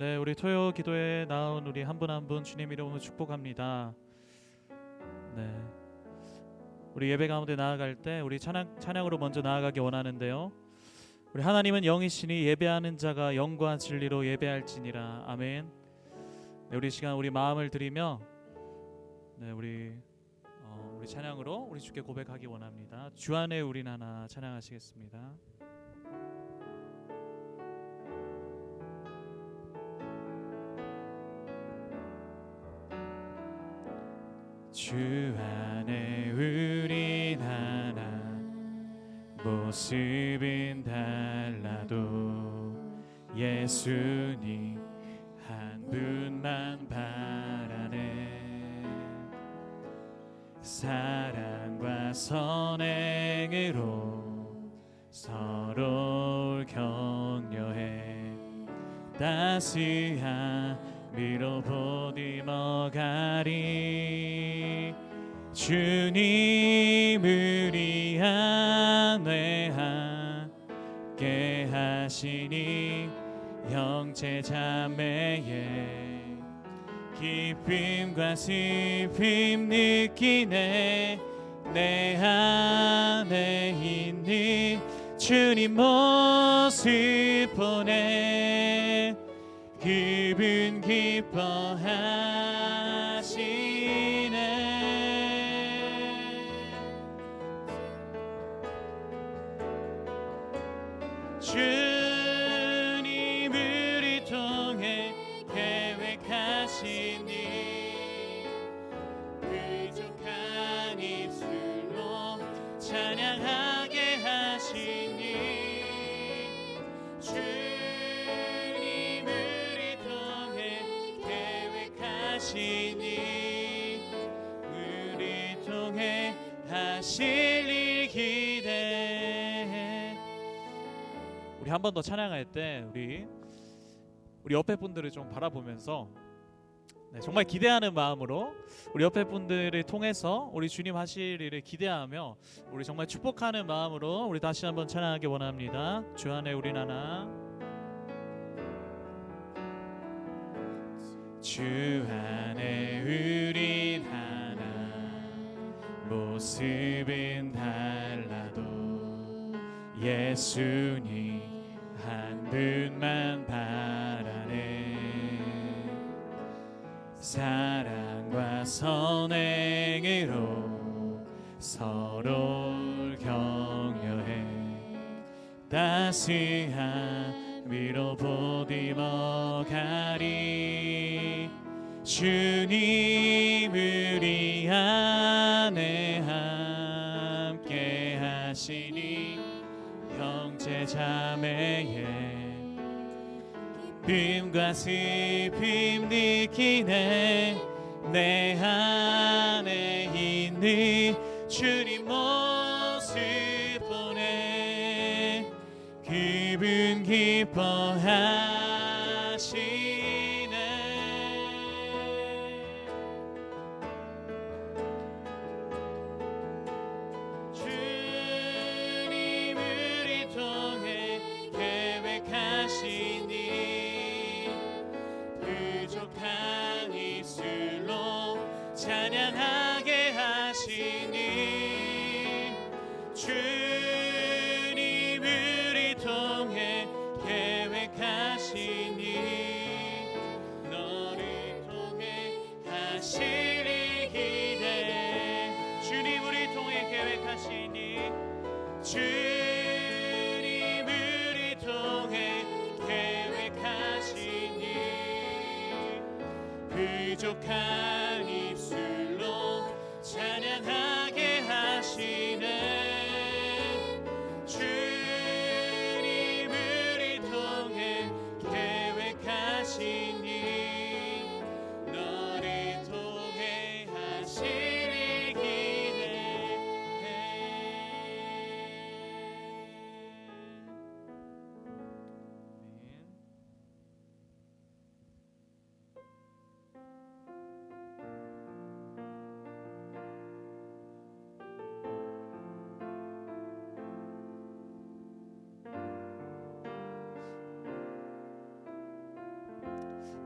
네, 우리 토요 기도에 나온 우리 한 분 한 분 주님 이름으로 축복합니다. 네, 우리 예배 가운데 나아갈 때 우리 찬양으로 먼저 나아가기 원하는데요. 우리 하나님은 영이시니 예배하는 자가 영과 진리로 예배할지니라. 아멘. 네, 우리 시간 우리 마음을 드리며 네, 우리 찬양으로 우리 주께 고백하기 원합니다. 주 안에 우린 하나 찬양하시겠습니다. 주 안에 우린 하나 모습은 달라도 예수님 한 분만 바라네. 사랑과 선행으로 서로를 격려해 따스한 미로 보듬어가리. 주님 우리 안에 함께 하시니 형제 자매의 기쁨과 슬픔 느끼네. 내 안에 있는 주님 모습 보네. 그분 기뻐하시네. 주님 우리 통해 계획하신 일 부족한 입술로 찬양하게 하시니 주님 우리 통해 계획하시니 우리 통해 하실 일 기대해. 우리 한 번 더 찬양할 때 우리 옆에 분들을 좀 바라보면서 네, 정말 기대하는 마음으로 우리 옆에 분들을 통해서 우리 주님 하실 일을 기대하며 우리 정말 축복하는 마음으로 우리 다시 한번 찬양하기 원합니다. 주 안에 우린 하나. 주 안에 우린 하나 모습은 달라도 예수님 한 분만 바라네. 사랑과 선행으로 서로를 격려해 따스한 위로 보듬어가리. 주님 우리 안에 함께 하시니 형제 자매의 기쁨과 슬픔 느끼네. 내 안에 있는 주님 모습 보네. 그분 기뻐하시네. 주님 우리 통해 계획하시니 부족한 입술로 찬양하게 하시니 주님 우리 통해 계획하시니 너를 통해 하실 일 기대. 주님 우리 통해 계획하시니 주님 우리 통해 계획하시니 부족한 입술로 찬양하게 하시네. 주님 우리 통해 계획하시니 너를 통해 하실 일 기대해. 아멘.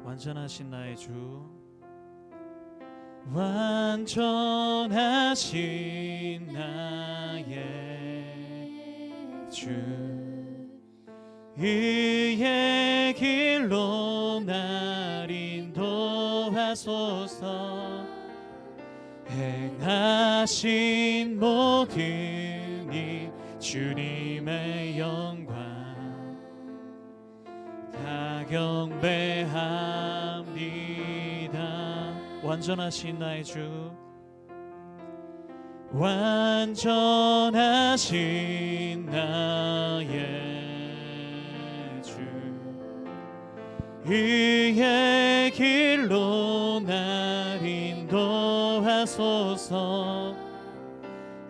완전하신 나의 주, 완전하신 나의 주, 의의 길로 날 인도하소서. 행하신 모든 이 주님의 영광 다 경배합니다. 완전하신 나의 주, 완전하신 나의 주, 의의 길로 날 인도하소서.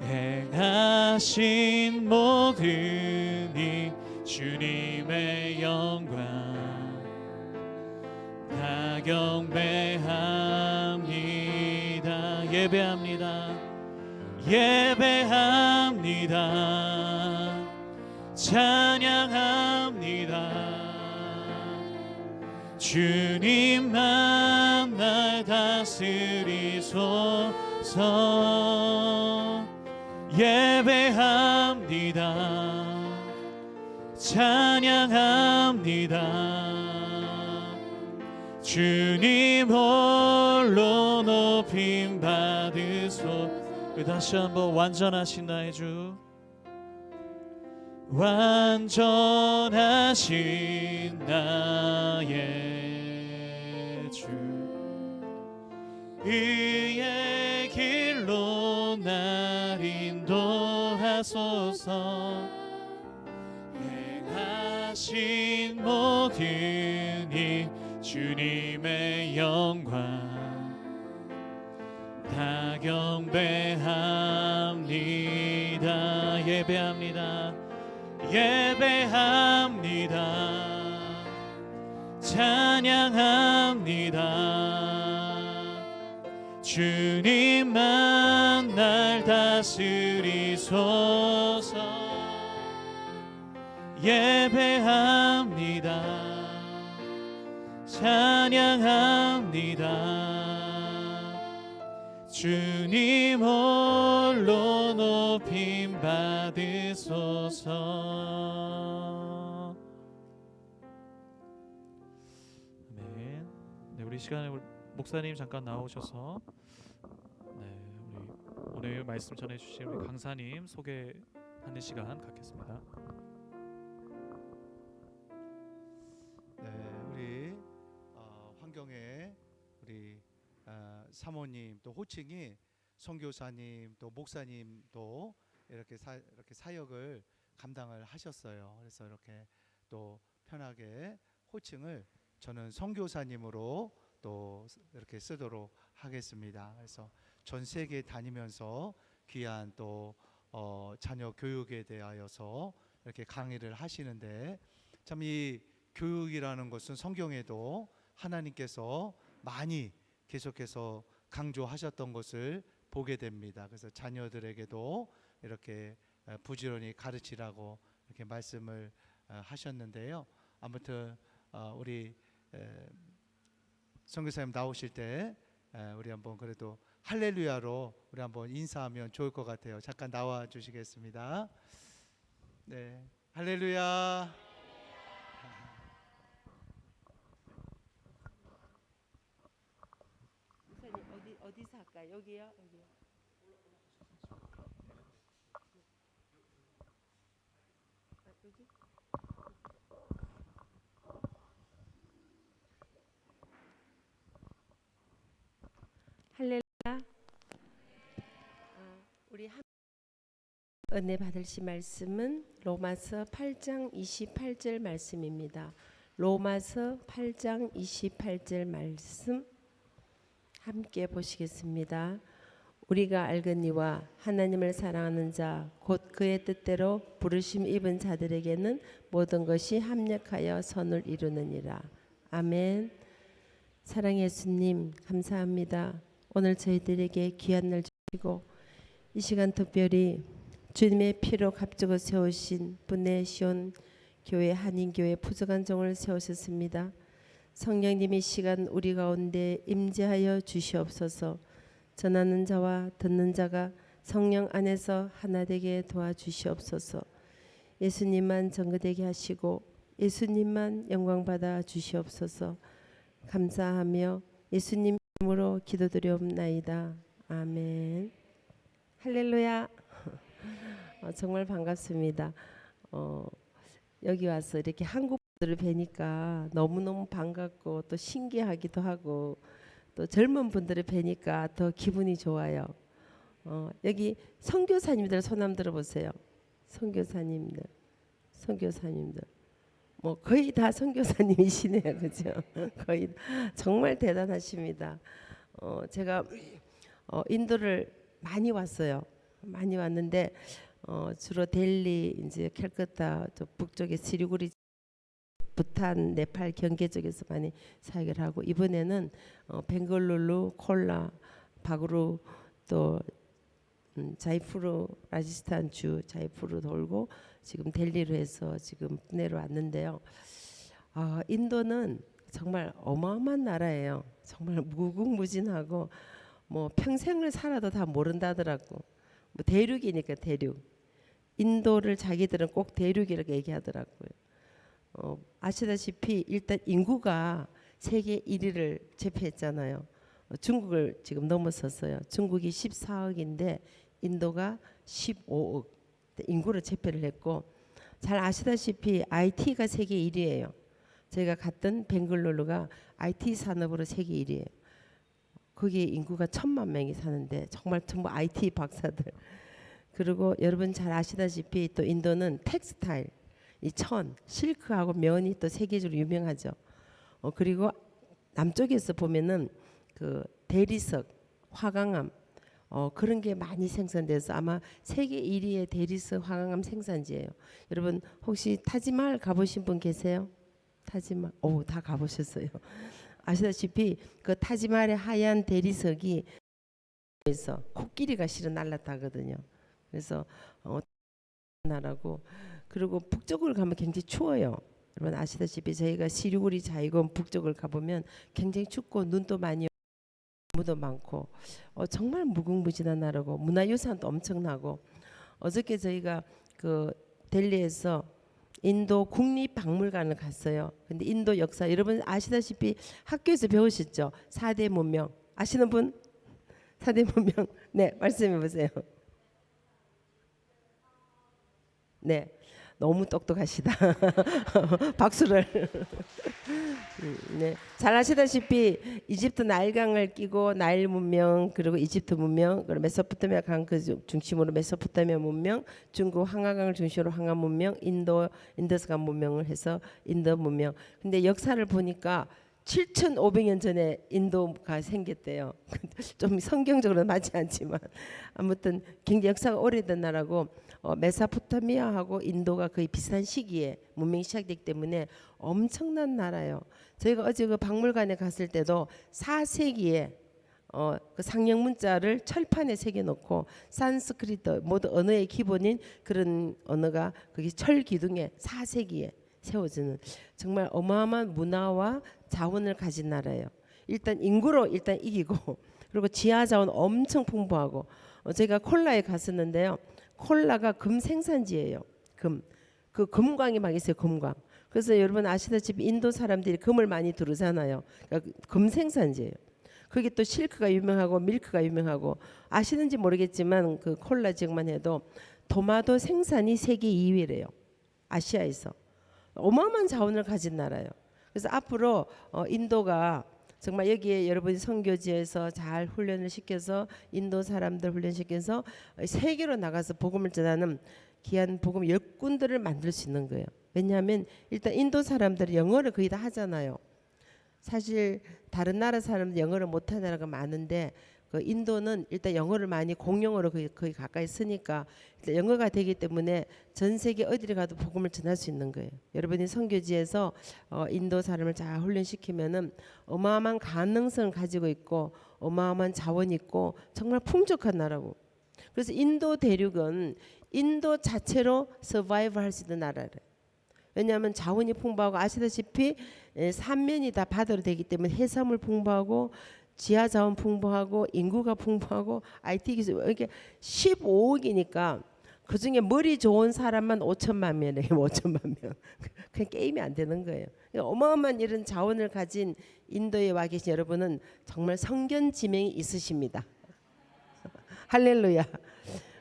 행하신 모든 이 주님의 영광 다 경배합니다. 예배합니다. 예배합니다. 찬양합니다. 주님만 날 다스리소서. 예배합니다. 찬양합니다. 주님 홀로 높임 받으소서. 다시 한번 완전하신 나의 주, 완전하신 나의 주, 의의 길로 날 인도하소서. 행하신 모든 이 주님의 영광 다 경배합니다. 예배합니다. 예배합니다. 찬양합니다. 주님만 날 다스리소서. 예배합니다. 찬양합니다. 주님 홀로 높임 받으소서. 아멘. 네, 우리 시간에 목사님 잠깐 나오셔서 우리 오늘 말씀 전해주신 우리 강사님 소개하는 시간 갖겠습니다. 네, 우리 환경에 우리 사모님 또 호칭이 선교사님 또 목사님도 이렇게 사역을 감당을 하셨어요. 그래서 이렇게 또 편하게 호칭을 저는 선교사님으로 또 이렇게 쓰도록 하겠습니다. 그래서 전 세계 다니면서 귀한 또 자녀 교육에 대하여서 이렇게 강의를 하시는데, 참 이 교육이라는 것은 성경에도 하나님께서 많이 계속해서 강조하셨던 것을 보게 됩니다. 그래서 자녀들에게도 이렇게 부지런히 가르치라고 이렇게 말씀을 하셨는데요. 아무튼 우리 선교사님 나오실 때 우리 한번 그래도 할렐루야로 우리 한번 인사하면 좋을 것 같아요. 잠깐 나와 주시겠습니다. 네, 할렐루야. 어디서 할까요? 여기요? 여기요. 여기? 할렐루야. 우리 은혜 받으실 말씀은 로마서 8장 28절 말씀입니다. 로마서 8장 28절 말씀 함께 보시겠습니다. 우리가 알거니와 하나님을 사랑하는 자 곧 그의 뜻대로 부르심 입은 자들에게는 모든 것이 합력하여 선을 이루느니라. 아멘. 사랑의 예수님 감사합니다. 오늘 저희들에게 귀한 날 주시고 이 시간 특별히 주님의 피로 값주고 세우신 분의 시온 교회 한인교회 부족한 종을 세우셨습니다. 성령님의 시간 우리 가운데 임재하여 주시옵소서. 전하는 자와 듣는 자가 성령 안에서 하나 되게 도와주시옵소서. 예수님만 전거되게 하시고 예수님만 영광 받아 주시옵소서. 감사하며 예수님 이름으로 기도드리옵나이다. 아멘. 할렐루야. 정말 반갑습니다. 여기 와서 이렇게 한국 분들을 뵈니까 너무너무 반갑고 또 신기하기도 하고 또 젊은 분들을 뵈니까 더 기분이 좋아요. 여기 선교사님들 손 한번 들어보세요. 선교사님들 뭐 거의 다 선교사님이시네요, 그죠? 거의 정말 대단하십니다. 제가 인도를 많이 왔어요. 많이 왔는데 주로 델리, 이제 캘커타 저 북쪽에 시리구리, 부탄, 네팔 경계 쪽에서 많이 사역을 하고 이번에는 벵글루루, 콜라, 바구루 또 자이푸르 라지스탄 주 자이푸르 돌고 지금 델리로 해서 지금 푸네로 왔는데요. 인도는 정말 어마어마한 나라예요. 정말 무궁무진하고 뭐 평생을 살아도 다 모른다더라고. 뭐 대륙이니까 대륙. 인도를 자기들은 꼭 대륙이라고 얘기하더라고요. 아시다시피 일단 인구가 세계 1위를 제패했잖아요. 중국을 지금 넘어섰어요. 중국이 14억인데 인도가 15억 인구를 제패를 했고, 잘 아시다시피 IT가 세계 1위예요. 제가 갔던 벵글루루가 IT 산업으로 세계 1위예요. 거기에 인구가 1,000만 명이 사는데 정말 전부 IT 박사들. 그리고 여러분 잘 아시다시피 또 인도는 텍스타일, 이 천, 실크하고 면이 또 세계적으로 유명하죠. 그리고 남쪽에서 보면은 그 대리석, 화강암 그런 게 많이 생산돼서 아마 세계 1위의 대리석 화강암 생산지예요. 여러분 혹시 타지마할 가보신 분 계세요? 타지마할, 다 가보셨어요. 아시다시피 그 타지마할의 하얀 대리석이 그래서 코끼리가 실은 날랐다거든요. 그래서 나라고. 그리고 북쪽을 가면 굉장히 추워요. 여러분 아시다시피 저희가 시리구리 자이건 북쪽을 가보면 굉장히 춥고 눈도 많이 나무도 많고 정말 무궁무진한 나라고 문화유산도 엄청나고, 어저께 저희가 그 델리에서 인도 국립박물관을 갔어요. 근데 인도 역사 여러분 아시다시피 학교에서 배우셨죠? 4대 문명 아시는 분? 4대 문명 네 말씀해 보세요. 네 너무 똑똑하시다. 박수를. 네, 잘 아시다시피 이집트 나일강을 끼고 나일 문명, 그리고 이집트 문명, 그리고 메소포타미아 강 그 중심으로 메소포타미아 문명, 중국 황하강을 중심으로 황하 문명, 인더스강 문명을 해서 인도 문명. 근데 역사를 보니까 7,500년 전에 인도가 생겼대요. 좀 성경적으로는 맞지 않지만 아무튼 굉장히 역사가 오래된 나라고, 메소포타미아하고 인도가 거의 비슷한 시기에 문명이 시작됐기 때문에 엄청난 나라예요. 저희가 어제 그 박물관에 갔을 때도 4세기에 그 상형 문자를 철판에 새겨놓고 산스크리트 모두 언어의 기본인 그런 언어가 거기 철 기둥에 4세기에 세워지는 정말 어마어마한 문화와 자원을 가진 나라예요. 일단 인구로 일단 이기고, 그리고 지하 자원 엄청 풍부하고, 제가 콜라에 갔었는데요. 콜라가 금 생산지예요. 그 금광이 막 있어요. 금광. 그래서 여러분 아시다시피 인도 사람들이 금을 많이 두르잖아요. 그러니까 금 생산지예요. 그게 또 실크가 유명하고 밀크가 유명하고, 아시는지 모르겠지만 그 콜라 지역만 해도 토마토 생산이 세계 2위래요. 아시아에서. 어마어마한 자원을 가진 나라예요. 그래서 앞으로 인도가 정말 여기에 여러분이 선교지에서 잘 훈련을 시켜서 인도 사람들 훈련시켜서 세계로 나가서 복음을 전하는 귀한 복음 열군들을 만들 수 있는 거예요. 왜냐하면 일단 인도 사람들이 영어를 거의 다 하잖아요. 사실 다른 나라 사람들 영어를 못하는 나라가 많은데 그 인도는 일단 영어를 많이 공용어로 거의 가까이 쓰니까 일단 영어가 되기 때문에 전 세계 어디를 가도 복음을 전할 수 있는 거예요. 여러분이 선교지에서 인도 사람을 잘 훈련시키면은 어마어마한 가능성을 가지고 있고 어마어마한 자원이 있고 정말 풍족한 나라고. 그래서 인도 대륙은 인도 자체로 서바이브 할 수 있는 나라래. 왜냐하면 자원이 풍부하고 아시다시피 삼면이 다 바다로 되기 때문에 해산물 풍부하고 지하 자원 풍부하고 인구가 풍부하고 IT 기술 이렇게 15억이니까 그 중에 머리 좋은 사람만 5천만 명이에요. 5천만 명. 그냥 게임이 안 되는 거예요. 그러니까 어마어마한 이런 자원을 가진 인도에 와 계신 여러분은 정말 성견지명이 있으십니다. 할렐루야.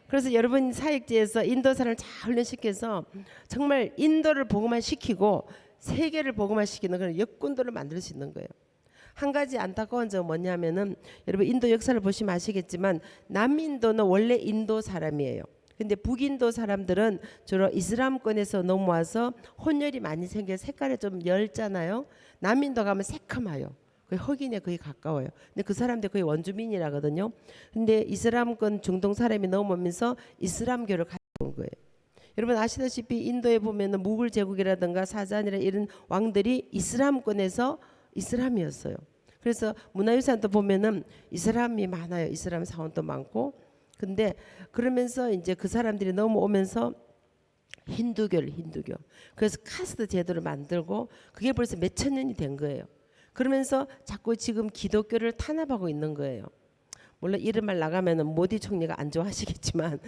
그래서 여러분 사역지에서 인도 사람을 잘 훈련시켜서 정말 인도를 복음화 시키고 세계를 복음화 시키는 그런 역군들을 만들 수 있는 거예요. 한 가지 안타까운 점은 뭐냐면은 여러분 인도 역사를 보시면 아시겠지만 남인도는 원래 인도 사람이에요. 근데 북인도 사람들은 주로 이슬람권에서 넘어와서 혼혈이 많이 생겨 색깔이 좀 엷잖아요. 남인도 가면 새카마요. 거의 흑인에 거의 가까워요. 근데 그 사람들 거의 원주민이라거든요. 근데 이슬람권 중동 사람이 넘어오면서 이슬람교를 가져온 거예요. 여러분 아시다시피 인도에 보면은 무굴 제국이라든가 사잔이라 이런 왕들이 이슬람권에서 이슬람이었어요. 그래서 문화유산도 보면은 이슬람이 많아요. 이슬람 사원도 많고. 근데 그러면서 이제 그 사람들이 넘어오면서 힌두교. 그래서 카스트 제도를 만들고 그게 벌써 몇천 년이 된 거예요. 그러면서 자꾸 지금 기독교를 탄압하고 있는 거예요. 물론 이런 말 나가면은 모디 총리가 안 좋아하시겠지만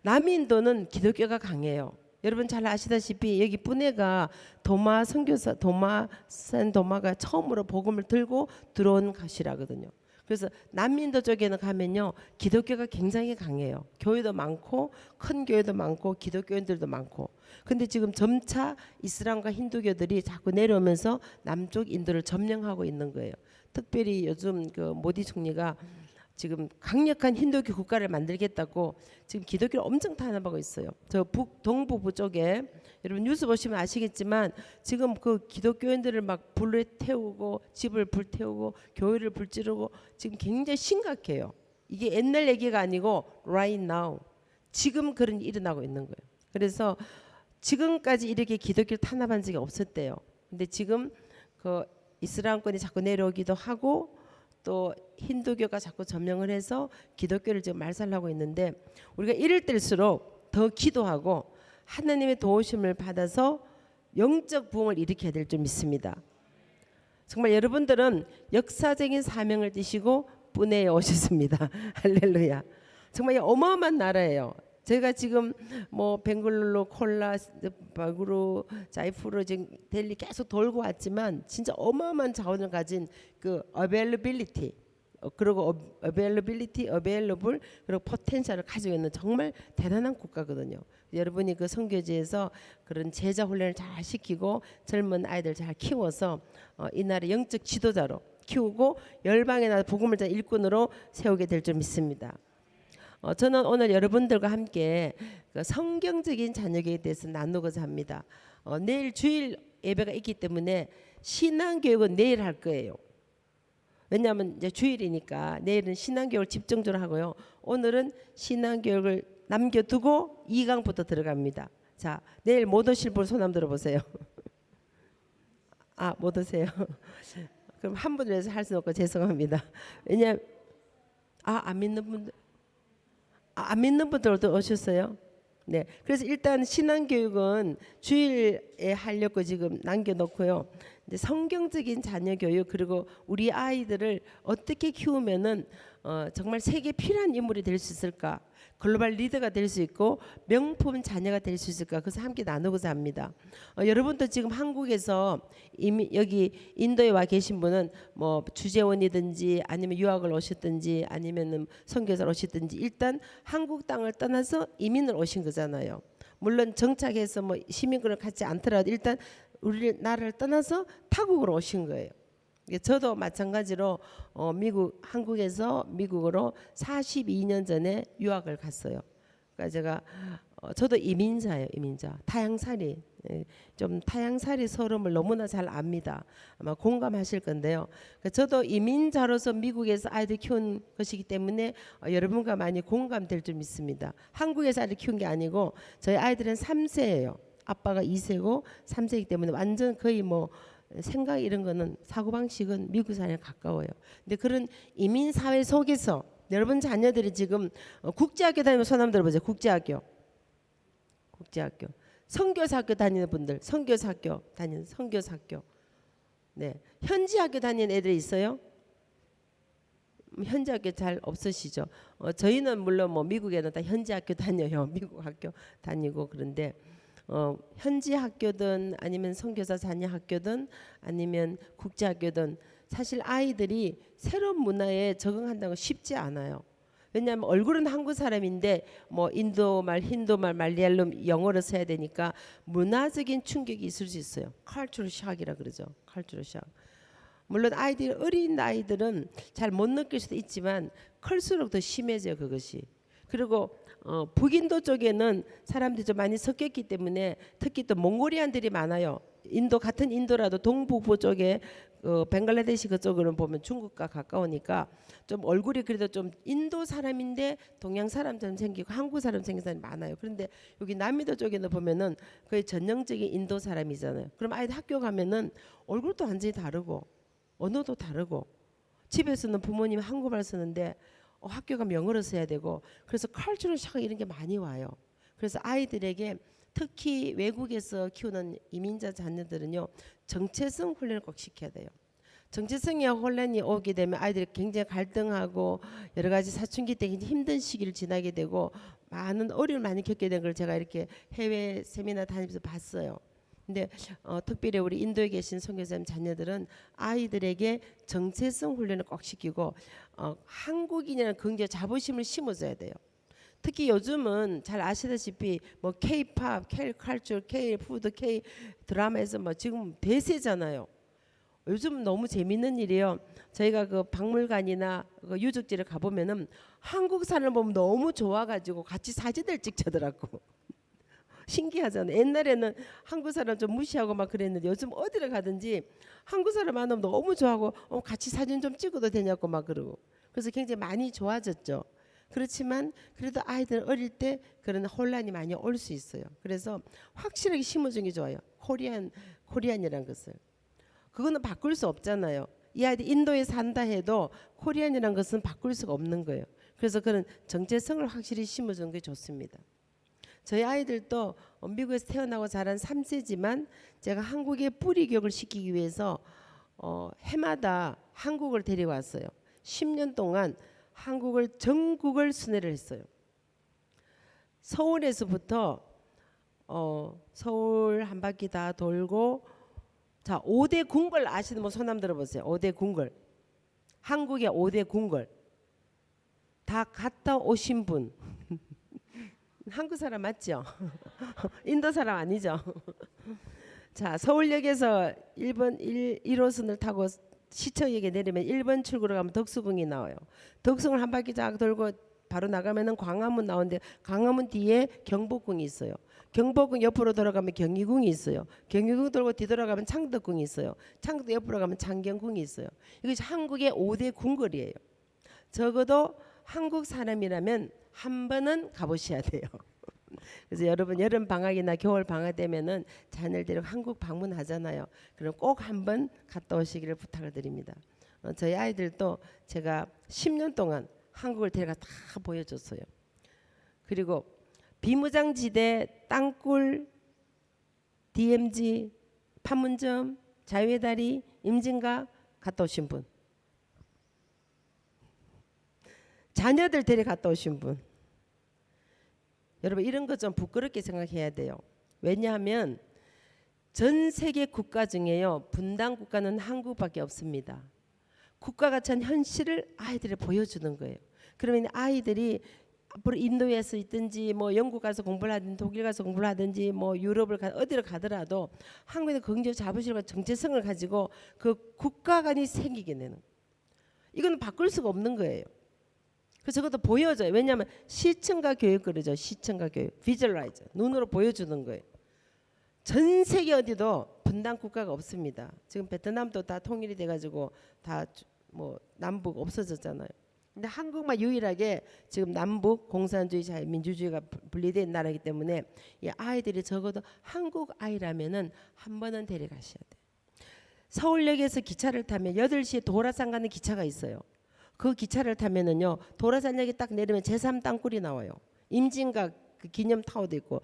남인도는 기독교가 강해요. 여러분 잘 아시다시피 여기 뿌네가 도마 선교사 도마가 처음으로 복음을 들고 들어온 곳이라거든요. 그래서 남인도 쪽에는 가면요 기독교가 굉장히 강해요. 교회도 많고 큰 교회도 많고 기독교인들도 많고. 근데 지금 점차 이슬람과 힌두교들이 자꾸 내려오면서 남쪽 인도를 점령하고 있는 거예요. 특별히 요즘 그 모디 총리가 지금 강력한 힌두교 국가를 만들겠다고 지금 기독교를 엄청 탄압하고 있어요. 저 동북부 쪽에 여러분 뉴스 보시면 아시겠지만 지금 그 기독교인들을 막 불에 태우고 집을 불태우고 교회를 불지르고 지금 굉장히 심각해요. 이게 옛날 얘기가 아니고 right now 지금 그런 일이 일어나고 있는 거예요. 그래서 지금까지 이렇게 기독교를 탄압한 적이 없었대요. 근데 지금 그 이슬람권이 자꾸 내려오기도 하고 또 힌두교가 자꾸 점령을 해서 기독교를 지금 말살하고 있는데 우리가 이럴 때일수록 더 기도하고 하나님의 도우심을 받아서 영적 부흥을 일으켜야 될 줄 믿습니다. 정말 여러분들은 역사적인 사명을 띠시고 뿌네에 오셨습니다. 할렐루야. 정말 어마어마한 나라예요. 제가 지금 뭐 벵글루루, 콜라, 바구루, 자이푸르 지금 델리 계속 돌고 왔지만 진짜 어마어마한 자원을 가진 그 availability 그리고 available 그리고 포텐셜을 가지고 있는 정말 대단한 국가거든요. 여러분이 그 선교지에서 그런 제자 훈련을 잘 시키고 젊은 아이들 잘 키워서 이 나라의 영적 지도자로 키우고 열방의 나라 복음을 전 일꾼으로 세우게 될 줄 믿습니다. 저는 오늘 여러분들과 함께 그 성경적인 자녀교에 대해서 나누고자 합니다. 내일 주일 예배가 있기 때문에 신앙교육은 내일 할 거예요. 왜냐하면 이제 주일이니까 내일은 신앙교육을 집중적으로 하고요. 오늘은 신앙교육을 남겨두고 2강부터 들어갑니다. 자, 내일 못 오실 분 손 한번 들어보세요. 아, 못 오세요. 그럼 한 분을 해서 할 수는 없고 죄송합니다. 왜냐하면 안 믿는 분들 안 믿는 분들도 오셨어요. 네, 그래서 일단 신앙교육은 주일에 하려고 지금 남겨놓고요. 이제 성경적인 자녀교육 그리고 우리 아이들을 어떻게 키우면은 정말 세계에 필요한 인물이 될 수 있을까? 글로벌 리더가 될 수 있고 명품 자녀가 될 수 있을까? 그래서 함께 나누고자 합니다. 여러분도 지금 한국에서 이미 여기 인도에 와 계신 분은 뭐 주재원이든지 아니면 유학을 오셨든지 아니면은 선교사로 오셨든지 일단 한국 땅을 떠나서 이민을 오신 거잖아요. 물론 정착해서 뭐 시민권을 갖지 않더라도 일단 우리나라를 떠나서 타국으로 오신 거예요. 저도 마찬가지로 한국에서 미국으로 42년 전에 유학을 갔어요. 그러니까 제가 저도 이민자예요. 이민자. 타향살이. 좀 타향살이 서름을 너무나 잘 압니다. 아마 공감하실 건데요. 저도 이민자로서 미국에서 아이들 키운 것이기 때문에 여러분과 많이 공감될 줄 믿습니다. 한국에서 아이들 키운 게 아니고 저희 아이들은 3세예요. 아빠가 2세고 3세이기 때문에 완전 거의 뭐 생각 이런 거는 사고방식은 미국 사회에 가까워요. 근데 그런 이민 사회 속에서 여러분 자녀들이 지금 국제학교 다니면 손 한번 들어보세요. 국제학교 선교사 학교 다니는 분들, 선교사 학교 다니는 선교사 학교. 네, 현지 학교 다니는 애들 있어요? 현지 학교 잘 없으시죠? 저희는 물론 뭐 미국에는 다 현지 학교 다녀요. 미국 학교 다니고 그런데 현지 학교든 아니면 선교사 자녀 학교든 아니면 국제 학교든 사실 아이들이 새로운 문화에 적응한다는 건 쉽지 않아요. 왜냐하면 얼굴은 한국 사람인데 뭐 인도말, 힌두말, 말리알름 영어를 써야 되니까 문화적인 충격이 있을 수 있어요. cultural shock이라 그러죠. cultural shock. 물론 아이들 어린 아이들은 잘 못 느낄 수도 있지만 클수록 더 심해져요 그것이. 그리고 북인도 쪽에는 사람들이 좀 많이 섞였기 때문에 특히 또 몽골리안들이 많아요. 인도 같은 인도라도 동북부 쪽에 벵글라데시 그쪽으로 보면 중국과 가까우니까 좀 얼굴이 그래도 좀 인도 사람인데 동양 사람처럼 생기고 한국 사람 생긴 사람이 많아요. 그런데 여기 남미도 쪽에는 보면은 거의 전형적인 인도 사람이잖아요. 그럼 아이들 학교 가면은 얼굴도 완전히 다르고 언어도 다르고 집에서는 부모님 한국말 쓰는데 학교 가면 영어로 써야 되고 그래서 컬처럴 샤크 이런 게 많이 와요. 그래서 아이들에게 특히 외국에서 키우는 이민자 자녀들은요 정체성 훈련을 꼭 시켜야 돼요. 정체성의 혼란이 오게 되면 아이들이 굉장히 갈등하고 여러 가지 사춘기 때 힘든 시기를 지나게 되고 많은 어려움을 많이 겪게 된 걸 제가 이렇게 해외 세미나 다니면서 봤어요. 근데 특별히 우리 인도에 계신 선교사님 자녀들은 아이들에게 정체성 훈련을 꼭 시키고 한국인이라는 긍정 자부심을 심어줘야 돼요. 특히 요즘은 잘 아시다시피 뭐 K-팝, K-컬처, K-푸드, K-드라마에서 뭐 지금 대세잖아요. 요즘 너무 재밌는 일이에요. 저희가 그 박물관이나 그 유적지를 가보면은 한국 사람을 보면 너무 좋아가지고 같이 사진을 찍자더라고. 신기하잖아요. 옛날에는 한국 사람 좀 무시하고 막 그랬는데 요즘 어디를 가든지 한국 사람 만나면 너무 좋아하고 같이 사진 좀 찍어도 되냐고 막 그러고. 그래서 굉장히 많이 좋아졌죠. 그렇지만 그래도 아이들 어릴 때 그런 혼란이 많이 올 수 있어요. 그래서 확실하게 심어주는 게 좋아요. 코리안이라는 것을. 그거는 바꿀 수 없잖아요. 이 아이들 인도에 산다 해도 코리안이라는 것은 바꿀 수가 없는 거예요. 그래서 그런 정체성을 확실히 심어주는 게 좋습니다. 저희 아이들도 미국에서 태어나고 자란 3세지만 제가 한국의 뿌리 교육을 시키기 위해서 해마다 한국을 데려왔어요. 10년 동안 한국을 전국을 순회를 했어요. 서울에서부터 서울 한 바퀴 다 돌고 자 5대 궁궐 아시는 분 손 한번 들어보세요. 5대 궁궐. 한국의 5대 궁궐. 다 갔다 오신 분. 한국 사람 맞죠? 인도 사람 아니죠? 자 서울역에서 1호선을 타고 시청역에 내리면 1번 출구로 가면 덕수궁이 나와요. 덕수궁을 한 바퀴 쫙 돌고 바로 나가면은 광화문 나오는데 광화문 뒤에 경복궁이 있어요. 경복궁 옆으로 돌아가면 경희궁이 있어요. 경희궁 돌고 뒤돌아가면 창덕궁이 있어요. 창덕 옆으로 가면 창경궁이 있어요. 이것이 한국의 5대 궁궐이에요. 적어도 한국 사람이라면 한 번은 가보셔야 돼요. 그래서 여러분 여름 방학이나 겨울 방학 되면은 자녀를 데리고 한국 방문하잖아요. 그럼 꼭 한번 갔다 오시기를 부탁을 드립니다. 저희 아이들도 제가 10년 동안 한국을 데려가 다 보여줬어요. 그리고 비무장지대, 땅굴, DMZ, 판문점, 자유의 다리, 임진각 갔다 오신 분, 자녀들 데려갔다 오신 분, 여러분 이런 거 좀 부끄럽게 생각해야 돼요. 왜냐하면 전 세계 국가 중에요 분단 국가는 한국밖에 없습니다. 국가가 전 현실을 아이들에 보여주는 거예요. 그러면 아이들이 앞으로 인도에서 있든지 뭐 영국 가서 공부를 하든지 독일 가서 공부를 하든지 뭐 유럽을 어디를 가더라도 한국의 긍정 자부심과 정체성을 가지고 그 국가 간이 생기게 되는, 이건 바꿀 수가 없는 거예요. 그래서 그것도 보여줘요. 왜냐하면 시청과 교육 그러죠. 시청과 교육, 비주얼라이즈, 눈으로 보여주는 거예요. 전 세계 어디도 분단 국가가 없습니다. 지금 베트남도 다 통일이 돼가지고 다 뭐 남북 없어졌잖아요. 근데 한국만 유일하게 지금 남북 공산주의 자유민주주의가 분리된 나라이기 때문에 이 아이들이 적어도 한국 아이라면은 한 번은 데려가셔야 돼요. 서울역에서 기차를 타면 8시에 도라산 가는 기차가 있어요. 그 기차를 타면은요 도라산역에 딱 내리면 제3 땅굴이 나와요. 임진각 그 기념타워도 있고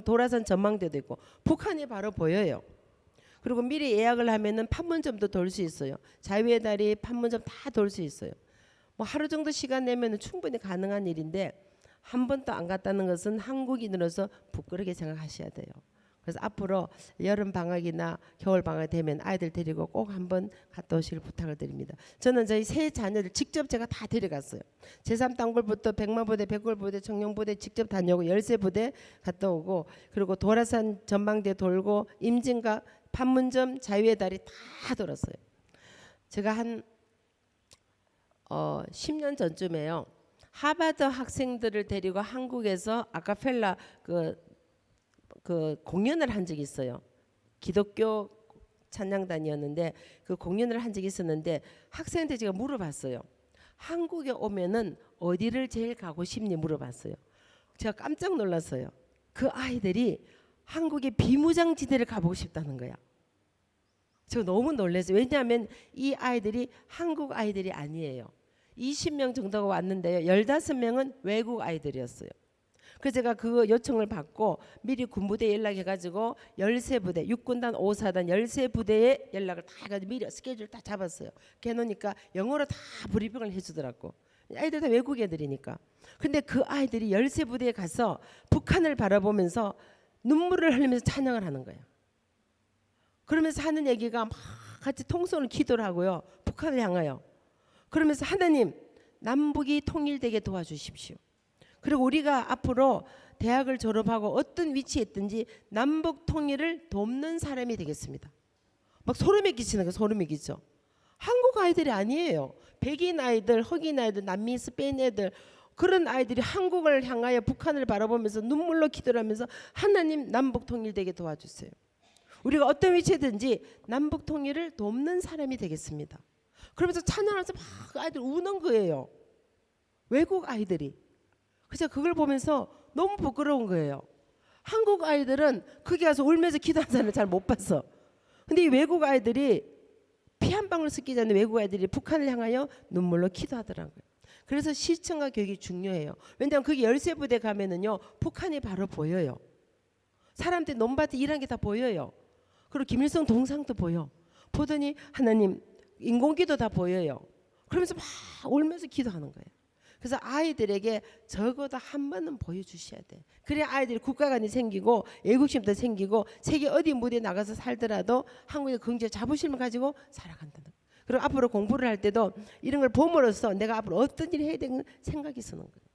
도라산 전망대도 있고 북한이 바로 보여요. 그리고 미리 예약을 하면은 판문점도 돌 수 있어요. 자유의 다리, 판문점 다 돌 수 있어요. 뭐 하루 정도 시간 내면은 충분히 가능한 일인데 한 번도 안 갔다는 것은 한국인으로서 부끄럽게 생각하셔야 돼요. 그래서 앞으로 여름 방학이나 겨울 방학 되면 아이들 데리고 꼭 한번 갔다 오시길 부탁을 드립니다. 저는 저희 세 자녀들 직접 제가 다 데려갔어요. 제3단골부터 백마부대, 백골부대, 청룡부대 직접 다녀오고 열세부대 갔다 오고 그리고 도라산 전망대 돌고 임진각, 판문점, 자유의 다리 다 돌았어요. 제가 한 10년 전쯤에요. 하버드 학생들을 데리고 한국에서 아카펠라 그 공연을 한 적이 있어요. 기독교 찬양단이었는데 그 공연을 한 적이 있었는데 학생한테 제가 물어봤어요. 한국에 오면은 어디를 제일 가고 싶니 물어봤어요. 제가 깜짝 놀랐어요. 그 아이들이 한국의 비무장지대를 가보고 싶다는 거야. 저 너무 놀랐어요. 왜냐하면 이 아이들이 한국 아이들이 아니에요. 20명 정도가 왔는데요. 15명은 외국 아이들이었어요. 그래서 제가 그 요청을 받고 미리 군부대에 연락해가지고 13부대, 육군단 5사단 13부대에 연락을 다 해가지고 미리 스케줄 다 잡았어요. 해놓으니까 영어로 다 브리핑을 해주더라고. 아이들 다 외국 애들이니까. 근데 그 아이들이 13부대에 가서 북한을 바라보면서 눈물을 흘리면서 찬양을 하는 거예요. 그러면서 하는 얘기가 막 같이 통성으로 기도를 하고요. 북한을 향하여. 그러면서 하나님 남북이 통일되게 도와주십시오. 그리고 우리가 앞으로 대학을 졸업하고 어떤 위치에 있든지 남북 통일을 돕는 사람이 되겠습니다. 막 소름이 끼치는 거예요. 소름이 끼쳐. 한국 아이들이 아니에요. 백인 아이들, 흑인 아이들, 남미, 스페인 애들 그런 아이들이 한국을 향하여 북한을 바라보면서 눈물로 기도를 하면서 하나님 남북 통일되게 도와주세요. 우리가 어떤 위치든지 남북 통일을 돕는 사람이 되겠습니다. 그러면서 찬양하면서 막 아이들 우는 거예요. 외국 아이들이. 그래서 그걸 보면서 너무 부끄러운 거예요. 한국 아이들은 거기 가서 울면서 기도하는 사람을 잘 못 봤어. 근데 이 외국 아이들이 피 한 방울 섞이지 않는 외국 아이들이 북한을 향하여 눈물로 기도하더라고요. 그래서 시청과 교육이 중요해요. 왜냐하면 거기 13부대 가면은요 북한이 바로 보여요. 사람들이 논밭에 일한 게 다 보여요. 그리고 김일성 동상도 보여. 보더니 하나님 인공기도 다 보여요. 그러면서 막 울면서 기도하는 거예요. 그래서 아이들에게 적어도 한 번은 보여주셔야 돼. 그래야 아이들이 국가관이 생기고 애국심도 생기고 세계 어디 무대에 나가서 살더라도 한국의 경제 자부심을 가지고 살아간다는 거예요. 그리고 앞으로 공부를 할 때도 이런 걸 봄으로써 내가 앞으로 어떤 일을 해야 되는 생각이 쓰는 거예요.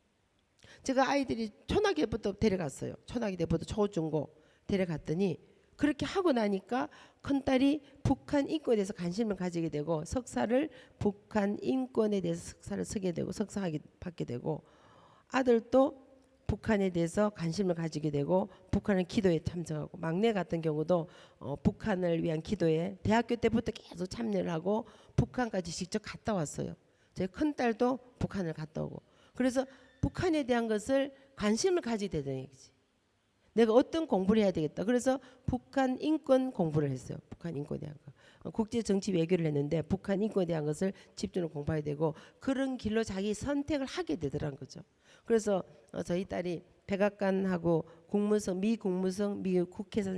제가 아이들이 초등학교부터 데려갔어요. 초등학교 때부터 초중고 데려갔더니 그렇게 하고 나니까 큰딸이 북한 인권에 대해서 관심을 가지게 되고 석사를 북한 인권에 대해서 석사를 쓰게 되고 석사하게 받게 되고 아들도 북한에 대해서 관심을 가지게 되고 북한의 기도에 참석하고 막내 같은 경우도 북한을 위한 기도에 대학교 때부터 계속 참여를 하고 북한까지 직접 갔다 왔어요. 제 큰딸도 북한을 갔다 오고 그래서 북한에 대한 것을 관심을 가지게 되는 얘기지. 내가 어떤 공부를 해야 되겠다. 그래서 북한 인권 공부를 했어요. 북한 인권에 대한 거. 국제 정치 외교를 했는데 북한 인권에 대한 것을 집중을 공부해야 되고 그런 길로 자기 선택을 하게 되더라는 거죠. 그래서 저희 딸이 백악관하고 국무성 미 국회에서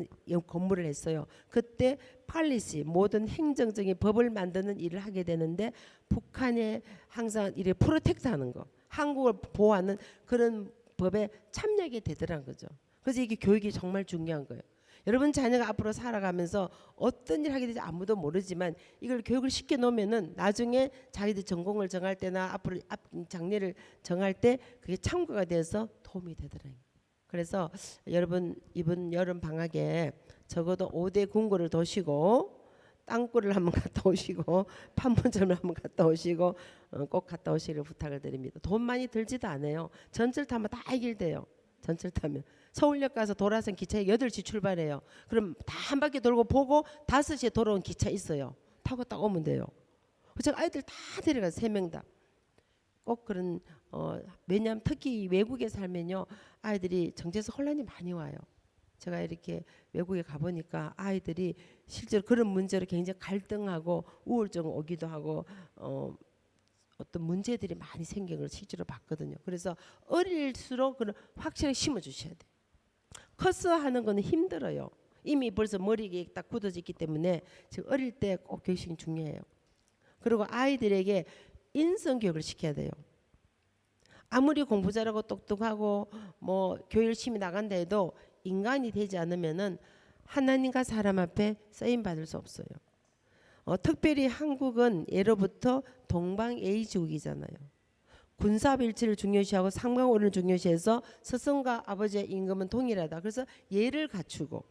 근무를 했어요. 그때 팔리시 모든 행정적인 법을 만드는 일을 하게 되는데 북한에 항상 이래 프로텍트하는 거, 한국을 보호하는 그런 법에 참여하게 되더라는 거죠. 그래서 이게 교육이 정말 중요한 거예요. 여러분 자녀가 앞으로 살아가면서 어떤 일 하게 될지 아무도 모르지만 이걸 교육을 쉽게 놓으면은 나중에 자기들 전공을 정할 때나 앞으로 장래를 정할 때 그게 참고가 돼서 도움이 되더라고요. 그래서 여러분 이번 여름 방학에 적어도 5대 궁궐을 도시고 땅굴을 한번 갔다 오시고 판문점을 한번 갔다 오시고 꼭 갔다 오시기를 부탁을 드립니다. 돈 많이 들지도 않아요. 전철 타면 다 해결돼요. 전철 타면 서울역 가서 도라선 기차에 8시 출발해요. 그럼 다 한 바퀴 돌고 보고 5시에 돌아온 기차 있어요. 타고 딱 오면 돼요. 제가 아이들 다 데려가서 3명 다. 꼭 그런 왜냐하면 특히 외국에 살면요 아이들이 정체성 혼란이 많이 와요. 제가 이렇게 외국에 가보니까 아이들이 실제로 그런 문제로 굉장히 갈등하고 우울증 오기도 하고 어떤 문제들이 많이 생긴 걸 실제로 봤거든요. 그래서 어릴수록 그런 확실하게 심어주셔야 돼요. 커서 하는 거는 힘들어요. 이미 벌써 머리가 딱 굳어졌기 때문에 지금 어릴 때 꼭 교육이 중요해요. 그리고 아이들에게 인성 교육을 시켜야 돼요. 아무리 공부 잘하고 똑똑하고 뭐 교육 열심히 나간다 해도 인간이 되지 않으면은 하나님과 사람 앞에 쓰임 받을 수 없어요. 특별히 한국은 예로부터 동방예의지국이잖아요. 군사일치를 중요시하고 삼강오를 중요시해서 스승과 아버지의 임금은 동일하다. 그래서 예를 갖추고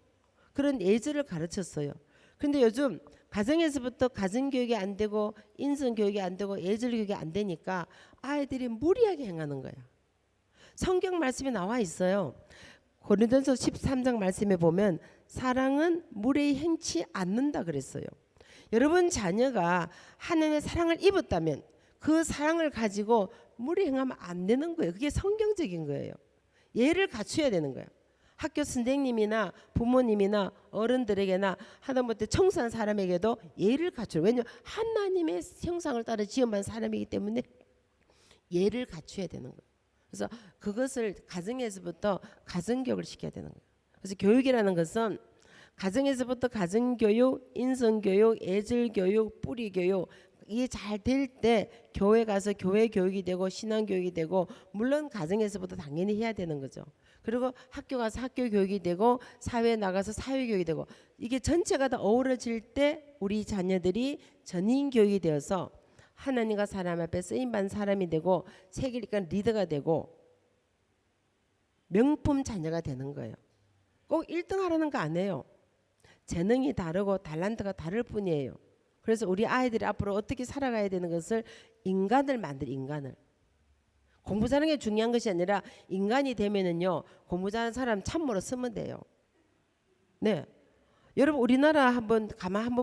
그런 예절을 가르쳤어요. 그런데 요즘 가정에서부터 가정교육이 안 되고 인성교육이 안 되고 예절교육이 안 되니까 아이들이 무리하게 행하는 거야. 성경 말씀이 나와 있어요. 고린도전서 13장 말씀에 보면 사랑은 무례히 행치 않는다 그랬어요. 여러분 자녀가 하나님의 사랑을 입었다면 그 사랑을 가지고 무례히 행하면 안 되는 거예요. 그게 성경적인 거예요. 예를 갖춰야 되는 거예요. 학교 선생님이나 부모님이나 어른들에게나 하다못해 청소한 사람에게도 예를 갖춰요. 왜냐하면 하나님의 형상을 따라 지음한 사람이기 때문에 예를 갖춰야 되는 거예요. 그래서 그것을 가정에서부터 가정교육을 시켜야 되는 거예요. 그래서 교육이라는 것은 가정에서부터 가정교육, 인성교육, 예절교육, 뿌리교육 이게 잘 될 때 교회 가서 교회 교육이 되고 신앙교육이 되고 물론 가정에서부터 당연히 해야 되는 거죠. 그리고 학교 가서 학교 교육이 되고 사회에 나가서 사회 교육이 되고 이게 전체가 다 어우러질 때 우리 자녀들이 전인 교육이 되어서 하나님과 사람 앞에 쓰임받는 사람이 되고 세계니까 리더가 되고 명품 자녀가 되는 거예요. 꼭 1등 하라는 거 아니에요. 재능이 다르고 탤런트가 다를 뿐이에요. 그래서 우리 아이들이 앞으로 어떻게 살아가야 되는 것을 인간을 만들 인간을. 공부 잘하는 게 중요한 것이 아니라 인간이 되면은요 공부 잘하는 사람 참모로 쓰면 돼요. 네, 여러분 우리나라 한번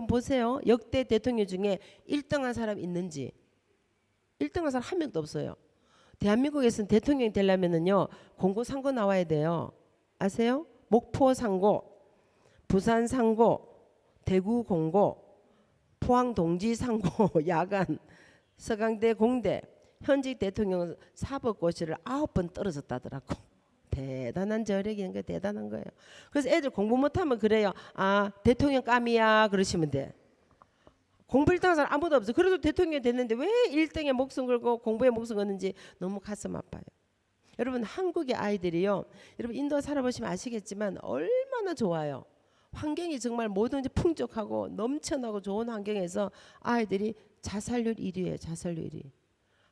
보세요. 역대 대통령 중에 1등한 사람 있는지 1등한 사람 한 명도 없어요. 대한민국에서는 대통령이 되려면은요 공고 상고 나와야 돼요. 아세요? 목포 상고, 부산 상고, 대구 공고, 포항 동지 상고 야간, 서강대 공대 현직 대통령 사법고시를 9번 떨어졌다더라고. 대단한 저력인 거 대단한 거예요. 그래서 애들 공부 못하면 그래요. 아 대통령 감이야 그러시면 돼. 공부 1등한 사람 아무도 없어. 그래도 대통령이 됐는데 왜 1등에 목숨 걸고 공부에 목숨 거는지 너무 가슴 아파요. 여러분 한국의 아이들이요. 여러분 인도 살아보시면 아시겠지만 얼마나 좋아요. 환경이 정말 뭐든지 풍족하고 넘쳐나고 좋은 환경에서 아이들이 자살률 1위예요. 자살률 1위.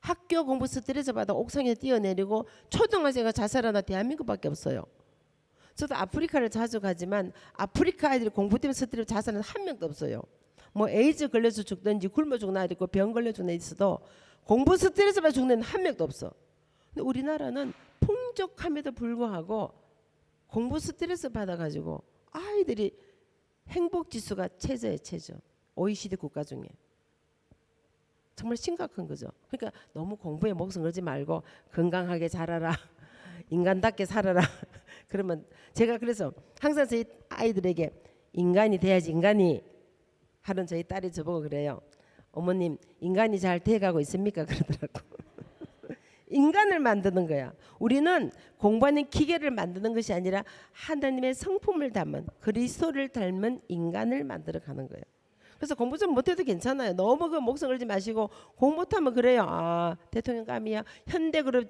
학교 공부 스트레스 받아 옥상에 뛰어내리고 초등학생가 자살하나 대한민국밖에 없어요. 저도 아프리카를 자주 가지만 아프리카 아이들이 공부 때문에 스트레스 자살하는 한 명도 없어요. 뭐 에이즈 걸려서 죽든지 굶어 죽는 아이도 있고 병 걸려 죽는 아이도 있어도 공부 스트레스 받아 죽는 한 명도 없어. 근데 우리나라는 풍족함에도 불구하고 공부 스트레스 받아가지고 아이들이 행복지수가 최저예요. 최저. OECD 국가 중에. 정말 심각한 거죠. 그러니까 너무 공부에 목숨 걸지 말고 건강하게 자라라. 인간답게 살아라. 그러면 제가 그래서 항상 저희 아이들에게 인간이 돼야지 인간이 하는 저희 딸이 저보고 그래요. 어머님 인간이 잘 돼가고 있습니까? 그러더라고. 인간을 만드는 거야. 우리는 공부하는 기계를 만드는 것이 아니라 하나님의 성품을 담은 그리스도를 닮은 인간을 만들어 가는 거예요. 그래서 공부 좀 못해도 괜찮아요. 너무 그 목숨 걸지 마시고 공부 못하면 그래요. 아 대통령 감이야. 현대그룹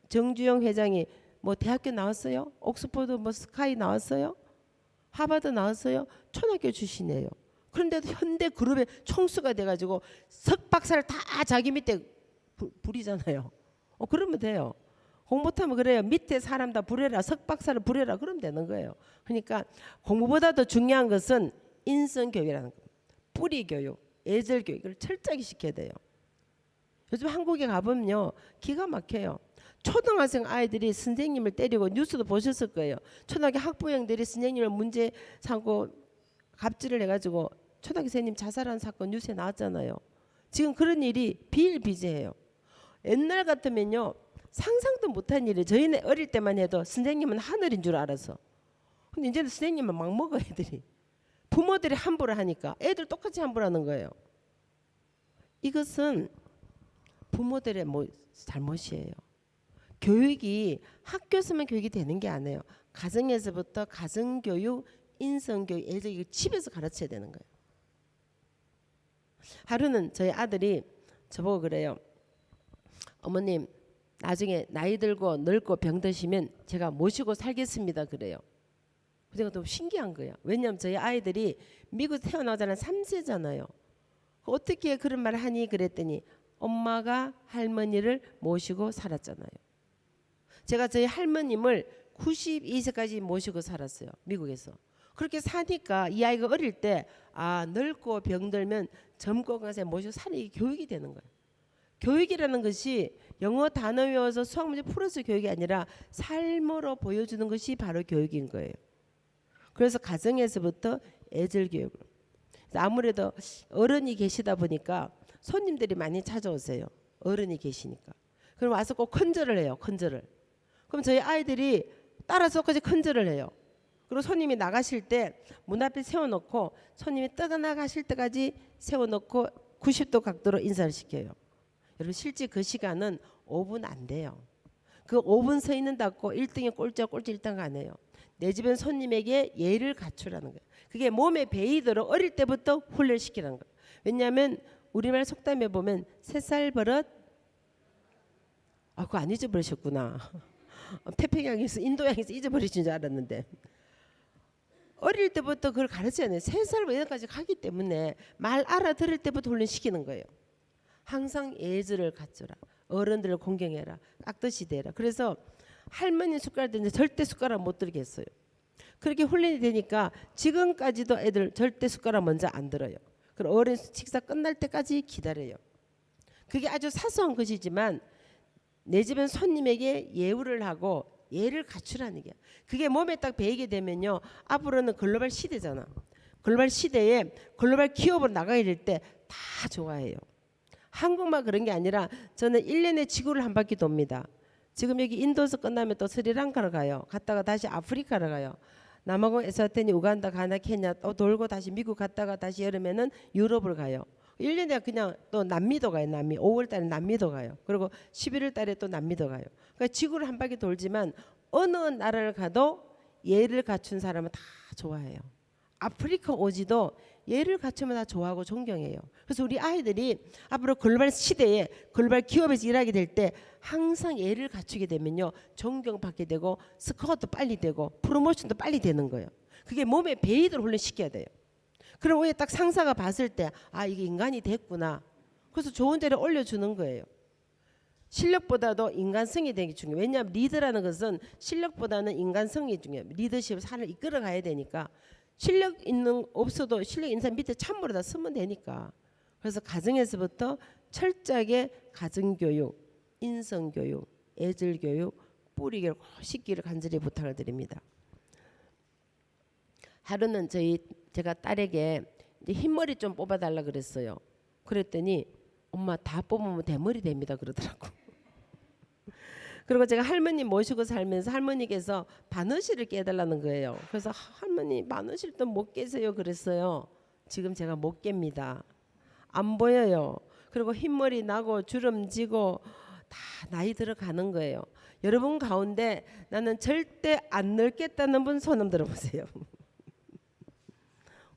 정주영 회장이 뭐 대학교 나왔어요? 옥스퍼드 뭐 스카이 나왔어요? 하버드 나왔어요? 초등학교 출신이에요. 그런데도 현대그룹의 총수가 돼가지고 석박사를 다 자기 밑에 부리잖아요. 그러면 돼요. 공부 못하면 그래요. 밑에 사람 다 부려라. 석박사를 부려라. 그러면 되는 거예요. 그러니까 공부보다 더 중요한 것은 인성교육이라는 겁니다. 뿌리교육, 예절교육을 철저하게 시켜야 돼요. 요즘 한국에 가보면요. 기가 막혀요. 초등학생 아이들이 선생님을 때리고 뉴스도 보셨을 거예요. 초등학교 학부형들이 선생님을 문제 삼고 갑질을 해가지고 초등학생님 자살한 사건 뉴스에 나왔잖아요. 지금 그런 일이 비일비재해요. 옛날 같으면요. 상상도 못한 일이 저희는 어릴 때만 해도 선생님은 하늘인 줄 알아서. 근데 이제는 선생님은 막 먹어 애들이. 부모들이 함부로 하니까 애들 똑같이 함부로 하는 거예요. 이것은 부모들의 뭐 잘못이에요. 교육이 학교에서만 교육이 되는 게 아니에요. 가정에서부터 가정교육, 인성교육, 애들 집에서 가르쳐야 되는 거예요. 하루는 저희 아들이 저보고 그래요. 어머님, 나중에 나이 들고 늙고 병드시면 제가 모시고 살겠습니다. 그래요. 제가 너무 신기한 거예요. 왜냐하면 저희 아이들이 미국 태어나자는 3세잖아요. 어떻게 그런 말을 하니 그랬더니 엄마가 할머니를 모시고 살았잖아요. 제가 저희 할머님을 92세까지 모시고 살았어요. 미국에서. 그렇게 사니까 이 아이가 어릴 때 늙고 병들면 젊고 가서 모시고 사는 게 교육이 되는 거예요. 교육이라는 것이 영어 단어 외워서 수학 문제 풀어서 교육이 아니라 삶으로 보여주는 것이 바로 교육인 거예요. 그래서 가정에서부터 애들 교육을. 아무래도 어른이 계시다 보니까 손님들이 많이 찾아오세요. 어른이 계시니까. 그럼 와서 꼭 컨절을 해요. 컨절을. 그럼 저희 아이들이 따라서까지 컨절을 해요. 그리고 손님이 나가실 때 문 앞에 세워놓고 손님이 떠나가실 때까지 세워놓고 90도 각도로 인사를 시켜요. 여러분 실제 그 시간은 5분 안 돼요. 그 5분 서 있는다고 1등에 꼴찌와 꼴찌 1등 안 해요. 내 집엔 손님에게 예의를 갖추라는 거예요. 그게 몸에 배이도록 어릴 때부터 훈련시키라는 거예요. 왜냐하면 우리말 속담에 보면 3살 버릇 그거 안 잊어버리셨구나. 태평양에서 인도양에서 잊어버리신 줄 알았는데 어릴 때부터 그걸 가르쳐야 돼요. 3살 이전까지 가기 때문에 말 알아들을 때부터 훈련시키는 거예요. 항상 예절을 갖추라. 어른들을 공경해라. 깍듯이 대라. 그래서 할머니 숟가락 들는데 절대 숟가락 못 들게 했어요. 그렇게 훈련이 되니까 지금까지도 애들 절대 숟가락 먼저 안 들어요. 그럼 어른 식사 끝날 때까지 기다려요. 그게 아주 사소한 것이지만 내 집은 손님에게 예우를 하고 예를 갖추라는 게 그게 몸에 딱 배이게 되면요. 앞으로는 글로벌 시대잖아. 글로벌 시대에 글로벌 기업으로 나가야 될 때 다 좋아해요. 한국만 그런 게 아니라 저는 1년에 지구를 한 바퀴 돕니다. 지금 여기 인도에서 끝나면 또 스리랑카로 가요. 갔다가 다시 아프리카로 가요. 남아공 에스와티니, 우간다, 가나, 케냐 또 돌고 다시 미국 갔다가 다시 여름에는 유럽을 가요. 1년에 그냥 또 남미도 가요. 남미. 5월 달에 남미도 가요. 그리고 11월 달에 또 남미도 가요. 그러니까 지구를 한 바퀴 돌지만 어느 나라를 가도 예를 갖춘 사람은 다 좋아해요. 아프리카 오지도 예를 갖추면 다 좋아하고 존경해요. 그래서 우리 아이들이 앞으로 글로벌 시대에 글로벌 기업에서 일하게 될 때 항상 예를 갖추게 되면요. 존경받게 되고 스코어도 빨리 되고 프로모션도 빨리 되는 거예요. 그게 몸에 배이도록 훈련시켜야 돼요. 그럼 왜 딱 상사가 봤을 때 이게 인간이 됐구나. 그래서 좋은 자리에 올려주는 거예요. 실력보다도 인간성이 되게 중요해요. 왜냐하면 리더라는 것은 실력보다는 인간성이 중요해요. 리더십을 사람을 이끌어 가야 되니까 실력 있는 없어도 실력 있는 사람 밑에 참모로 다 쓰면 되니까. 그래서 가정에서부터 철저하게 가정교육, 인성교육, 애절교육, 뿌리교육 시키기를 간절히 부탁을 드립니다. 하루는 제가 딸에게 이제 흰머리 좀 뽑아달라 그랬어요. 그랬더니 엄마 다 뽑으면 대머리 됩니다 그러더라고. 그리고 제가 할머니 모시고 살면서 할머니께서 바느질을 깨달라는 거예요. 그래서 할머니 바느질도 못 깨세요 그랬어요. 지금 제가 못 깹니다. 안 보여요. 그리고 흰머리 나고 주름지고 다 나이 들어가는 거예요. 여러분 가운데 나는 절대 안 늙겠다는 분 손 한번 들어보세요.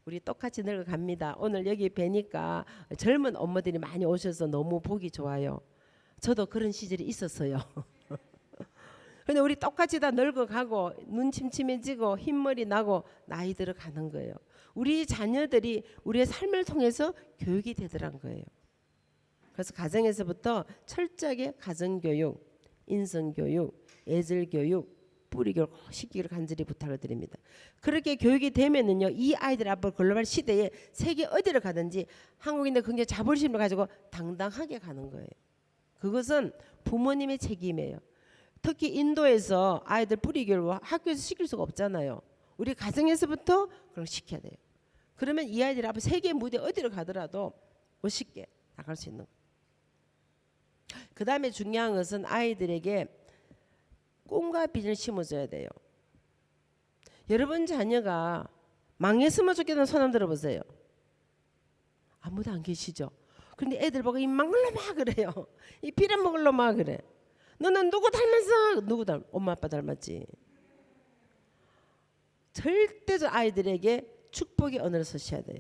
우리 똑같이 늙어갑니다. 오늘 여기 뵈니까 젊은 엄마들이 많이 오셔서 너무 보기 좋아요. 저도 그런 시절이 있었어요. 근데 우리 똑같이 다 늙어가고 눈 침침해지고 흰머리 나고 나이 들어가는 거예요. 우리 자녀들이 우리의 삶을 통해서 교육이 되더란 거예요. 그래서 가정에서부터 철저하게 가정교육, 인성교육, 애절교육, 뿌리교육 시키기를 간절히 부탁을 드립니다. 그렇게 교육이 되면은요, 이 아이들 앞으로 글로벌 시대에 세계 어디를 가든지 한국인들 굉장히 자부심을 가지고 당당하게 가는 거예요. 그것은 부모님의 책임이에요. 특히 인도에서 아이들 뿌리교육을 학교에서 시킬 수가 없잖아요. 우리 가정에서부터 그걸 시켜야 돼요. 그러면 이 아이들이 앞으로 세계 무대 어디를 가더라도 멋있게 나갈 수 있는 거예요. 그 다음에 중요한 것은 아이들에게 꿈과 비전을 심어줘야 돼요. 여러분 자녀가 망했으면 좋겠다는 손 한번 들어보세요. 아무도 안 계시죠? 근데 애들 보고 이 막걸로 막 그래요. 이 빌어먹을로 막 그래. 너는 누구 닮았어? 누구 엄마 아빠 닮았지. 절대로 아이들에게 축복의 언어를 쓰셔야 돼요.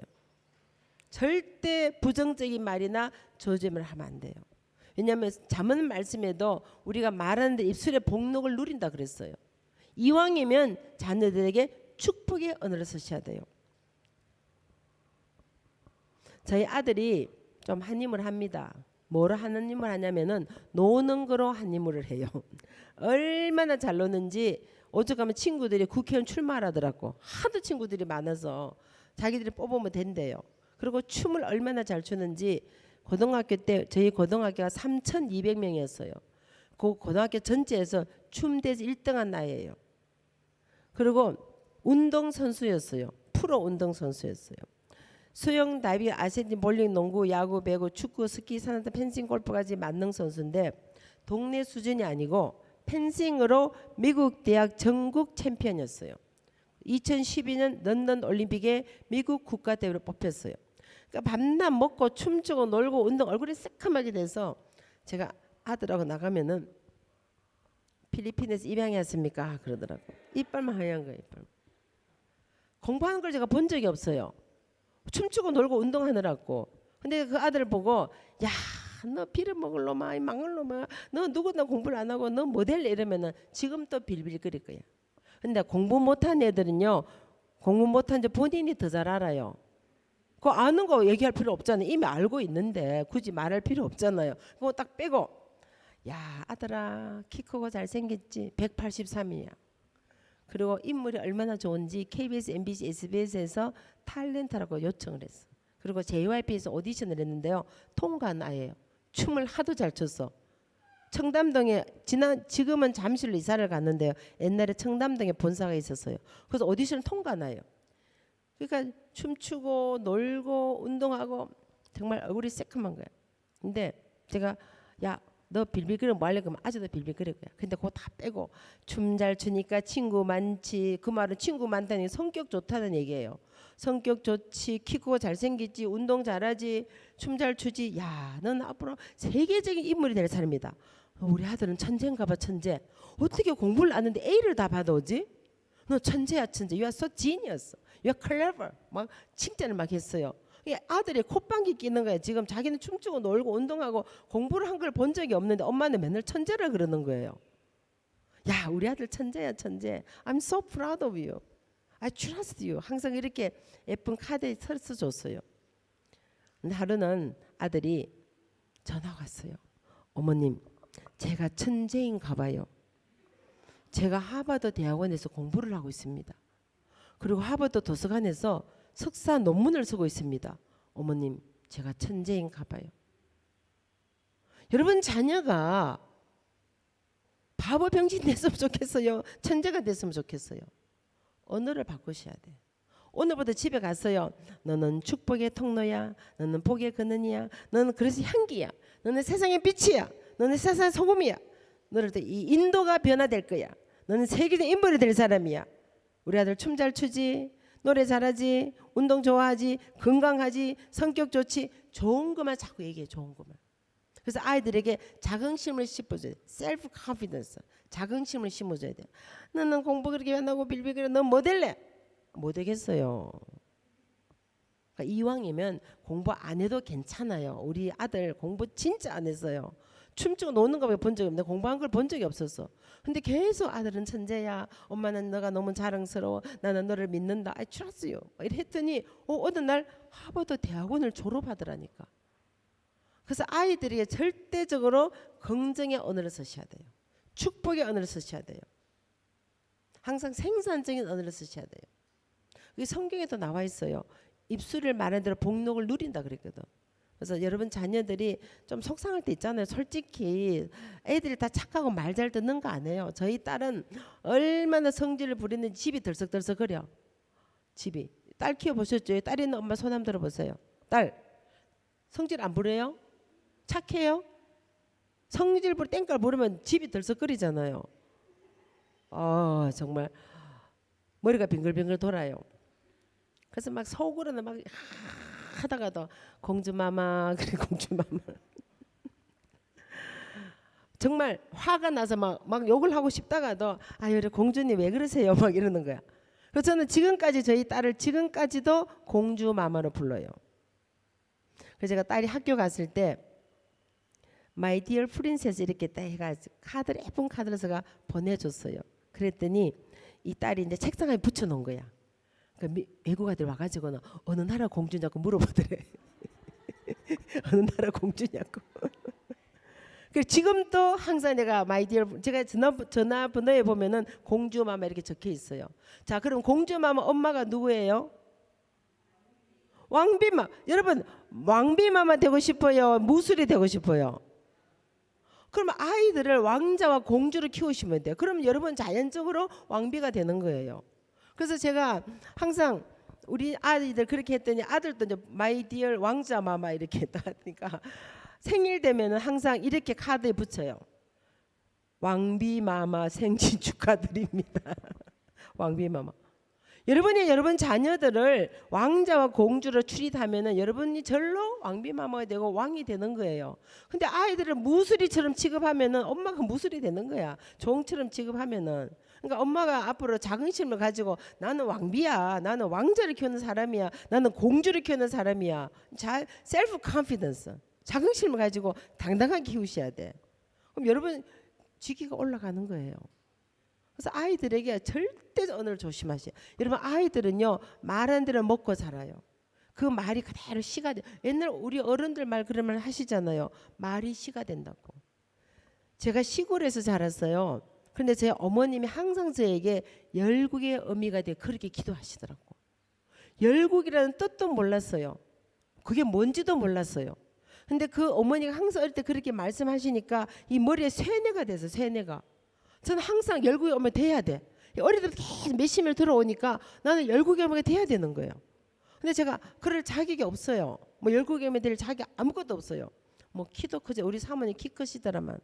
절대 부정적인 말이나 조짐을 하면 안 돼요. 왜냐하면 잠언 말씀에도 우리가 말하는데 입술의 복록을 누린다 그랬어요. 이왕이면 자녀들에게 축복의 언어를 쓰셔야 돼요. 저희 아들이 좀 한 힘을 합니다. 뭐로 하는 힘을 하냐면은 노는 거로 한 힘을 해요. 얼마나 잘 노는지 오죽하면 친구들이 국회의원 출마하더라고. 하도 친구들이 많아서 자기들이 뽑으면 된대요. 그리고 춤을 얼마나 잘 추는지 고등학교 때 저희 고등학교가 3,200명이었어요. 그 고등학교 전체에서 춤대에서 1등한 나이예요. 그리고 운동선수였어요. 프로 운동선수였어요. 수영, 다이빙, 아세팅, 볼링, 농구, 야구, 배구, 축구, 스키, 산악탄, 펜싱, 골프까지 만능 선수인데 동네 수준이 아니고 펜싱으로 미국 대학 전국 챔피언이었어요. 2012년 런던 올림픽에 미국 국가대표로 뽑혔어요. 그러니까 밤낮 먹고 춤추고 놀고 운동 얼굴이 새까맣게 돼서 제가 아들하고 나가면은 필리핀에서 입양했습니까? 그러더라고. 이빨만 하얀 거예요. 이빨. 공부하는 걸 제가 본 적이 없어요. 춤추고 놀고 운동하느라고. 근데 그 아들 보고 야 너 빌어먹을 놈아 망할 놈아 너 누구나 공부를 안 하고 너 뭐 될래 이러면은 지금 또 빌빌거릴 거야. 근데 공부 못한 애들은요 공부 못한 지 본인이 더 잘 알아요. 그거 아는 거 얘기할 필요 없잖아요. 이미 알고 있는데 굳이 말할 필요 없잖아요. 그거 딱 빼고 야 아들아 키 크고 잘생겼지 183이야. 그리고 인물이 얼마나 좋은지 KBS, MBC, SBS에서 탤런트라고 요청을 했어. 그리고 JYP에서 오디션을 했는데요. 통과한 아이예요. 춤을 하도 잘 췄어. 청담동에 지금은 잠실로 이사를 갔는데요. 옛날에 청담동에 본사가 있었어요. 그래서 오디션을 통과나요. 그러니까 춤추고 놀고 운동하고 정말 얼굴이 새까만 거야. 근데 제가 야 너 빌빌거려 뭐 하려고 하면 아직도 빌빌거릴 거야. 근데 그거 다 빼고 춤 잘 추니까 친구 많지. 그 말은 친구 많다는 게 성격 좋다는 얘기예요. 성격 좋지, 키 크고 잘생기지, 운동 잘하지, 춤 잘 추지. 야, 넌 앞으로 세계적인 인물이 될 사람이다. 우리 아들은 천재인가 봐 천재. 어떻게 공부를 안 하는데 A를 다 받아오지? 너 천재야 천재. You are so genius. You are clever. 막 칭찬을 막 했어요. 아들이 콧방귀 끼는 거예요. 지금 자기는 춤추고 놀고 운동하고 공부를 한 걸 본 적이 없는데 엄마는 맨날 천재라 그러는 거예요. 야 우리 아들 천재야 천재. I'm so proud of you. I trust you. 항상 이렇게 예쁜 카드에 설수 줬어요. 근데 하루는 아들이 전화가 왔어요. 어머님 제가 천재인가 봐요. 제가 하버드 대학원에서 공부를 하고 있습니다. 그리고 하버드 도서관에서 석사 논문을 쓰고 있습니다. 어머님 제가 천재인가 봐요. 여러분 자녀가 바보 병신 됐으면 좋겠어요. 천재가 됐으면 좋겠어요. 언어를 바꾸셔야 돼. 오늘부터 집에 갔어요. 너는 축복의 통로야. 너는 복의 근원이야. 너는 그래서 향기야. 너는 세상의 빛이야. 너는 세상의 소금이야. 너를 이 인도가 변화될 거야. 너는 세계적 인물이 될 사람이야. 우리 아들 춤 잘 추지. 노래 잘하지. 운동 좋아하지. 건강하지. 성격 좋지. 좋은 것만 자꾸 얘기해. 좋은 것만. 그래서 아이들에게 자긍심을 심어줘야 돼. 셀프 컨피던스. 자긍심을 심어줘야 돼. 너는 공부 그렇게 안 하고 빌빌거려. 너 뭐 될래? 못 되겠어요. 그러니까 이왕이면 공부 안 해도 괜찮아요. 우리 아들 공부 진짜 안 했어요. 춤추고 노는 거 본 적이 없는데 공부한 걸 본 적이 없었어. 근데 계속 아들은 천재야. 엄마는 너가 너무 자랑스러워. 나는 너를 믿는다. I trust you. 이랬더니 어느 날 하버드 대학원을 졸업하더라니까. 그래서 아이들에게 절대적으로 긍정의 언어를 쓰셔야 돼요. 축복의 언어를 쓰셔야 돼요. 항상 생산적인 언어를 쓰셔야 돼요. 이 성경에도 나와 있어요. 입술을 말하는 대로 복록을 누린다 그랬거든. 그래서 여러분 자녀들이 좀 속상할 때 있잖아요. 솔직히 애들이 다 착하고 말 잘 듣는 거 아니에요. 저희 딸은 얼마나 성질을 부리는지 집이 들썩들썩거려. 집이. 딸 키워보셨죠? 딸 있는 엄마 손 한번 들어보세요. 딸 성질 안 부려요? 착해요? 성질 부리 땡깔 부르면 집이 들썩거리잖아요. 정말 머리가 빙글빙글 돌아요. 그래서 막 속으로는 막 하다가도 공주마마 그래 공주마마 정말 화가 나서 막 욕을 하고 싶다가도 아유 공주님 왜 그러세요 막 이러는 거야. 그래서 저는 지금까지 저희 딸을 지금까지도 공주마마로 불러요. 그래서 제가 딸이 학교 갔을 때 My dear princess 이렇게 딱 해가지고 카드를 예쁜 카드를 제가 보내줬어요. 그랬더니 이 딸이 이제 책상에 붙여놓은 거야. 그러니까 외국 아들 와가지고는 어느 나라 공주냐고 물어보더래. 어느 나라 공주냐고. 그래서 지금도 항상 내가 My dear 제가 전화번호에 보면은 공주마마 이렇게 적혀 있어요. 자, 그럼 공주마마 엄마가 누구예요? 왕비마. 여러분 왕비마마 되고 싶어요? 무술이 되고 싶어요? 그럼 아이들을 왕자와 공주로 키우시면 돼요. 그럼 여러분 자연적으로 왕비가 되는 거예요. 그래서 제가 항상 우리 아이들 그렇게 했더니 아들도 이제 마이 디어 왕자 마마 이렇게 했다니까 생일 되면은 항상 이렇게 카드에 붙여요. 왕비 마마 생신 축하드립니다. 왕비 마마. 여러분이 여러분 자녀들을 왕자와 공주로 추리하면은 여러분이 절로 왕비 마마가 되고 왕이 되는 거예요. 근데 아이들을 무술이처럼 취급하면은 엄마가 무술이 되는 거야. 종처럼 취급하면은. 그러니까 엄마가 앞으로 자긍심을 가지고 나는 왕비야, 나는 왕자를 키우는 사람이야, 나는 공주를 키우는 사람이야. 셀프 컨피던스, 자긍심을 가지고 당당하게 키우셔야 돼. 그럼 여러분 직위가 올라가는 거예요. 그래서 아이들에게 절대 언어를 조심하세요. 여러분 아이들은요 말하는 대로 먹고 자라요. 그 말이 그대로 씨가 돼. 옛날 우리 어른들 말 그런 말 하시잖아요. 말이 씨가 된다고. 제가 시골에서 자랐어요. 그런데 제 어머님이 항상 저에게 열국의 어미가 돼 그렇게 기도하시더라고. 열국이라는 뜻도 몰랐어요. 그게 뭔지도 몰랐어요. 근데 그 어머니가 항상 어릴 때 그렇게 말씀하시니까 이 머리에 쇠뇌가 돼서 쇠뇌가. 저는 항상 열국의 어머니 돼야 돼. 어릴 때부터 계속 몇십일 들어오니까 나는 열국의 어머니가 돼야 되는 거예요. 근데 제가 그럴 자격이 없어요. 뭐 열국의 어머니 될 자격 아무것도 없어요. 뭐 키도 크죠. 우리 사모님 키 크시더라만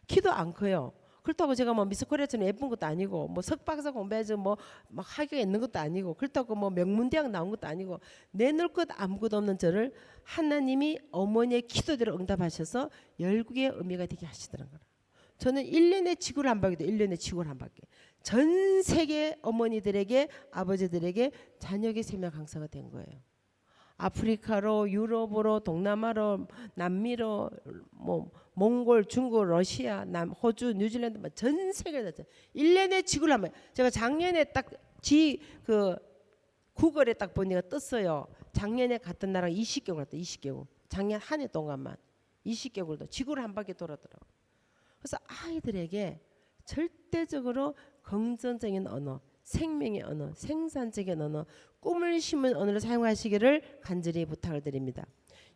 키도 안 커요. 그렇다고 제가 뭐 미스 코리아처럼 예쁜 것도 아니고 뭐 석박사 공부해서 뭐 막 학위가 있는 것도 아니고 그렇다고 뭐 명문대학 나온 것도 아니고 내놓을 것 아무것도 없는 저를 하나님이 어머니의 기도대로 응답하셔서 열국의 어미가 되게 하시더란 거라. 저는 1년에 지구를 한 바퀴 돼. 1년에 지구를 한 바퀴. 전 세계 어머니들에게 아버지들에게 자녀에게 생명 강사가 된 거예요. 아프리카로 유럽으로 동남아로 남미로 뭐 몽골 중국 러시아 남 호주 뉴질랜드 전 세계에 다 1년에 지구를 한 바퀴. 제가 작년에 딱 그 구글에 딱 보니까 떴어요. 작년에 갔던 나라가 20개국 갔다. 20개국. 작년 한 해 동안만 20개국도 지구를 한 바퀴 돌았더라고요. 그래서 아이들에게 절대적으로 긍정적인 언어, 생명의 언어, 생산적인 언어, 꿈을 심은 언어를 사용하시기를 간절히 부탁을 드립니다.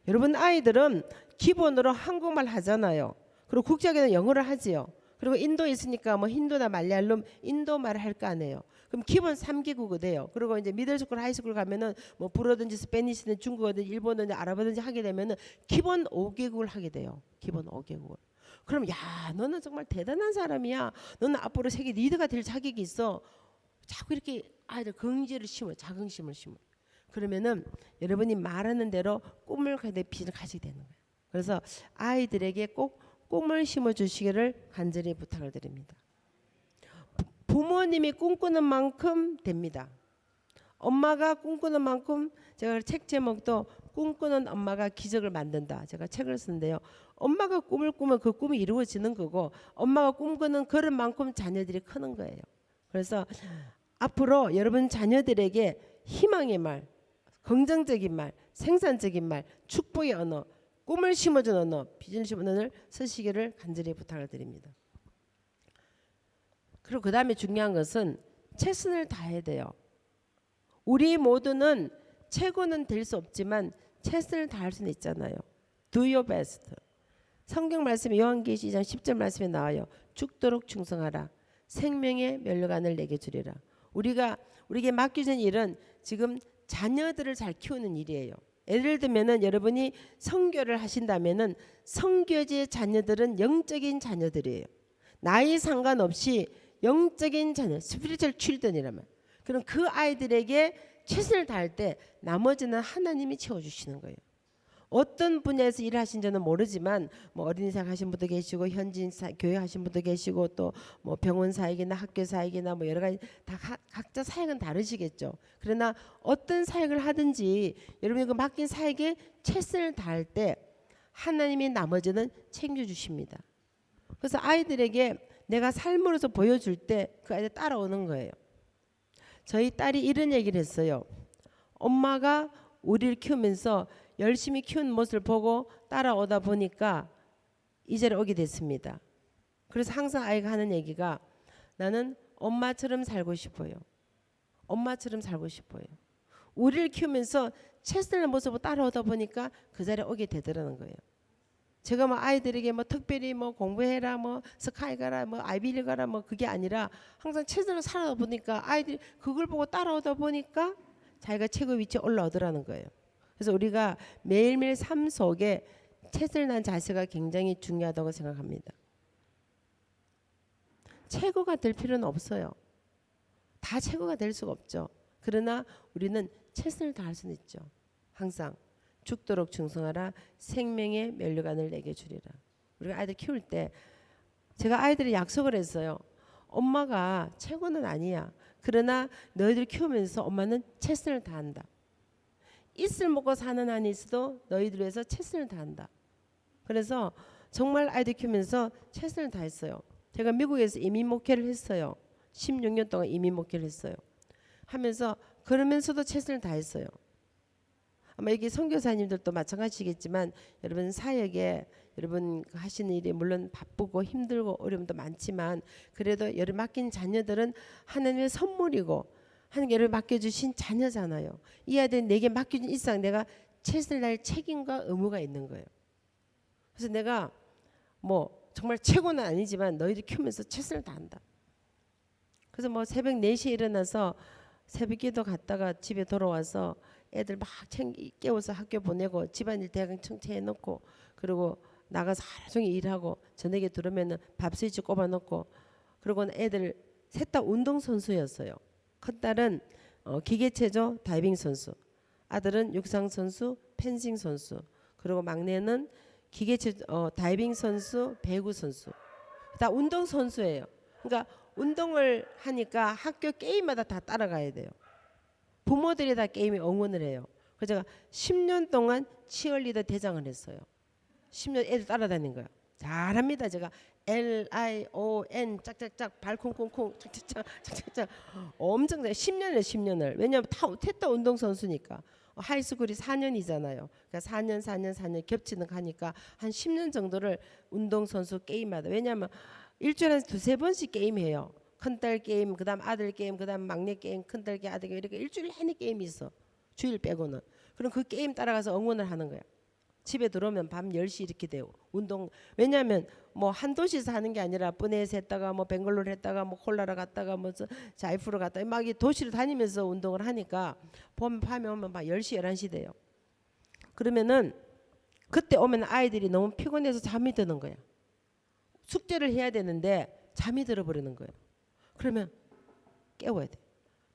여러분 아이들은 기본으로 한국말 하잖아요. 그리고 국적에는 영어를 하지요. 그리고 인도에 있으니까 뭐 힌두나 말레알룸 인도 말을 할 거 아니에요. 그럼 기본 3개국어 돼요. 그리고 이제 미들스쿨, 하이스쿨 가면은 뭐 불어든지 스페니시든 중국어든 일본어든 아랍어든지 하게 되면은 기본 5개국을 하게 돼요. 기본 5개국을. 그럼 야 너는 정말 대단한 사람이야. 너는 앞으로 세계 리더가 될 자격이 있어. 자꾸 이렇게 아이들 긍지를 심어, 자긍심을 심어. 그러면은 여러분이 말하는 대로 꿈을 가지는 빛을 가지게 되는 거예요. 그래서 아이들에게 꼭 꿈을 심어 주시기를 간절히 부탁을 드립니다. 부모님이 꿈꾸는 만큼 됩니다. 엄마가 꿈꾸는 만큼 제가 책 제목도 꿈꾸는 엄마가 기적을 만든다. 제가 책을 쓴데요. 엄마가 꿈을 꾸면 그 꿈이 이루어지는 거고 엄마가 꿈꾸는 그런 만큼 자녀들이 크는 거예요. 그래서 앞으로 여러분 자녀들에게 희망의 말, 긍정적인 말, 생산적인 말, 축복의 언어, 꿈을 심어준 언어, 비전을 심어준 언어를 쓰시기를 간절히 부탁을 드립니다. 그리고 그 다음에 중요한 것은 최선을 다해야 돼요. 우리 모두는 최고는 될 수 없지만 최선을 다할 수는 있잖아요. Do your best. 성경 말씀에 요한계시 2장 10절 말씀에 나와요. 죽도록 충성하라. 생명의 면류관을 내게 주리라. 우리에게 맡겨진 일은 지금 자녀들을 잘 키우는 일이에요. 예를 들면은 여러분이 선교를 하신다면은 선교지의 자녀들은 영적인 자녀들이에요. 나이 상관없이 영적인 자녀, 스피리추얼 칠든이라면 그럼 그 아이들에게 최선을 다할 때 나머지는 하나님이 채워주시는 거예요. 어떤 분야에서 일하신 저는 모르지만 뭐 어린이 사역 하신 분도 계시고 현진 교회 하신 분도 계시고 또 뭐 병원 사역이나 학교 사역이나 뭐 여러 가지 다 각자 사역은 다르시겠죠. 그러나 어떤 사역을 하든지 여러분이 그 맡긴 사역에 최선을 다할 때 하나님이 나머지는 챙겨주십니다. 그래서 아이들에게 내가 삶으로서 보여줄 때 그 아이들 따라오는 거예요. 저희 딸이 이런 얘기를 했어요. 엄마가 우리를 키우면서 열심히 키운 모습을 보고 따라오다 보니까 이 자리에 오게 됐습니다. 그래서 항상 아이가 하는 얘기가 나는 엄마처럼 살고 싶어요. 엄마처럼 살고 싶어요. 우리를 키우면서 최선의 모습을 따라오다 보니까 그 자리에 오게 되더라는 거예요. 제가 뭐 아이들에게 뭐 특별히 뭐 공부해라 뭐 스카이 가라 뭐 아이비리 가라 뭐 그게 아니라 항상 최선을 살아다 보니까 아이들이 그걸 보고 따라오다 보니까 자기가 최고 위치에 올라오더라는 거예요. 그래서 우리가 매일매일 삶 속에 최선을 다한 자세가 굉장히 중요하다고 생각합니다. 최고가 될 필요는 없어요. 다 최고가 될 수가 없죠. 그러나 우리는 최선을 다할 수는 있죠. 항상 죽도록 충성하라 생명의 면류관을 내게 주리라. 우리가 아이들 키울 때 제가 아이들이 약속을 했어요. 엄마가 최고는 아니야. 그러나 너희들 키우면서 엄마는 최선을 다한다. 이슬 먹고 사는 한이 있어도 너희들 위해서 최선을 다한다. 그래서 정말 아이들 키우면서 최선을 다했어요. 제가 미국에서 이민 목회를 했어요. 16년 동안 이민 목회를 했어요. 하면서 그러면서도 최선을 다했어요. 아마 여기 선교사님들도 마찬가지겠지만 여러분 사역에 여러분 하시는 일이 물론 바쁘고 힘들고 어려움도 많지만 그래도 여러분 맡긴 자녀들은 하나님의 선물이고 하나님 여러분 맡겨주신 자녀잖아요. 이 아이들은 내게 맡겨준 이상 내가 최선을 다할 책임과 의무가 있는 거예요. 그래서 내가 뭐 정말 최고는 아니지만 너희들 키우면서 최선을 다한다. 그래서 뭐 새벽 4시에 일어나서 새벽기도 갔다가 집에 돌아와서 애들 막 깨워서 학교 보내고 집안일 대강 청취해 놓고 그리고 나가서 하루 종일 일하고 저녁에 들어오면 밥 스위치 꼽아 놓고 그리고 애들 셋 다 운동선수였어요. 큰딸은 기계체조 다이빙 선수, 아들은 육상 선수, 펜싱 선수, 그리고 막내는 기계체조 다이빙 선수, 배구 선수. 다 운동 선수예요. 그러니까 운동을 하니까 학교 게임마다 다 따라가야 돼요. 부모들이 다 게임에 응원을 해요. 그래서 제가 10년 동안 치어리더 대장을 했어요. 10년 애들 따라다닌 거예요. 잘합니다. 제가 LION 짝짝짝 발콩콩콩 짝짝짝 엄청 잘 10년을 왜냐하면 셋다 운동선수니까 하이스쿨이 4년이잖아요. 그러니까 4년 겹치는 가니까 한 10년 정도를 운동선수 게임마다 왜냐하면 일주일에 2-3번씩 게임해요. 큰딸 게임, 그다음 아들 게임, 그다음 막내 게임, 큰딸 게임, 아들 게임 이렇게 일주일에 내내 게임이 있어. 주일 빼고는. 그럼 그 게임 따라가서 응원을 하는 거야. 집에 들어오면 밤 10시 이렇게 돼요. 운동. 왜냐하면 뭐 한 도시에서 하는 게 아니라 뿌네에서 했다가 뭐 벵글로르 했다가 뭐 콜라라 갔다가 뭐 자이프로 갔다가 막 이 도시를 다니면서 운동을 하니까 밤에 오면 막 10시 11시 돼요. 그러면은 그때 오면 아이들이 너무 피곤해서 잠이 드는 거야. 숙제를 해야 되는데 잠이 들어버리는 거예요. 그러면 깨워야 돼.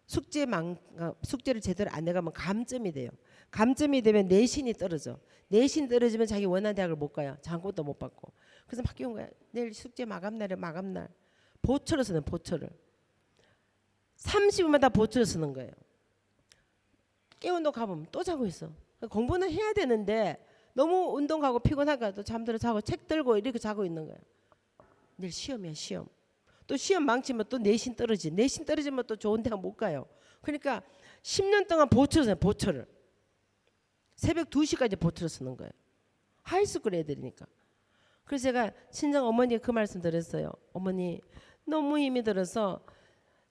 숙제를 제대로 안 해가면 감점이 돼요. 감점이 되면 내신이 떨어져. 내신 떨어지면 자기 원하는 대학을 못 가요. 장고도 못 받고. 그래서 막 깨운 거야. 내일 숙제 마감날에 마감날. 보초를 쓰는 보초를. 30분마다 보초를 쓰는 거예요. 깨운다고 가보면 또 자고 있어. 공부는 해야 되는데 너무 운동 가고 피곤하니까 또 잠들어 자고 책 들고 이렇게 자고 있는 거예요. 내일 시험이야 시험. 또 시험 망치면 또 내신 떨어지. 내신 떨어지면 또 좋은 대학 못 가요. 그러니까 10년 동안 보초를 써요. 보초를. 새벽 2시까지 보초를 쓰는 거예요. 하이스쿨 애들이니까. 그래서 제가 친정 어머니가 그 말씀 드렸어요. 어머니 너무 힘이 들어서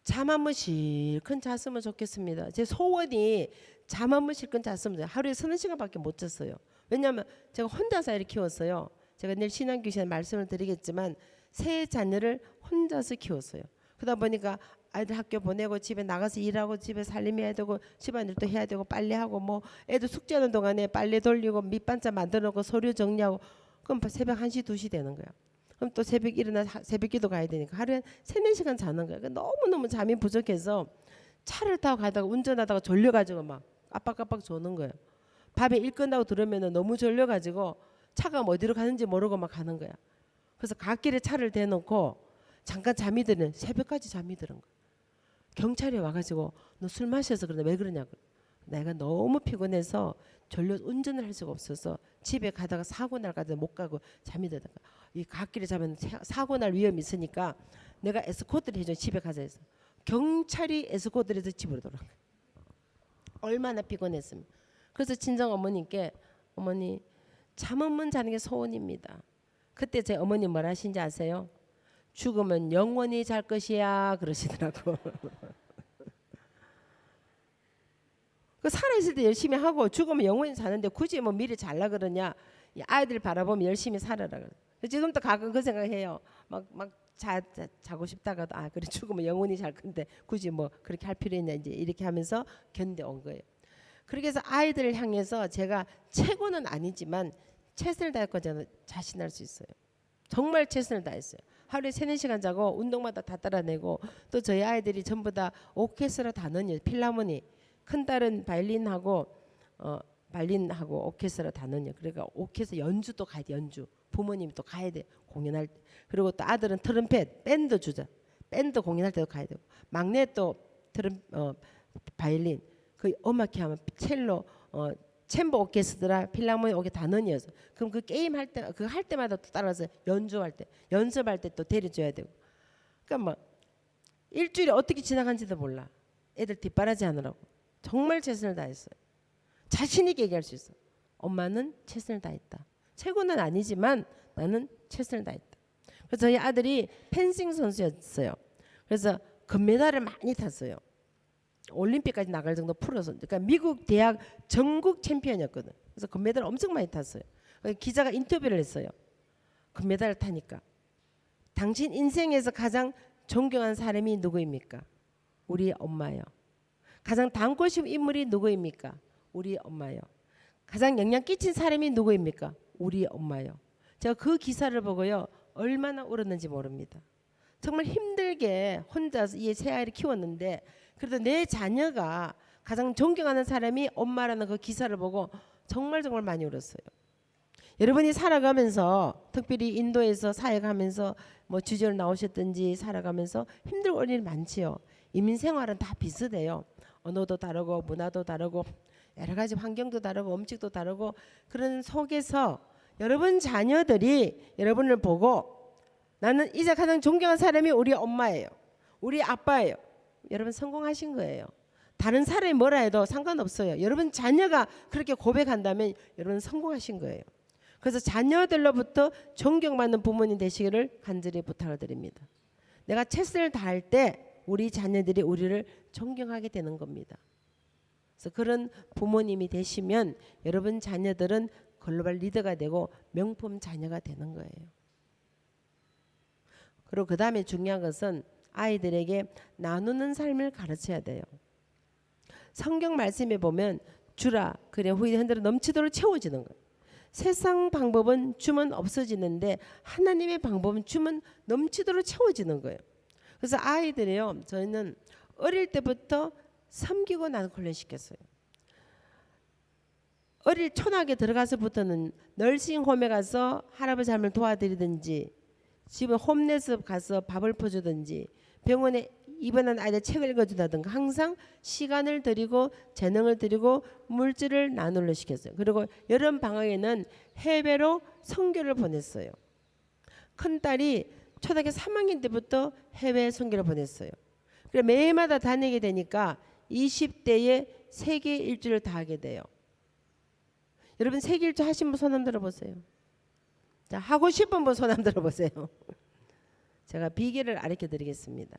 잠 한 번 실컷 잤으면 좋겠습니다. 제 소원이 잠 한 번 실컷 잤으면 좋겠어요. 하루에 3시간밖에 못 잤어요. 왜냐하면 제가 혼자서 아이를 키웠어요. 제가 내일 신앙교시에 말씀을 드리겠지만 세 자녀를 혼자서 키웠어요. 그러다 보니까 아이들 학교 보내고 집에 나가서 일하고 집에 살림해야 되고 집안일도 해야 되고 빨래하고 뭐 애들 숙제하는 동안에 빨래 돌리고 밑반찬 만들어 놓고 서류 정리하고 그럼 새벽 1시 2시 되는 거야. 그럼 또 새벽 일어나 새벽 기도 가야 되니까 하루에 3-4시간 자는 거야. 너무너무 잠이 부족해서 차를 타고 가다가 운전하다가 졸려가지고 막 깜빡깜빡 조는 거예요. 밤에 일 끝나고 들으면 너무 졸려가지고 차가 어디로 가는지 모르고 막 가는 거야. 그래서 갓길에 차를 대놓고 잠깐 잠이 드는 새벽까지 잠이 드는 거야. 경찰이 와가지고 너 술 마셔서 그러는데 왜 그러냐고. 내가 너무 피곤해서 졸려 운전을 할 수가 없어서 집에 가다가 사고 날까지 못 가고 잠이 들다가 이 갓길에 자면 사고 날 위험이 있으니까 내가 에스코트를 해줘 집에 가자 해서 경찰이 에스코트를 해서 집으로 돌아가. 얼마나 피곤했으면. 그래서 친정 어머님께 어머니 잠 없는 자는 게 소원입니다. 그때 제 어머니 뭐라 하신지 아세요? 죽으면 영원히 잘 것이야 그러시더라고. 그 살아있을 때 열심히 하고 죽으면 영원히 사는데 굳이 뭐 미리 잘라 그러냐. 이 아이들 바라보면 열심히 살아라 그래. 지금도 가끔 그 생각해요. 막 자고 싶다가도 아 그래 죽으면 영원히 잘 건데 굳이 뭐 그렇게 할 필요 있냐 이제 이렇게 하면서 견뎌온 거예요. 그렇게 해서 아이들을 향해서 제가 최고는 아니지만 최선을 다할 거잖아요. 자신할 수 있어요. 정말 최선을 다했어요. 하루에 3-4시간 자고 운동마다 다 따라내고 또 저희 아이들이 전부 다 오케스트라 단원이에요. 필라모니. 큰 딸은 바이올린하고 오케스트라 단원이에요. 그러니까 오케스트라 연주도 가야 돼. 연주. 부모님이 또 가야 돼. 공연할 때. 그리고 또 아들은 트럼펫, 밴드 주자. 밴드 공연할 때도 가야 되고. 막내 또 바이올린. 그 음악회 하면 첼로, 챔버 오케스트라, 필라모니 오케 단원이어서. 그럼 그 게임 할 때, 그 할 때마다 또 따라서 연주할 때, 연습할 때 또 데려줘야 되고. 그러니까 막 일주일에 어떻게 지나간지도 몰라. 애들 뒷바라지 하느라고. 정말 최선을 다했어요. 자신 있게 얘기할 수 있어. 엄마는 최선을 다했다. 최고는 아니지만 나는 최선을 다했다. 그래서 저희 아들이 펜싱 선수였어요. 그래서 금메달을 많이 탔어요. 올림픽까지 나갈 정도 프로선. 그러니까 미국 대학 전국 챔피언이었거든. 그래서 금메달 엄청 많이 탔어요. 기자가 인터뷰를 했어요. 금메달을 타니까. 당신 인생에서 가장 존경한 사람이 누구입니까? 우리 엄마요. 가장 닮고 싶은 인물이 누구입니까? 우리 엄마요. 가장 영향 끼친 사람이 누구입니까? 우리 엄마요. 제가 그 기사를 보고요. 얼마나 울었는지 모릅니다. 정말 힘들게 혼자서 이 세 아이를 키웠는데 그래도 내 자녀가 가장 존경하는 사람이 엄마라는 그 기사를 보고 정말 많이 울었어요. 여러분이 살아가면서 특별히 인도에서 사역하면서 뭐 주지로 나오셨든지 살아가면서 힘들고 어려운 일 많지요. 이민 생활은 다 비슷해요. 언어도 다르고 문화도 다르고 여러 가지 환경도 다르고 음식도 다르고 그런 속에서 여러분 자녀들이 여러분을 보고 나는 이제 가장 존경한 사람이 우리 엄마예요. 우리 아빠예요. 여러분 성공하신 거예요. 다른 사람이 뭐라 해도 상관없어요. 여러분 자녀가 그렇게 고백한다면 여러분 성공하신 거예요. 그래서 자녀들로부터 존경받는 부모님 되시기를 간절히 부탁을 드립니다. 내가 최선을 다할 때 우리 자녀들이 우리를 존경하게 되는 겁니다. 그래서 그런 부모님이 되시면 여러분 자녀들은 글로벌 리더가 되고 명품 자녀가 되는 거예요. 그리고 그 다음에 중요한 것은 아이들에게 나누는 삶을 가르쳐야 돼요. 성경 말씀에 보면 주라 그래 후에 흔들어 넘치도록 채워지는 거예요. 세상 방법은 주면 없어지는데 하나님의 방법은 주면 넘치도록 채워지는 거예요. 그래서 아이들이요. 저희는 어릴 때부터 섬기고 나는 훈련시켰어요. 어릴 초등학교 들어가서부터는 널싱홈에 가서 할아버지 할머니를 도와드리든지 집에 홈레스 가서 밥을 퍼주든지 병원에 입원한 아이들 책을 읽어준다든가 항상 시간을 들이고 재능을 들이고 물질을 나누려 시켰어요. 그리고 여름 방학에는 해외로 선교를 보냈어요. 큰딸이 초등학교 3학년 때부터 해외 선교를 보냈어요. 그래서 매해마다 다니게 되니까 20대에 세계 일주를 다 하게 돼요. 여러분 세계 일주 하신 분 손 한번 들어보세요. 자, 하고 싶은 분 손 한번 들어보세요. 제가 비결을 가르쳐 드리겠습니다.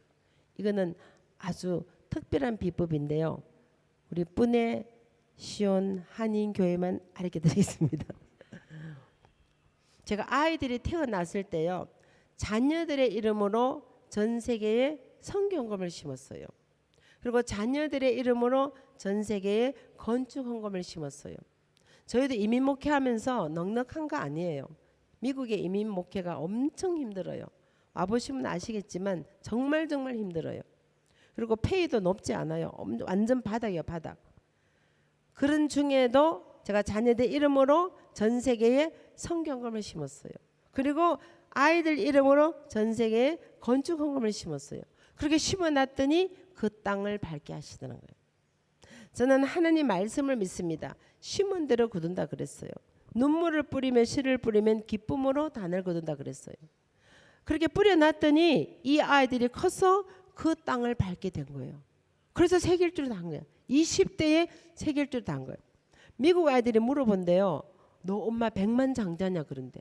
이거는 아주 특별한 비법인데요. 우리 뿌네 시온 한인교회만 가르쳐 드리겠습니다. 제가 아이들이 태어났을 때요. 자녀들의 이름으로 전 세계에 선교헌금을 심었어요. 그리고 자녀들의 이름으로 전 세계에 건축헌금을 심었어요. 저희도 이민 목회하면서 넉넉한 거 아니에요. 미국의 이민 목회가 엄청 힘들어요. 와보시면 아시겠지만 정말 힘들어요. 그리고 페이도 높지 않아요. 완전 바닥이에요, 바닥. 그런 중에도 제가 자녀들 이름으로 전 세계에 성경금을 심었어요. 그리고 아이들 이름으로 전 세계에 건축헌금을 심었어요. 그렇게 심어놨더니 그 땅을 밝게 하시더는 거예요. 저는 하나님 말씀을 믿습니다. 심은 대로 거둔다 그랬어요. 눈물을 뿌리면 씨를 뿌리면 기쁨으로 단을 거둔다 그랬어요. 그렇게 뿌려놨더니 이 아이들이 커서 그 땅을 밟게 된 거예요. 그래서 세길주를 단 거예요. 20대에 세길주를 단 거예요. 미국 아이들이 물어본대요. 너 엄마 100만 장자냐 그런데.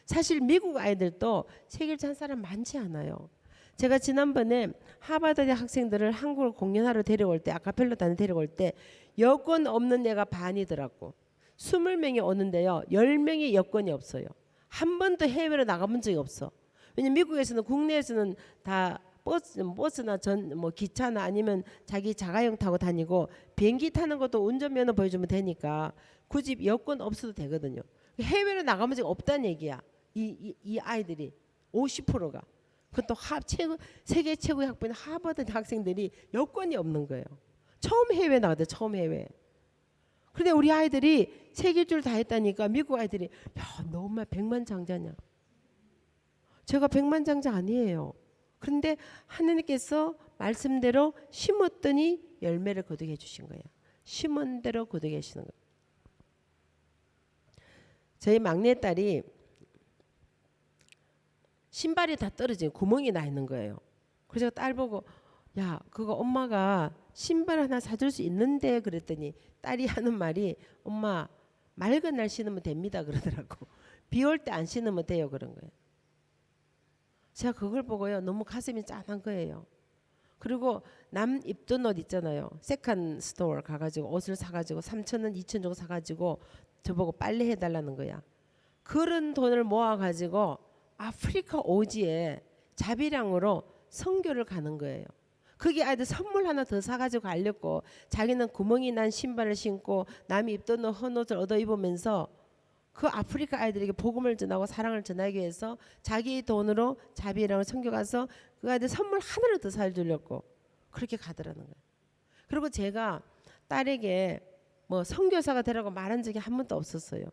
사실 미국 아이들도 세길주 한 사람 많지 않아요. 제가 지난번에 하버드대 학생들을 한국을 공연하러 데려올 때 아카펠라 단에 데려올 때 여권 없는 애가 반이더라고. 20명이 오는데요. 10명이 여권이 없어요. 한 번도 해외로 나가본 적이 없어. 왜냐면 미국에서는 국내에서는 다 버스나 기차나 아니면 자기 자가용 타고 다니고 비행기 타는 것도 운전면허 보여주면 되니까 굳이 여권 없어도 되거든요. 해외로 나가본 적이 없다는 얘기야. 이 아이들이 50%가. 그것도 세계 최고의 학부인 하버드 학생들이 여권이 없는 거예요. 처음 해외 나가대. 처음 해외. 그런데 우리 아이들이 세계줄 다 했다니까 미국 아이들이 야, 너 엄마 100만 장자냐. 제가 100만 장자 아니에요. 그런데 하느님께서 말씀대로 심었더니 열매를 거두게 해주신 거예요. 심은 대로 거두게 하시는 거예요. 저희 막내딸이 신발이 다 떨어지고 구멍이 나 있는 거예요. 그래서 딸 보고 야 그거 엄마가 신발 하나 사줄 수 있는데 그랬더니 딸이 하는 말이 엄마 맑은 날 신으면 됩니다 그러더라고. 비 올 때 안 신으면 돼요 그런 거예요. 제가 그걸 보고요 너무 가슴이 짠한 거예요. 그리고 남 입던 옷 있잖아요. 세컨 스토어 가가지고 옷을 사가지고 3,000원 2,000원 주고 사가지고 저보고 빨래 해달라는 거야. 그런 돈을 모아가지고 아프리카 오지에 자비량으로 선교를 가는 거예요. 거기 아이들 선물 하나 더 사가지고 가려고 자기는 구멍이 난 신발을 신고 남이 입던 헌옷을 얻어 입으면서 그 아프리카 아이들에게 복음을 전하고 사랑을 전하기 위해서 자기 돈으로 자비량을 선교 가서 그 아이들 선물 하나를 더 사주려고 그렇게 가더라는 거예요. 그리고 제가 딸에게 뭐 선교사가 되라고 말한 적이 한 번도 없었어요.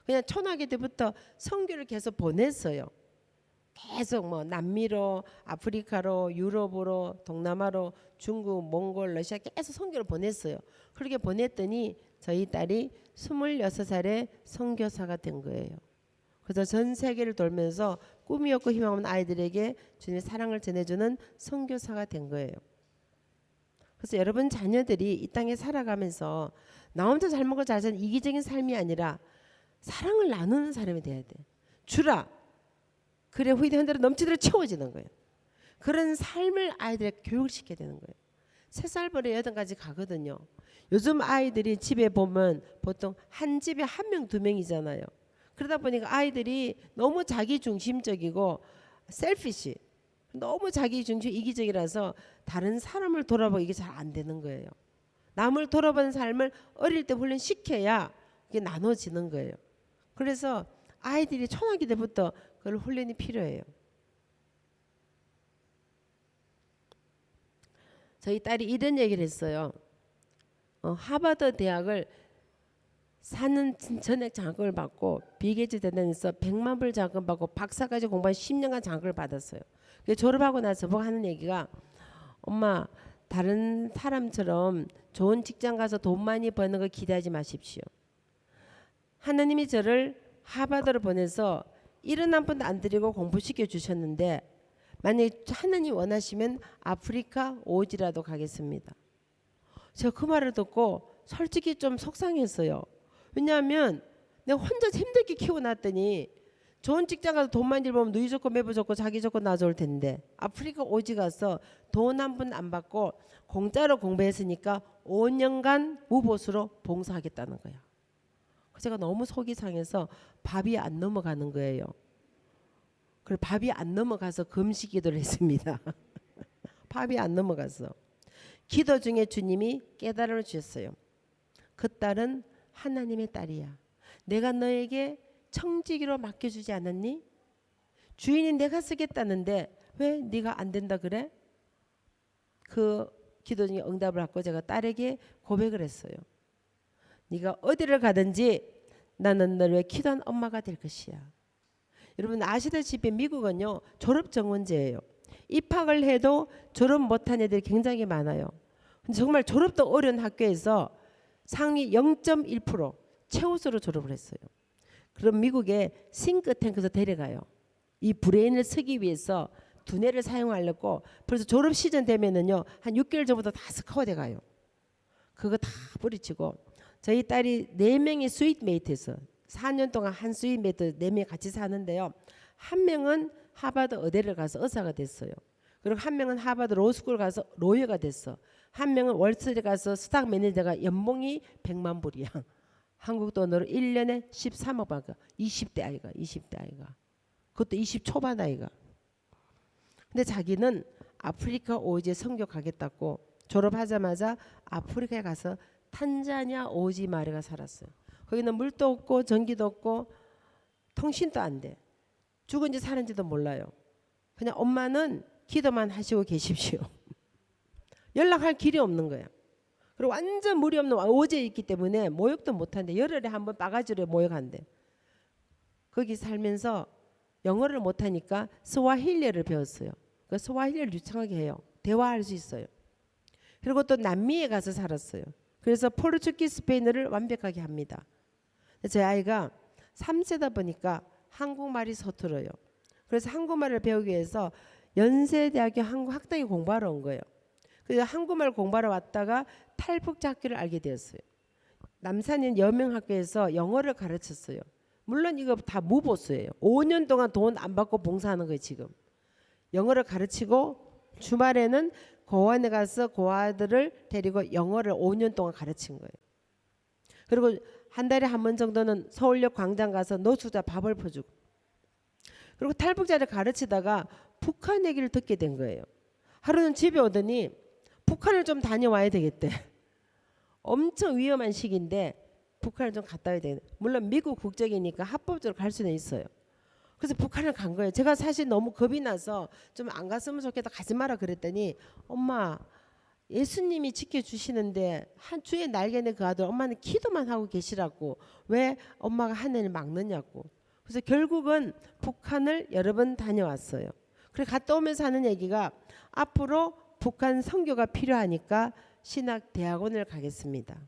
그냥 초등학교 때부터 선교를 계속 보냈어요. 계속 뭐 남미로 아프리카로 유럽으로 동남아로 중국 몽골 러시아 계속 선교를 보냈어요. 그렇게 보냈더니 저희 딸이 26살에 선교사가 된 거예요. 그래서 전 세계를 돌면서 꿈이 없고 희망 없는 아이들에게 주님의 사랑을 전해주는 선교사가 된 거예요. 그래서 여러분 자녀들이 이 땅에 살아가면서 나 혼자 잘 먹고 잘 사는 이기적인 삶이 아니라 사랑을 나누는 사람이 돼야 돼. 주라. 그래 후이대 흔들어 넘치도록 채워지는 거예요. 그런 삶을 아이들에게 교육시켜야 되는 거예요. 3살부터 8까지 가거든요. 요즘 아이들이 집에 보면 보통 한 집에 1명 2명이잖아요. 그러다 보니까 아이들이 너무 자기중심적이고 셀피시 너무 자기중심 이기적이라서 다른 사람을 돌아보고 이게 잘 안 되는 거예요. 남을 돌아보는 삶을 어릴 때 훈련시켜야 이게 나눠지는 거예요. 그래서 아이들이 초등학교 때부터 그걸 훈련이 필요해요. 저희 딸이 이런 얘기를 했어요. 하버드 대학을 사는 전액 장학금을 받고 비게이츠 대단에서 100만 불 장학금 받고 박사까지 공부한 10년간 장학금을 받았어요. 졸업하고 나서 보고 하는 얘기가 엄마 다른 사람처럼 좋은 직장 가서 돈 많이 버는 거 기대하지 마십시오. 하나님이 저를 하버드를 보내서 1원 안 드리고 공부시켜 주셨는데 만약에 하나님 원하시면 아프리카 오지라도 가겠습니다. 제가 그 말을 듣고 솔직히 좀 속상했어요. 왜냐하면 내가 혼자 힘들게 키워놨더니 좋은 직장 가서 돈 많이 벌면 누이 좋고 매부 좋고 자기 좋고 나 좋을 텐데 아프리카 오지 가서 돈 한 푼 안 받고 공짜로 공부했으니까 5년간 무보수로 봉사하겠다는 거야. 제가 너무 속이 상해서 밥이 안 넘어가는 거예요. 그래 밥이 안 넘어가서 금식 기도를 했습니다. 밥이 안 넘어가서 기도 중에 주님이 깨달음을 주셨어요. 그 딸은 하나님의 딸이야. 내가 너에게 청지기로 맡겨주지 않았니? 주인이 내가 쓰겠다는데 왜 네가 안 된다 그래? 그 기도 중에 응답을 받고 제가 딸에게 고백을 했어요. 네가 어디를 가든지 나는 너를 위해 기도한 엄마가 될 것이야. 여러분 아시다시피 미국은요 졸업 정원제예요. 입학을 해도 졸업 못한 애들이 굉장히 많아요. 근데 정말 졸업도 어려운 학교에서 상위 0.1% 최우수로 졸업을 했어요. 그럼 미국에 싱크탱크에서 데려가요. 이 브레인을 쓰기 위해서 두뇌를 사용하려고 벌써 졸업 시즌 되면은요 한 6개월 전부터 다 스카우트 가요. 그거 다 뿌리치고 저희 딸이 4명이 스윗메이트에서 4년 동안 한 스윗메이트 4명이 같이 사는데요. 한 명은 하버드 의대를 가서 의사가 됐어요. 그리고 한 명은 하버드 로스쿨 가서 로이어가 됐어. 한 명은 월스트리트 가서 스탁 매니저가 연봉이 100만 불이야. 한국 돈으로 1년에 13억 받고 20대 아이가. 그것도 20 초반 아이가. 근데 자기는 아프리카 오지에 선교 가겠다고 졸업하자마자 아프리카에 가서 탄자니아 오지 마을에 살았어요. 거기는 물도 없고 전기도 없고 통신도 안 돼. 죽은지 사는지도 몰라요. 그냥 엄마는 기도만 하시고 계십시오. 연락할 길이 없는 거야. 그리고 완전 물이 없는 오지에 있기 때문에 모욕도 못한대. 열흘에 한 번 바가지로 모욕한대. 거기 살면서 영어를 못하니까 스와힐리를 배웠어요. 그 스와힐리를 유창하게 해요. 대화할 수 있어요. 그리고 또 남미에 가서 살았어요. 그래서 포르투기스 스페인어를 완벽하게 합니다. 제 아이가 3세다 보니까 한국말이 서툴어요. 그래서 한국말을 배우기 위해서 연세대학교 한국학당에 공부하러 온 거예요. 그래서 한국말 공부하러 왔다가 탈북자학교를 알게 되었어요. 남산인 여명학교에서 영어를 가르쳤어요. 물론 이거 다 무보수예요. 5년 동안 돈 안 받고 봉사하는 거예요 지금. 영어를 가르치고 주말에는 고아원에 가서 고아들을 데리고 영어를 5년 동안 가르친 거예요. 그리고 한 달에 한 번 정도는 서울역 광장 가서 노숙자 밥을 퍼주고. 그리고 탈북자를 가르치다가 북한 얘기를 듣게 된 거예요. 하루는 집에 오더니 북한을 좀 다녀와야 되겠대. 엄청 위험한 시기인데 북한을 좀 갔다 와야 되겠대. 물론 미국 국적이니까 합법적으로 갈 수는 있어요. 그래서 북한을 간 거예요. 제가 사실 너무 겁이 나서 좀 안 갔으면 좋겠다 가지 마라 그랬더니 엄마 예수님이 지켜주시는데 한 주에 날개는 그 아들 엄마는 기도만 하고 계시라고 왜 엄마가 하늘을 막느냐고. 그래서 결국은 북한을 여러 번 다녀왔어요. 그래 갔다 오면서 하는 얘기가 앞으로 북한 선교가 필요하니까 신학 대학원을 가겠습니다.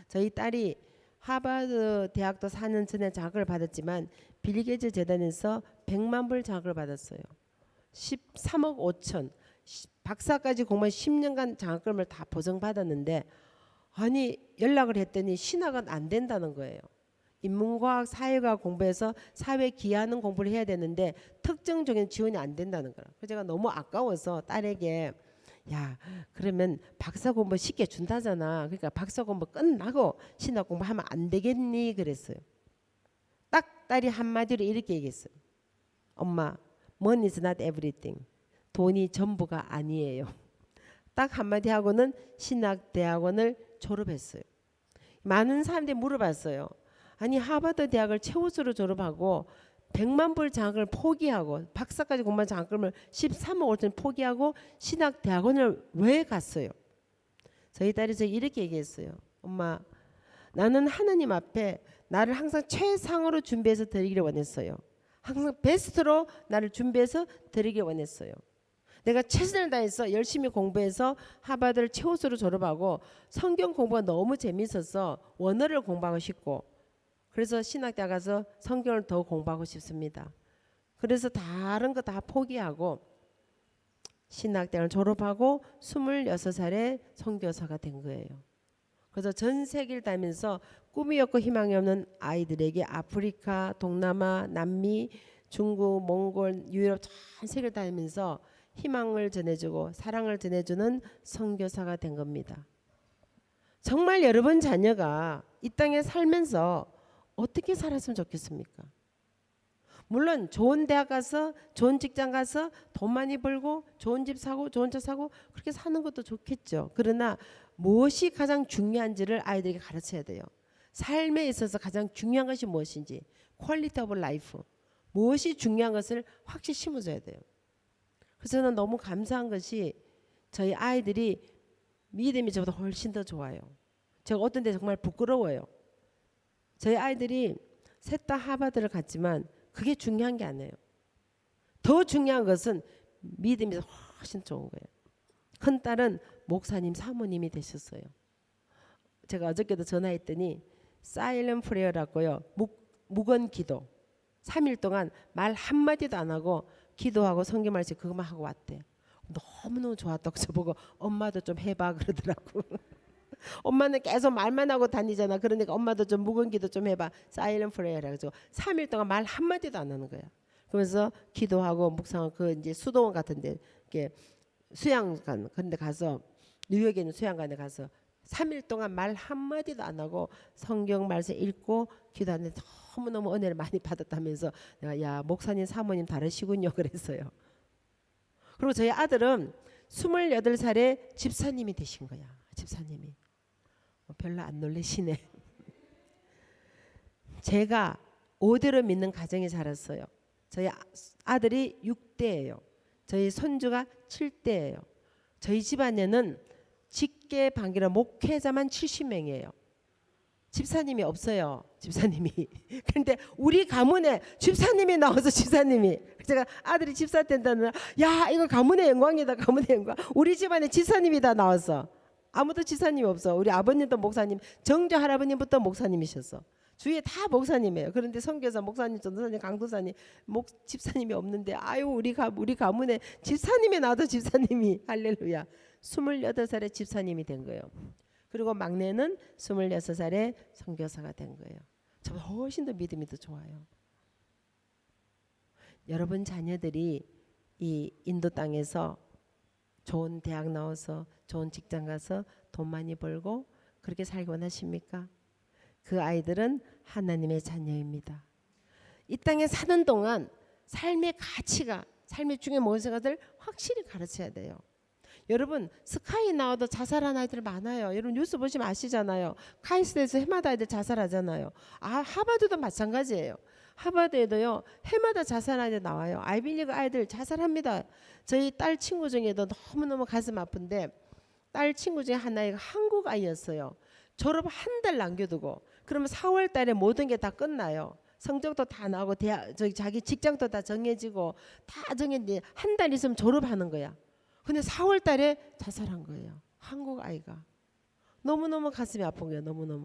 저희 딸이 하버드 대학도 4년 전에 장학을 받았지만 빌 게이츠 재단에서 100만 불 장학을 받았어요. 13억 5천 박사까지 공부한 10년간 장학금을 다 보증받았는데 아니 연락을 했더니 신학은 안 된다는 거예요. 인문과학 사회과학 공부해서 사회에 기여하는 공부를 해야 되는데 특정적인 지원이 안 된다는 거예요. 그래서 제가 너무 아까워서 딸에게 야 그러면 박사 공부 쉽게 준다잖아. 그러니까 박사 공부 끝나고 신학 공부하면 안 되겠니 그랬어요. 딱 딸이 한마디로 이렇게 얘기했어요. 엄마 money is not everything. 돈이 전부가 아니에요. 딱 한마디 하고는 신학대학원을 졸업했어요. 많은 사람들이 물어봤어요. 아니 하버드 대학을 최우수로 졸업하고 100만 불 장학을 포기하고 박사까지 공부한 장학금을 13억 5천 포기하고 신학대학원을 왜 갔어요? 저희 딸이 이렇게 얘기했어요. 엄마 나는 하나님 앞에 나를 항상 최상으로 준비해서 드리기를 원했어요. 항상 베스트로 나를 준비해서 드리길 원했어요. 내가 최선을 다해서 열심히 공부해서 하버드를 최우수로 졸업하고 성경 공부가 너무 재밌어서 원어를 공부하고 싶고 그래서 신학대학 가서 성경을 더 공부하고 싶습니다. 그래서 다른 거 다 포기하고 신학대학을 졸업하고 26살에 선교사가 된 거예요. 그래서 전 세계를 다니면서 꿈이 없고 희망이 없는 아이들에게 아프리카, 동남아, 남미, 중국, 몽골, 유럽 전 세계를 다니면서 희망을 전해주고 사랑을 전해주는 선교사가 된 겁니다. 정말 여러분 자녀가 이 땅에 살면서 어떻게 살았으면 좋겠습니까? 물론 좋은 대학 가서 좋은 직장 가서 돈 많이 벌고 좋은 집 사고 좋은 차 사고 그렇게 사는 것도 좋겠죠. 그러나 무엇이 가장 중요한지를 아이들에게 가르쳐야 돼요. 삶에 있어서 가장 중요한 것이 무엇인지 퀄리티 오브 라이프 무엇이 중요한 것을 확실히 심어줘야 돼요. 그래서 저는 너무 감사한 것이 저희 아이들이 믿음이 저보다 훨씬 더 좋아요. 제가 어떤 데 정말 부끄러워요. 저희 아이들이 셋 다 하버드를 갔지만 그게 중요한 게 아니에요. 더 중요한 것은 믿음이 훨씬 좋은 거예요. 큰 딸은 목사님 사모님이 되셨어요. 제가 어저께도 전화했더니 사일런트 프레어라고요. 묵은 기도. 3일 동안 말 한마디도 안 하고 기도하고 성경 말씀 그것만 하고 왔대. 너무너무 좋았다고 저보고 엄마도 좀 해봐 그러더라고. 엄마는 계속 말만 하고 다니잖아. 그러니까 엄마도 좀 묵은 기도 좀 해봐. 사일런트 프레어라 가지고 3일 동안 말 한마디도 안 하는 거야. 그러면서 기도하고 묵상하고 그 이제 수도원 같은데 이렇게 수양관 그런 데 가서 뉴욕에 있는 수양관에 가서 3일 동안 말 한마디도 안 하고 성경 말씀 읽고 기도하는데 너무너무 은혜를 많이 받았다면서 내가 야 목사님 사모님 다르시군요 그랬어요. 그리고 저희 아들은 28살에 집사님이 되신 거야. 집사님이. 별로 안 놀라시네. 제가 5대로 믿는 가정에 자랐어요. 저희 아들이 6대예요. 저희 손주가 7대예요. 저희 집안에는 직계 반기라 목회자만 70명이에요. 집사님이 없어요. 집사님이. 그런데 우리 가문에 집사님이 나와서 집사님이. 제가 아들이 집사 된다는 야 이거 가문의 영광이다. 가문의 영광. 우리 집안에 집사님이 다 나왔어. 아무도 집사님이 없어. 우리 아버님도 목사님. 정조 할아버님부터 목사님이셨어. 주위에 다 목사님이에요. 그런데 선교사 목사님, 전도사님, 강도사님, 집사님이 없는데 아유 우리 가문에 집사님이 나도 집사님이 할렐루야. 28살에 집사님이 된 거예요. 그리고 막내는 26살에 선교사가 된 거예요. 저보다 훨씬 더 믿음이 더 좋아요. 여러분 자녀들이 이 인도 땅에서 좋은 대학 나와서 좋은 직장 가서 돈 많이 벌고 그렇게 살기 원하십니까? 그 아이들은 하나님의 자녀입니다. 이 땅에 사는 동안 삶의 가치가 삶의 중요한 모든 것을 확실히 가르쳐야 돼요. 여러분 스카이 나와도 자살한 아이들 많아요. 여러분 뉴스 보시면 아시잖아요. 카이스트에서 해마다 아이들 자살하잖아요. 하버드도 마찬가지예요. 하버드에도요 해마다 자살한 아이들 나와요. 아이빌리그 아이들 자살합니다. 저희 딸 친구 중에도 너무너무 가슴 아픈데 딸 친구 중에 하나가 한국 아이였어요. 졸업 한 달 남겨두고 그러면 4월 달에 모든 게 다 끝나요. 성적도 다 나오고 자기 직장도 다 정해지고 다 정했는데 한 달 있으면 졸업하는 거야. 근데 4월 달에 자살한 거예요. 한국 아이가. 너무너무 가슴이 아픈 거예요. 너무너무.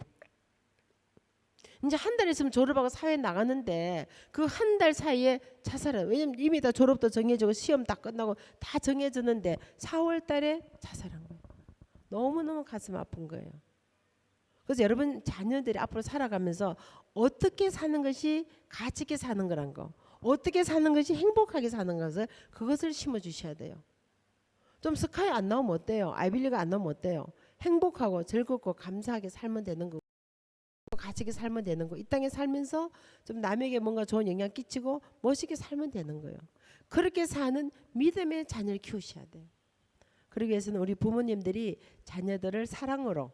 이제 한 달 있으면 졸업하고 사회에 나가는데 그 한 달 사이에 자살을. 왜냐면 이미 다 졸업도 정해지고 시험 다 끝나고 다 정해졌는데 4월 달에 자살한 거예요. 너무너무 가슴 아픈 거예요. 그래서 여러분 자녀들이 앞으로 살아가면서 어떻게 사는 것이 가치 있게 사는 거란 거, 어떻게 사는 것이 행복하게 사는 것을 그것을 심어주셔야 돼요. 좀 스카이 안 나오면 어때요? 아이빌리가 안 나오면 어때요? 행복하고 즐겁고 감사하게 살면 되는 거고 가치 있게 살면 되는 거. 이 땅에 살면서 좀 남에게 뭔가 좋은 영향 끼치고 멋있게 살면 되는 거예요. 그렇게 사는 믿음의 자녀를 키우셔야 돼요. 그러기 위해서는 우리 부모님들이 자녀들을 사랑으로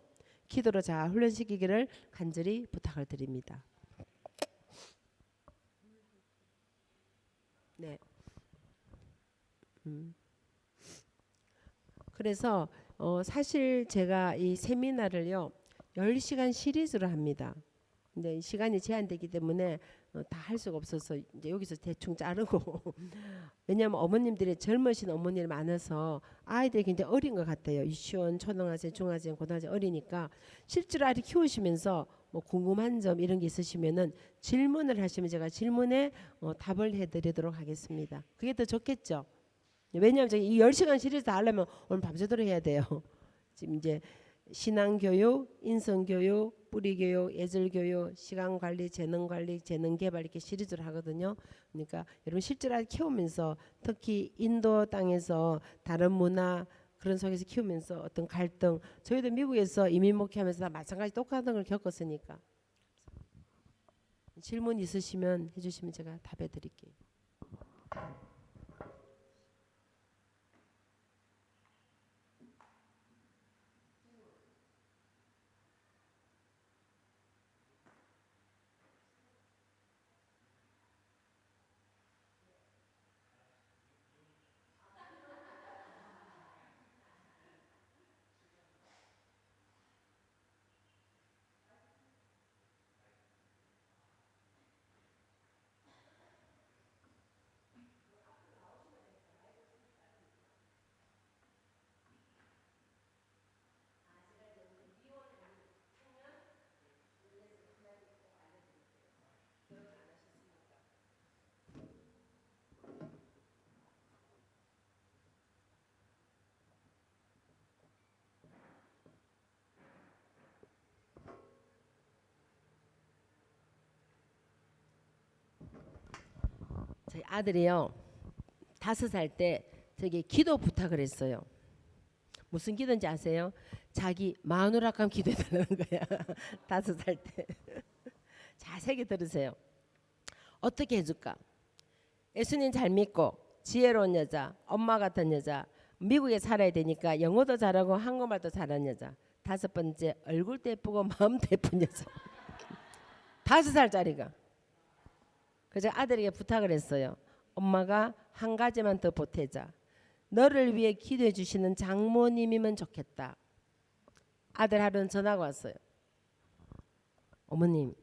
기도로 잘 훈련시키기를 간절히 부탁을 드립니다. 네. 그래서 사실 제가 이 세미나를요 10시간 시리즈로 합니다. 근데 시간이 제한되기 때문에 다 할 수가 없어서 이제 여기서 대충 자르고 왜냐하면 어머님들이 젊으신 어머니들 많아서 아이들이 굉장히 어린 것 같아요. 유치원, 초등학생, 중학생, 고등학생 어리니까 실제로 아이를 키우시면서 뭐 궁금한 점 이런 게 있으시면은 질문을 하시면 제가 질문에 답을 해드리도록 하겠습니다. 그게 더 좋겠죠. 왜냐하면 제가 이 10시간 시리즈 다 하려면 오늘 밤새도록 해야 돼요. 지금 이제 신앙교육, 인성교육, 뿌리교육, 예절교육, 시간관리, 재능관리, 재능개발 이렇게 시리즈를 하거든요. 그러니까 여러분 실제로 키우면서 특히 인도 땅에서 다른 문화 그런 속에서 키우면서 어떤 갈등 저희도 미국에서 이민 목회하면서 다 마찬가지 똑같은 걸 겪었으니까 질문 있으시면 해주시면 제가 답해 드릴게요. 아들이요 5살 때 저기 기도 부탁을 했어요. 무슨 기도인지 아세요? 자기 마누라감 기도해달라는 거야. 5살 때. 자세히 들으세요. 어떻게 해줄까? 예수님 잘 믿고 지혜로운 여자, 엄마 같은 여자, 미국에 살아야 되니까 영어도 잘하고 한국말도 잘하는 여자. 5번째 얼굴도 예쁘고 마음도 예쁜 여자. 5살짜리가. 그래서 아들에게 부탁을 했어요. 엄마가 한 가지만 더 보태자. 너를 위해 기도해 주시는 장모님이면 좋겠다. 아들 하루는 전화가 왔어요. 어머님,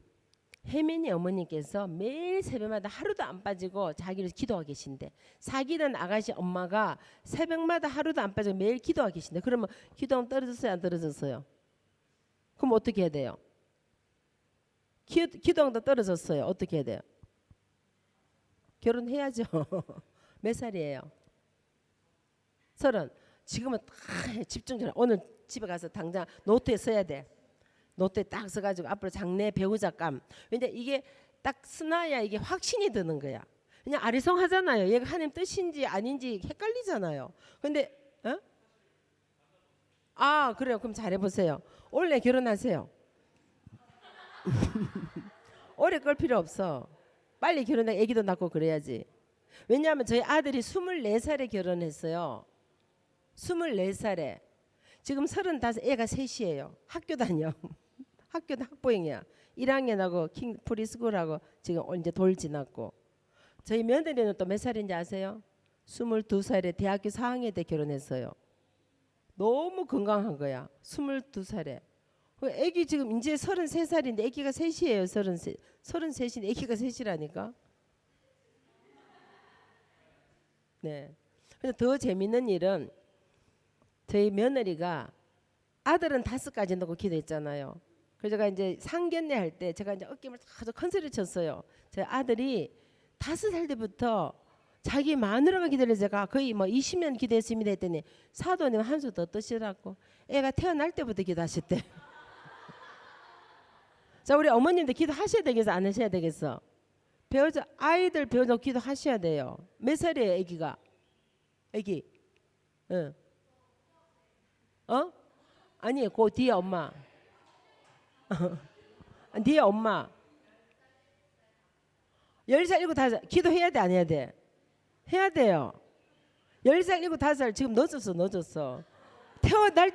혜민이 어머니께서 매일 새벽마다 하루도 안 빠지고 자기를 기도하고 계신데 사귀던 아가씨 엄마가 새벽마다 하루도 안 빠지고 매일 기도하고 계신데 그러면 기도하면 떨어졌어요 안 떨어졌어요? 그럼 어떻게 해야 돼요? 기도하다 떨어졌어요. 어떻게 해야 돼요? 결혼해야죠. 몇 살이에요? 30. 지금은 딱 집중 좀. 오늘 집에 가서 당장 노트에 써야 돼. 노트에 딱 써가지고 앞으로 장래 배우자감. 근데 이게 딱 쓰나야 이게 확신이 드는 거야. 그냥 아리송하잖아요. 얘가 하나님 뜻인지 아닌지 헷갈리잖아요. 근데 어? 아 그래요. 그럼 잘해보세요. 원래 결혼하세요. 오래 끌 필요 없어. 빨리 결혼하고 아기도 낳고 그래야지. 왜냐하면 저희 아들이 24살에 결혼했어요. 24살에. 지금 35, 애가 셋이에요. 학교 다녀. 학교도 학부형이야. 1학년하고 킹 프리스쿨하고 지금 이제 돌 지났고. 저희 며느리는 또 몇 살인지 아세요? 22살에 대학교 4학년 때 결혼했어요. 너무 건강한 거야. 22살에. 애기 지금 이제 33살인데 애기가 셋이에요. 33인데 애기가 셋이라니까. 네. 근데 더 재밌는 일은 저희 며느리가 아들은 5까지 넣고 기도했잖아요. 그래서 제가 이제 상견례 할 때 제가 이제 어깨를 아주 큰 소리 쳤어요. 제 아들이 5살 때부터 자기 마누라가 기도를 제가 거의 뭐 20년 기도했습니다 했더니 사도님 한 수 더 뜨시라고. 애가 태어날 때부터 기도하셨대. 자 우리 어머님도 기도하셔야 되겠어 안 하셔야 되겠어? 배우자 아이들 배우자 기도하셔야 돼요. 몇 살이에요 애기가? 애기? 응. 어? 아니 그 뒤에 엄마. 뒤에 엄마. 10살 7, 5 기도해야 돼 안 해야 돼? 해야 돼요. 10살 7, 5 지금 늦었어. 태어날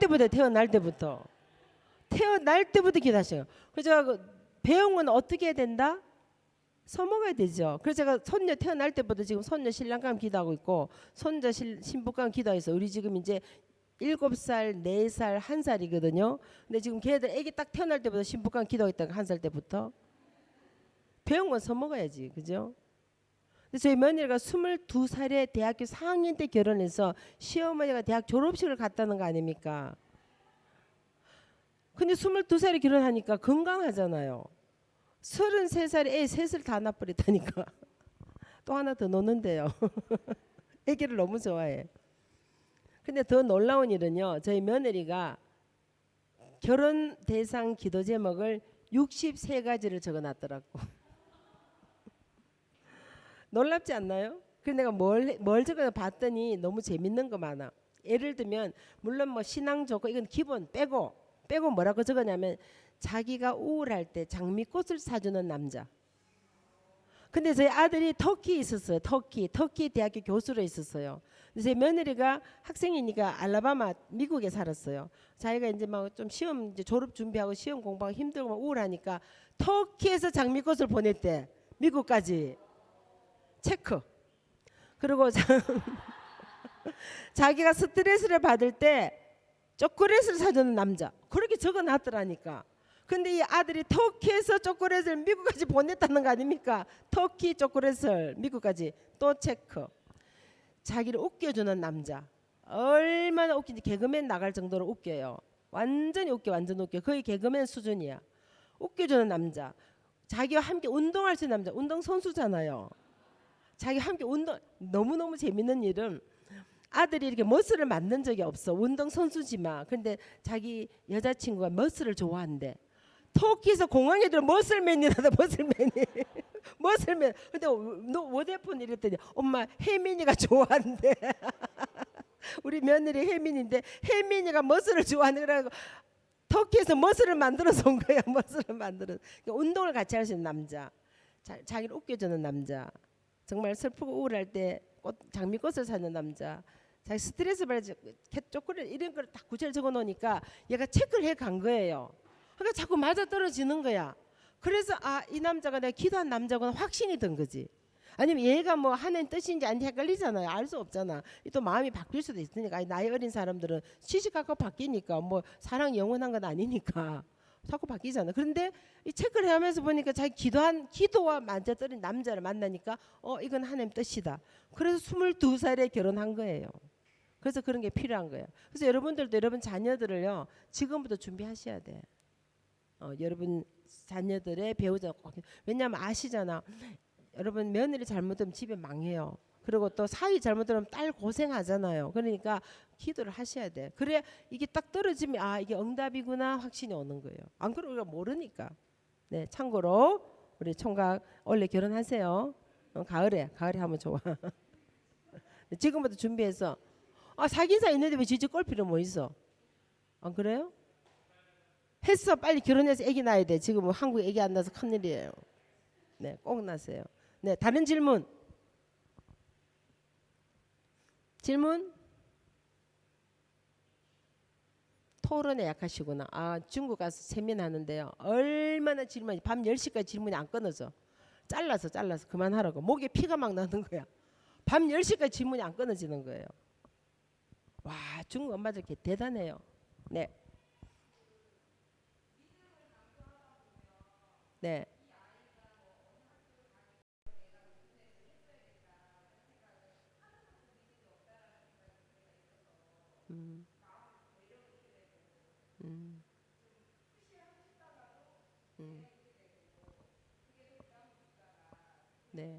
때부터 기도하셔요. 그래서 제가 배운 건 어떻게 해야 된다? 써먹어야 되죠. 그래서 제가 손녀 태어날 때부터 지금 손녀 신랑감 기도하고 있고 손자 신부감 기도해서 우리 지금 이제 7살, 4살, 1살이거든요. 근데 지금 걔들 애기 딱 태어날 때부터 신부감 기도했다가 1살 때부터 배운 건 써먹어야지, 그죠? 근데 저희 며느리가 22살에 대학교 4학년 때 결혼해서 시어머니가 대학 졸업식을 갔다는 거 아닙니까? 근데 22살에 결혼하니까 건강하잖아요. 33살에 애 셋을 다 낳아버렸다니까. 또 하나 더 놓는데요. 애기를 너무 좋아해. 근데 더 놀라운 일은요. 저희 며느리가 결혼 대상 기도 제목을 63가지를 적어놨더라고. 놀랍지 않나요? 그래서 내가 뭘 적어 봤더니 너무 재밌는 거 많아. 예를 들면 물론 뭐 신앙 좋고 이건 기본 빼고 뭐라고 적었냐면 자기가 우울할 때 장미꽃을 사주는 남자. 근데 저희 아들이 터키 있었어요. 터키 대학교 교수로 있었어요. 제 며느리가 학생이니까 알라바마 미국에 살았어요. 자기가 이제 막 좀 시험 이제 졸업 준비하고 시험 공부하고 힘들고 막 우울하니까 터키에서 장미꽃을 보냈대. 미국까지. 체크. 그리고 자기가 스트레스를 받을 때 초콜릿을 사주는 남자. 그렇게 적어놨더라니까. 근데 이 아들이 터키에서 초콜릿을 미국까지 보냈다는 거 아닙니까? 터키 초콜릿을 미국까지 또 체크. 자기를 웃겨주는 남자. 얼마나 웃긴지 개그맨 나갈 정도로 웃겨요. 완전히 완전 웃겨. 거의 개그맨 수준이야. 웃겨주는 남자. 자기와 함께 운동할 수 있는 남자. 운동선수잖아요. 자기와 함께 운동. 너무너무 재밌는 일은 아들이 이렇게 머슬을 만든 적이 없어. 운동선수지만. 근데 자기 여자친구가 머슬을 좋아한대. 터키에서 공항에 들어 머슬맨이라다 머슬맨이 머슬맨. 근데 너 워대폰 이랬더니 엄마 혜민이가 좋아한대. 우리 며느리 혜민인데 혜민이가 머슬을 좋아하는 거라고 터키에서 머슬을 만들어서 온 거야. 머슬을 만들어. 그러니까 운동을 같이 할 수 있는 남자, 자기를 웃겨주는 남자, 정말 슬프고 우울할 때 장미꽃을 사는 남자, 자기 스트레스 받을 때 초콜릿 이런 걸 다 구체를 적어 놓으니까 얘가 체크를 해 간 거예요. 그러니까 자꾸 맞아 떨어지는 거야. 그래서 아, 이 남자가 내가 기도한 남자구나 확신이 든 거지. 아니면 얘가 뭐 하는 뜻인지 아닌지 헷갈리잖아요. 알 수 없잖아. 또 마음이 바뀔 수도 있으니까. 나이 어린 사람들은 시시각각 바뀌니까 뭐 사랑 영원한 건 아니니까 자꾸 바뀌잖아. 그런데 이 체크를 하면서 보니까 자기 기도와 맞아떨어진 남자를 만나니까 이건 하나님 뜻이다. 그래서 22살에 결혼한 거예요. 그래서 그런 게 필요한 거예요. 그래서 여러분들도 여러분 자녀들을요 지금부터 준비하셔야 돼. 여러분 자녀들의 배우자 꼭. 왜냐하면 아시잖아. 여러분 며느리 잘못하면 집에 망해요. 그리고 또 사위 잘못하면 딸 고생하잖아요. 그러니까 기도를 하셔야 돼. 그래야 이게 딱 떨어지면 아 이게 응답이구나 확신이 오는 거예요. 안 그러면 우리가 모르니까. 네, 참고로 우리 총각 원래 결혼하세요. 가을에 하면 좋아. 지금부터 준비해서 사귄 사이 있는데 왜 지지 꼴 필요 뭐 있어? 안 그래요? 했어. 빨리 결혼해서 아기 낳아야 돼. 지금 한국에 아기 안 낳아서 큰일이에요. 네, 꼭 낳으세요. 네, 다른 질문. 토론에 약하시구나. 중국 가서 세미나하는데요. 얼마나 질문이 밤 10시까지 질문이 안 끊어져. 잘라서 그만하라고. 목에 피가 막 나는 거야. 밤 10시까지 질문이 안 끊어지는 거예요. 와, 중국 엄마들 이렇게 대단해요. 네. 네. 음. 음. 음. 네.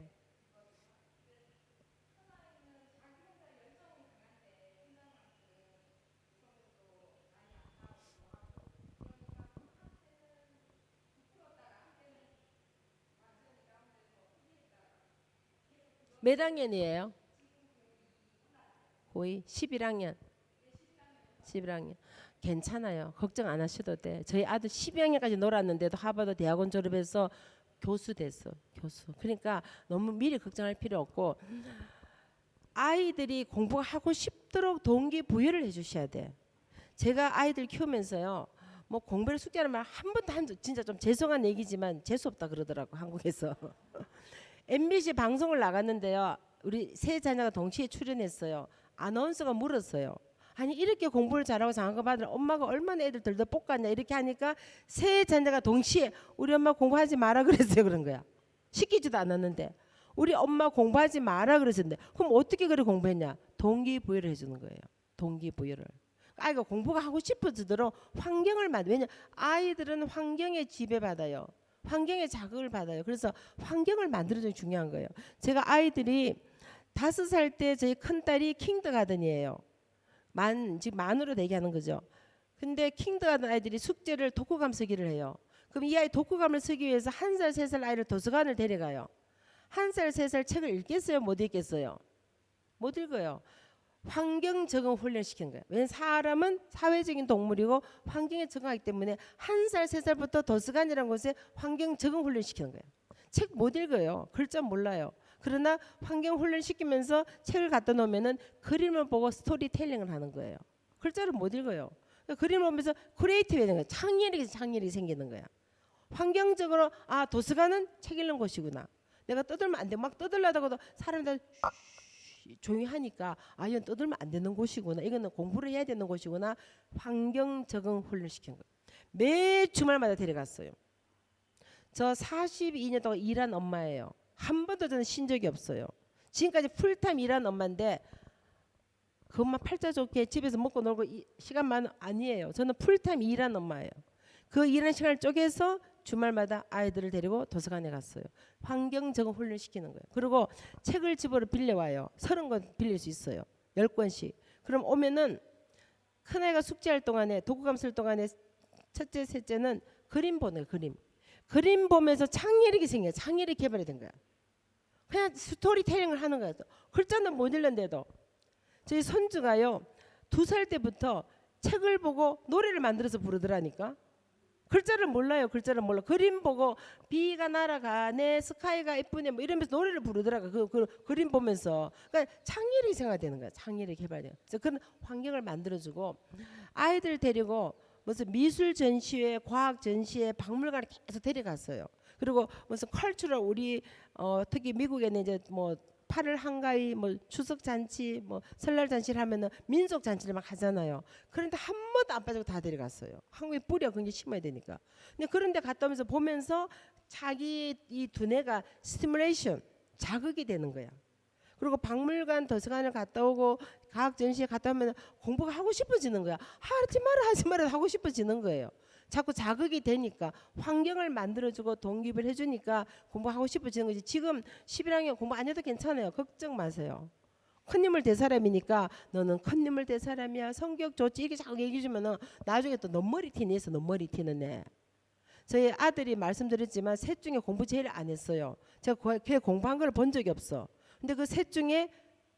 몇 학년이에요? 고2 11학년. 11학년. 괜찮아요. 걱정 안 하셔도 돼. 저희 아들 12학년까지 놀았는데도 하버드 대학원 졸업해서 교수 됐어. 교수. 그러니까 너무 미리 걱정할 필요 없고 아이들이 공부하고 싶도록 동기부여를 해주셔야 돼. 제가 아이들 키우면서요. 뭐 공부를 숙제하는 말 한 번도 진짜 좀 죄송한 얘기지만 재수 없다 그러더라고 한국에서. MBC 방송을 나갔는데요. 우리 세 자녀가 동시에 출연했어요. 아나운서가 물었어요. 아니 이렇게 공부를 잘하고 장학금 받으러 엄마가 얼마나 애들 들더 볶았냐 이렇게 하니까 세 자녀가 동시에 우리 엄마 공부하지 마라 그랬어요. 그런 거야. 시키지도 않았는데 우리 엄마 공부하지 마라 그랬는데 그럼 어떻게 그래 공부했냐? 동기부여를 해주는 거예요. 동기부여를. 아이가 공부가 하고 싶어지도록 환경을 만들. 왜냐 아이들은 환경에 지배받아요. 환경에 자극을 받아요. 그래서 환경을 만들어주는 게 중요한 거예요. 제가 아이들이 5살 때 저희 큰딸이 킹드가든이에요. 지금 만으로 대기하는 거죠. 근데 킹드가든 아이들이 숙제를 독후감 쓰기를 해요. 그럼 이 아이 독후감을 쓰기 위해서 1살, 3살 아이를 도서관을 데려가요. 1살, 3살 책을 읽겠어요? 못 읽겠어요? 못 읽어요. 환경 적응 훈련시키는 거예요. 왜냐하면 사람은 사회적인 동물이고 환경에 적응하기 때문에 1살, 3살부터 도서관이라는 곳에 환경 적응 훈련시키는 거예요. 책 못 읽어요. 글자 몰라요. 그러나 환경 훈련시키면서 책을 갖다 놓으면은 그림을 보고 스토리텔링을 하는 거예요. 글자를 못 읽어요. 그러니까 그림을 보면서 크리에이티브 되는 거예요. 창의력이 생기는 거야. 환경적으로 도서관은 책 읽는 곳이구나. 내가 떠들면 안 돼. 막 떠들려다가도 사람들 조용히 하니까 이건 떠들면 안 되는 곳이구나. 이거는 공부를 해야 되는 곳이구나. 환경 적응 훈련시킨 거예요. 매 주말마다 데려갔어요. 저 42년 동안 일한 엄마예요. 한 번도 저는 쉰 적이 없어요. 지금까지 풀타임 일한 엄마인데 그것만 팔자 좋게 집에서 먹고 놀고 시간만 아니에요. 저는 풀타임 일한 엄마예요. 그 일하는 시간을 쪼개서 주말마다 아이들을 데리고 도서관에 갔어요. 환경 적응 훈련시키는 거예요. 그리고 책을 집으로 빌려와요. 30권 빌릴 수 있어요. 10권씩. 그럼 오면은 큰아이가 숙제할 동안에 독후감 쓸 동안에 첫째, 셋째는 그림 보는 거예요. 그림 보면서 창의력이 생겨요. 창의력이 개발이 된 거야. 그냥 스토리텔링을 하는 거예요. 글자는 못 읽는데도 저희 손주가요 2살 때부터 책을 보고 노래를 만들어서 부르더라니까. 글자를 몰라요. 글자를 몰라. 그림 보고 비가 날아가네, 스카이가 예쁘네, 뭐 이러면서 노래를 부르더라고. 그 그림 보면서. 그러니까 창의력이 생활되는 거야. 창의력이 개발돼요. 그래서 그런 환경을 만들어주고 아이들 데리고 무슨 미술 전시회, 과학 전시회, 박물관에 계속 데려갔어요. 그리고 무슨 컬처럴 우리 특히 미국에는 이제 뭐 8월 한가위, 뭐 추석 잔치, 뭐 설날 잔치를 하면은 민속 잔치를 막 하잖아요. 그런데 한 번도 안 빠지고 다 데려갔어요. 한국에 뿌리가 굉장히 심어야 되니까. 근데 그런데 갔다 오면서 보면서 자기 이 두뇌가 스티뮬레이션 자극이 되는 거야. 그리고 박물관, 도서관을 갔다 오고 과학 전시회 갔다 오면 공부가 하고 싶어지는 거야. 하지 마라 하고 싶어지는 거예요. 자꾸 자극이 되니까 환경을 만들어주고 동기부여를 해주니까 공부하고 싶어지는 거지. 지금 11학년 공부 안 해도 괜찮아요. 걱정 마세요. 큰님을 대 사람이니까 너는 큰님을 대 사람이야. 성격 좋지 이렇게 자꾸 얘기해 주면은 나중에 또 넌머리티는 있어. 넌머리티는 애. 저희 아들이 말씀드렸지만 셋 중에 공부 제일 안 했어요. 제가 걔 공부한 걸 본 적이 없어. 근데 그 셋 중에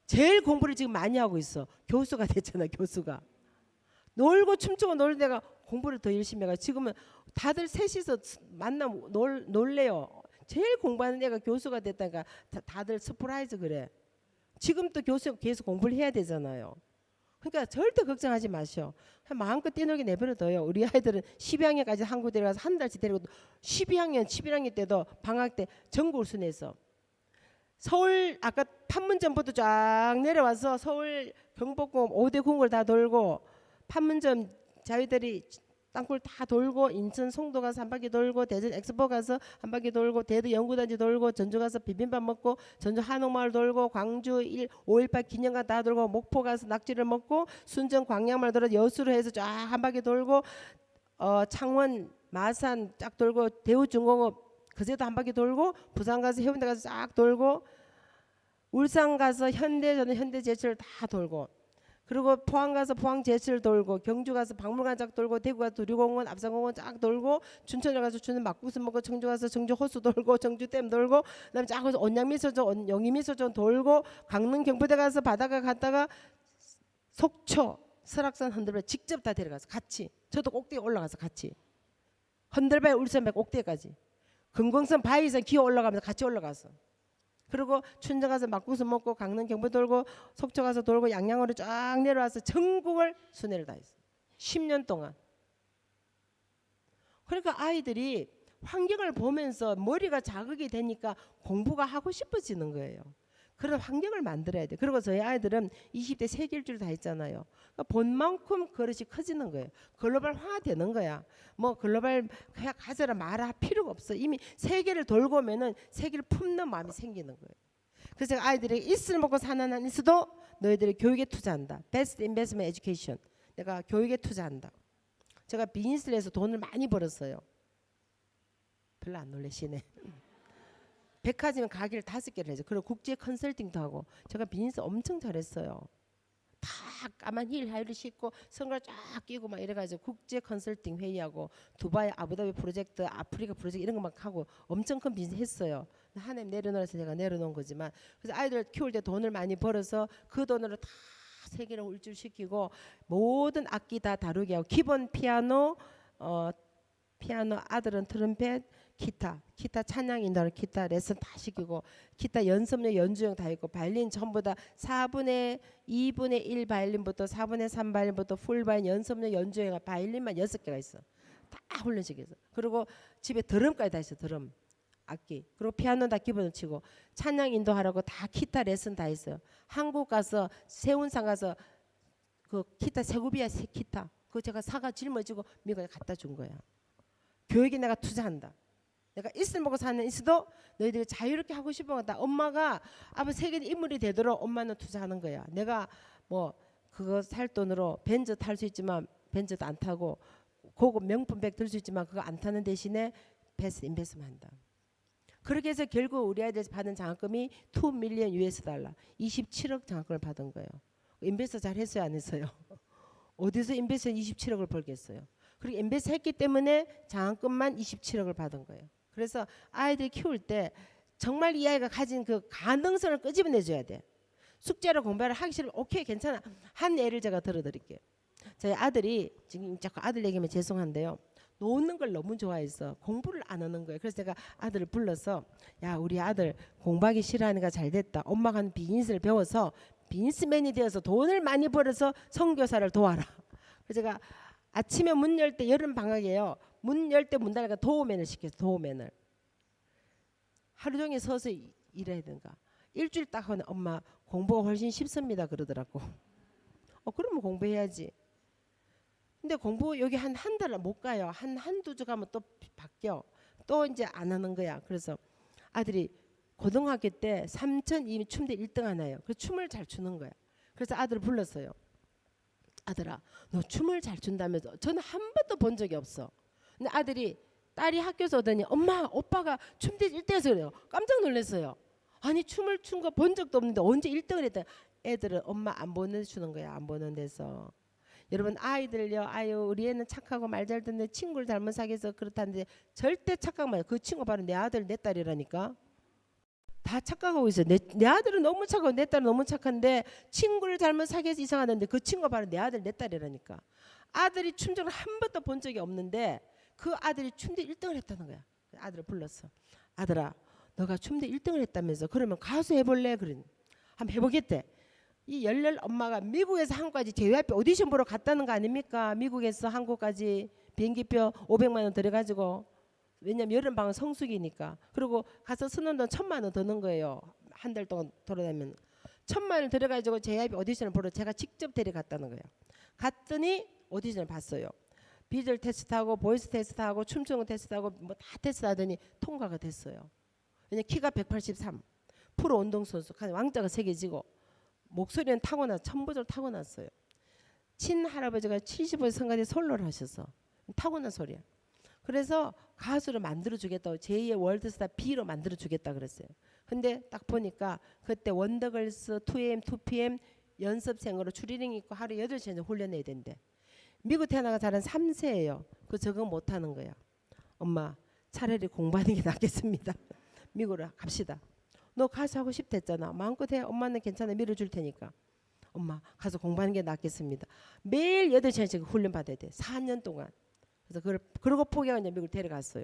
제일 공부를 지금 많이 하고 있어. 교수가 됐잖아. 교수가. 놀고 춤추고 놀 때가 공부를 더 열심히 해가 지금은 다들 셋이서 만나면 놀래요. 제일 공부하는 애가 교수가 됐다니까 다들 서프라이즈 그래. 지금 또 교수 계속 공부를 해야 되잖아요. 그러니까 절대 걱정하지 마시오. 마음껏 뛰놀게 내버려둬요. 우리 아이들은 12학년까지 한국 데려가서 한 달씩 데리고 12학년, 11학년 때도 방학 때 전국 우승했어. 서울 아까 판문점부터 쫙 내려와서 서울 경복궁 5대 궁을 다 돌고 판문점 자기들이 땅굴 다 돌고 인천 송도 가서 한 바퀴 돌고 대전 엑스포 가서 한 바퀴 돌고 대두 연구단지 돌고 전주 가서 비빔밥 먹고 전주 한옥마을 돌고 광주 5.18 기념관 다 돌고 목포 가서 낙지를 먹고 순천 광양마을 돌아 여수로 해서 쫙 한 바퀴 돌고 창원 마산 쫙 돌고 대우중공업 그제도 한 바퀴 돌고 부산 가서 해운대 가서 쫙 돌고 울산 가서 현대전은 현대제철 다 돌고 그리고 포항 가서 포항제철 돌고 경주 가서 박물관 쫙 돌고 대구 가서 두류공원 앞산공원 쫙 돌고 춘천에 가서 춘천 막국수 먹고 청주 가서 청주 호수 돌고 청주댐 돌고 그다음에 쫙 가서 온양미소전 영희미소전 돌고 강릉 경부대 가서 바다가 갔다가 속초 설악산 흔들배 직접 다 데려가서 같이 저도 꼭대기 올라가서 같이 흔들배 울산배 꼭대기까지 금강산 바위산 기어 올라가면서 같이 올라가서 그리고 춘천 가서 막국수 먹고 강릉 경부 돌고 속초 가서 돌고 양양으로 쫙 내려와서 전국을 순회를 다 했어요. 10년 동안. 그러니까 아이들이 환경을 보면서 머리가 자극이 되니까 공부가 하고 싶어지는 거예요. 그런 환경을 만들어야 돼. 그리고 저희 아이들은 20대 세계 일주를 다 했잖아요. 그러니까 본 만큼 그릇이 커지는 거예요. 글로벌화 되는 거야. 뭐 글로벌 그냥 가져라 말아 필요가 없어. 이미 세계를 돌고 오면은 세계를 품는 마음이 생기는 거예요. 그래서 아이들에게 있을 먹고 사는 한 있어도 너희들이 교육에 투자한다. Best investment education. 내가 교육에 투자한다. 제가 비즈니스를 해서 돈을 많이 벌었어요. 별로 안 놀라시네. 백화점 가게를 5개를 해서 그리고 국제 컨설팅도 하고 제가 비즈니스 엄청 잘했어요. 다 까만 힐 하이를 신고 선글 쫙 끼고 막 이래가지고 국제 컨설팅 회의하고 두바이 아부다비 프로젝트 아프리카 프로젝트 이런 거 막 하고 엄청 큰 비즈니스 했어요. 하나님 내려놓아서 제가 내려놓은 거지만 그래서 아이들 키울 때 돈을 많이 벌어서 그 돈으로 다 세계를 울줄시키고 모든 악기 다 다루게 하고 기본 피아노 피아노 아들은 트럼펫 기타 찬양 인도하는 기타 레슨 다 시키고 기타 연습용 연주용 다 있고 바이올린 전부 다 4분의 2분의 1 바이올린부터 4분의 3 바이올린부터 풀 바이올린 연습용 연주용 바이올린만 6개가 있어. 다 훈련시켜서 그리고 집에 드럼까지 다 있어. 드럼 악기 그리고 피아노 다 기본으로 치고 찬양 인도하라고 다 기타 레슨 다 있어요. 한국 가서 세운상 가서 그 기타 세구비아 기타 그거 제가 사가 짊어지고 미국에 갖다 준 거야. 교육에 내가 투자한다. 내가 있을 먹고 사는 있어도 너희들이 자유롭게 하고 싶은 거다. 엄마가 아버지 세계 인물이 되도록 엄마는 투자하는 거야. 내가 뭐 그거 살 돈으로 벤츠 탈 수 있지만 벤츠도 안 타고 고급 명품백 들 수 있지만 그거 안 타는 대신에 베스트 인베스트먼트 한다. 그렇게 해서 결국 우리 아이들 받은 장학금이 2 밀리언 US 달러 27억 장학금을 받은 거예요. 인베스트 잘 했어요 안 했어요? 어디서 인베스트 27억을 벌겠어요? 그리고 MBS 했기 때문에 장학금만 27억을 받은 거예요. 그래서 아이들 키울 때 정말 이 아이가 가진 그 가능성을 끄집어내줘야 돼. 숙제를 공부를 하기 싫으면 오케이 괜찮아. 한 예를 제가 들어드릴게요. 저희 아들이 지금 자꾸 아들 얘기하면 죄송한데요. 노는 걸 너무 좋아해서 공부를 안 하는 거예요. 그래서 제가 아들을 불러서 야 우리 아들 공부하기 싫어하니까 잘 됐다. 엄마가 한 비즈니스를 배워서 비즈니스맨이 되어서 돈을 많이 벌어서 선교사를 도와라. 그래서 제가 아침에 문 열 때 여름 방학이에요. 문 열 때 문 닫으니까 도우맨을 시켰어요. 도우맨을. 하루 종일 서서 일해야 되는가. 일주일 딱 하면 엄마 공부가 훨씬 쉽습니다 그러더라고. 그러면 공부해야지. 근데 공부 여기 한 달을 못 가요. 한두 주 가면 또 바뀌어. 또 이제 안 하는 거야. 그래서 아들이 고등학교 때 삼천 이미 춤대 1등 하나요. 그래서 춤을 잘 추는 거야. 그래서 아들을 불렀어요. 아들아, 너 춤을 잘 춘다면서. 저는 한 번도 본 적이 없어. 근데 아들이 딸이 학교에서 오더니 엄마, 오빠가 춤대 1등해서 그래요. 깜짝 놀랐어요. 아니 춤을 춘 거 본 적도 없는데 언제 1등을 했다. 애들은 엄마 안 보내주는 거야. 안 보는 데서. 여러분 아이들요. 아유 우리 애는 착하고 말 잘 듣는데 친구를 잘못 사귀어서 그렇다는데 절대 착각 마요. 그 친구 바로 내 아들 내 딸이라니까. 다 착각하고 있어요. 내 아들은 너무 착하고 내 딸은 너무 착한데 친구를 잘못 사귀어서 이상하는데 그 친구가 바로 내 아들 내 딸이라니까. 아들이 춤정을 한 번도 본 적이 없는데 그 아들이 춤대 1등을 했다는 거야. 아들을 불렀어. 아들아 너가 춤대 1등을 했다면서 그러면 가수 해볼래? 그러니 한번 해보겠대. 이 열렬 엄마가 미국에서 한국까지 JYP 오디션 보러 갔다는 거 아닙니까? 미국에서 한국까지 비행기표 500만 원 들여가지고. 왜냐면 여름방학 성수기니까. 그리고 가서 쓰는 돈 1,000만 원 드는 거예요. 한 달 동안 돌아다니면 1,000만 원 들여가지고 JYP 오디션을 보러 제가 직접 데려갔다는 거예요. 갔더니 오디션을 봤어요. 비주얼 테스트하고 보이스 테스트하고 춤추는 테스트하고 뭐 다 테스트하더니 통과가 됐어요. 왜냐면 키가 183 프로 운동선수 왕자가 3개 지고 목소리는 타고나 천부적으로 타고났어요. 친할아버지가 75세 성가대 솔로를 하셔서 타고난 소리야. 그래서 가수를 만들어주겠다고 제2의 월드스타 B로 만들어주겠다 그랬어요. 근데 딱 보니까 그때 원더걸스 2AM 2PM 연습생으로 추리닝 입고 하루 8시간 훈련해야 된대. 미국 태어나가 자란 3세예요. 그 적응 못하는 거야. 엄마 차라리 공부하는 게 낫겠습니다. 미국으로 갑시다. 너 가수 하고 싶다 했잖아. 마음껏 해. 엄마는 괜찮아. 밀어줄 테니까. 엄마 가서 공부하는 게 낫겠습니다. 매일 8시간씩 훈련 받아야 돼. 4년 동안. 그래서 그러고 포기하고 이제 미국을 데려갔어요.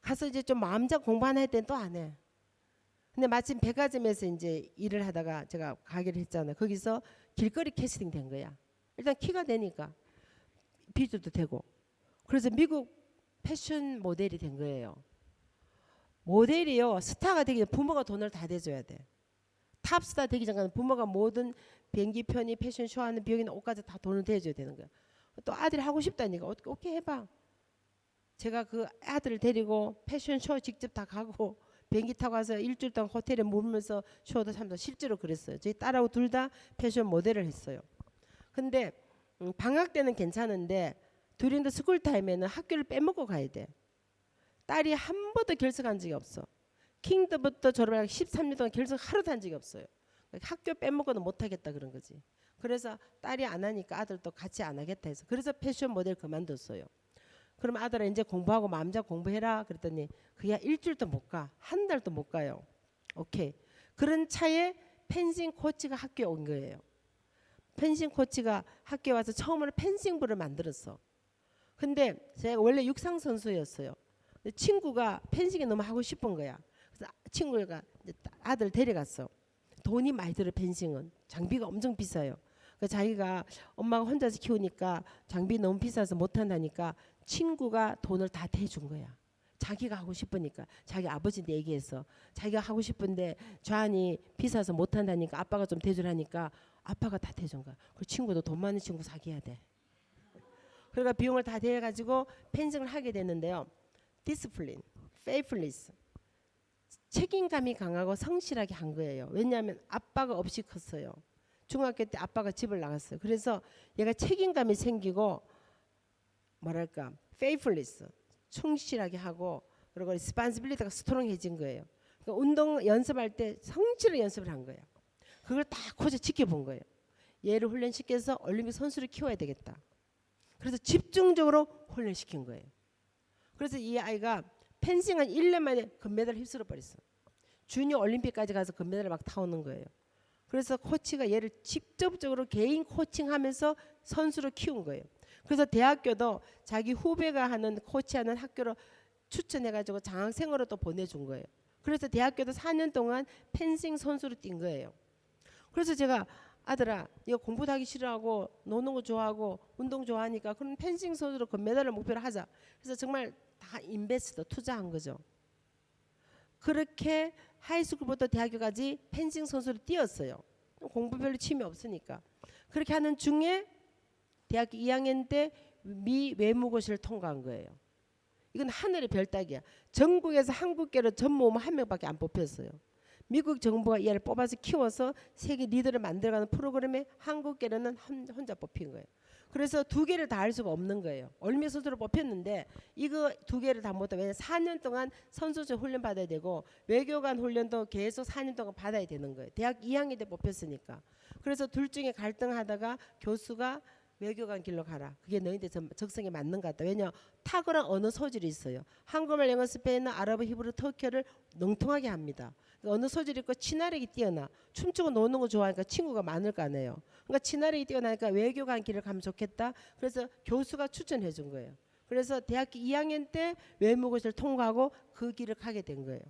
가서 이제 좀 마음 잡고 공부하나 했더니 또 안 해. 근데 마침 백화점에서 이제 일을 하다가 제가 가게를 했잖아요. 거기서 길거리 캐스팅 된 거야. 일단 키가 되니까 비주도 되고. 그래서 미국 패션 모델이 된 거예요. 모델이요. 스타가 되기 전에 부모가 돈을 다 대줘야 돼. 탑스타 되기 전까지 부모가 모든 비행기 편이 패션쇼 하는 비용이나 옷까지 다 돈을 대줘야 되는 거야. 또 아들이 하고 싶다니까 오케이 해봐. 제가 그 아들을 데리고 패션쇼 직접 다 가고 비행기 타고 와서 일주일 동안 호텔에 묵으면서 쇼도 참도 실제로 그랬어요. 저희 딸하고 둘 다 패션 모델을 했어요. 근데 방학 때는 괜찮은데 두링 더 스쿨 타임에는 학교를 빼먹고 가야 돼. 딸이 한 번도 결석한 적이 없어. 킹드부터 졸업하고 13년 동안 결석 하루도 한 적이 없어요. 학교 빼먹어도 못하겠다 그런 거지. 그래서 딸이 안 하니까 아들도 같이 안 하겠다 해서 그래서 패션 모델 그만뒀어요. 그럼 아들아 이제 공부하고 마음 잡고 공부해라 그랬더니 그야 일주일도 못 가. 한 달도 못 가요. 오케이. 그런 차에 펜싱 코치가 학교에 온 거예요. 펜싱 코치가 학교에 와서 처음으로 펜싱부를 만들었어. 근데 제가 원래 육상 선수였어요. 친구가 펜싱이 너무 하고 싶은 거야. 그래서 친구가 아들 데려갔어. 돈이 많이 들어 펜싱은. 장비가 엄청 비싸요. 그래서 자기가 엄마가 혼자서 키우니까 장비 너무 비싸서 못한다니까 친구가 돈을 다 대준 거야. 자기가 하고 싶으니까. 자기 아버지한테 얘기했어. 자기가 하고 싶은데 좌안이 비싸서 못한다니까 아빠가 좀 대주라니까 아빠가 다 대준 거야. 그 친구도 돈 많은 친구 사귀어야 돼. 그러니까 비용을 다 대가지고 펜싱을 하게 됐는데요. 디스플린, 페이플리스, 책임감이 강하고 성실하게 한 거예요. 왜냐하면 아빠가 없이 컸어요. 중학교 때 아빠가 집을 나갔어요. 그래서 얘가 책임감이 생기고 뭐랄까 페이플리스, 충실하게 하고 그리고 리스판시빌리티가 스트롱해진 거예요. 그러니까 운동 연습할 때 성실히 연습을 한 거예요. 그걸 다 코치 지켜본 거예요. 얘를 훈련시켜서 올림픽 선수를 키워야 되겠다. 그래서 집중적으로 훈련시킨 거예요. 그래서 이 아이가 펜싱 한 1년 만에 금메달을 휩쓸어 버렸어. 주니어 올림픽까지 가서 금메달을 막 타오는 거예요. 그래서 코치가 얘를 직접적으로 개인 코칭하면서 선수로 키운 거예요. 그래서 대학교도 자기 후배가 하는 코치하는 학교로 추천해가지고 장학생으로 또 보내준 거예요. 그래서 대학교도 4년 동안 펜싱 선수로 뛴 거예요. 그래서 제가 아들아, 이거 공부도 하기 싫어하고 노는 거 좋아하고 운동 좋아하니까 그럼 펜싱 선수로 금메달을 목표로 하자. 그래서 정말 다 인베스트 투자한 거죠. 그렇게 하이스쿨부터 대학교까지 펜싱 선수로 뛰었어요. 공부 별로 취미 없으니까. 그렇게 하는 중에 대학교 2학년 때 미 외무고시를 통과한 거예요. 이건 하늘의 별따기야. 전국에서 한국계로 전무후무 한 명밖에 안 뽑혔어요. 미국 정부가 얘를 뽑아서 키워서 세계 리더를 만들어가는 프로그램에 한국계로는 혼자 뽑힌 거예요. 그래서 두 개를 다 할 수가 없는 거예요. 올림픽 선수로 뽑혔는데 이거 두 개를 다 못해. 왜냐면 4년 동안 선수촌 훈련 받아야 되고 외교관 훈련도 계속 4년 동안 받아야 되는 거예요. 대학 2학년 때 뽑혔으니까. 그래서 둘 중에 갈등하다가 교수가 외교관 길로 가라. 그게 너희들 적성에 맞는 것 같다. 왜냐 탁월한 언어 소질이 있어요. 한국말, 영어, 스페인어, 아랍어, 히브리, 터키어를 능통하게 합니다. 어느 소질이 있고 친화력이 뛰어나. 춤추고 노는 거 좋아하니까 친구가 많을 거 아니에요. 그러니까 친화력이 뛰어나니까 외교관 길을 가면 좋겠다. 그래서 교수가 추천해 준 거예요. 그래서 대학교 2학년 때 외무고시를 통과하고 그 길을 가게 된 거예요.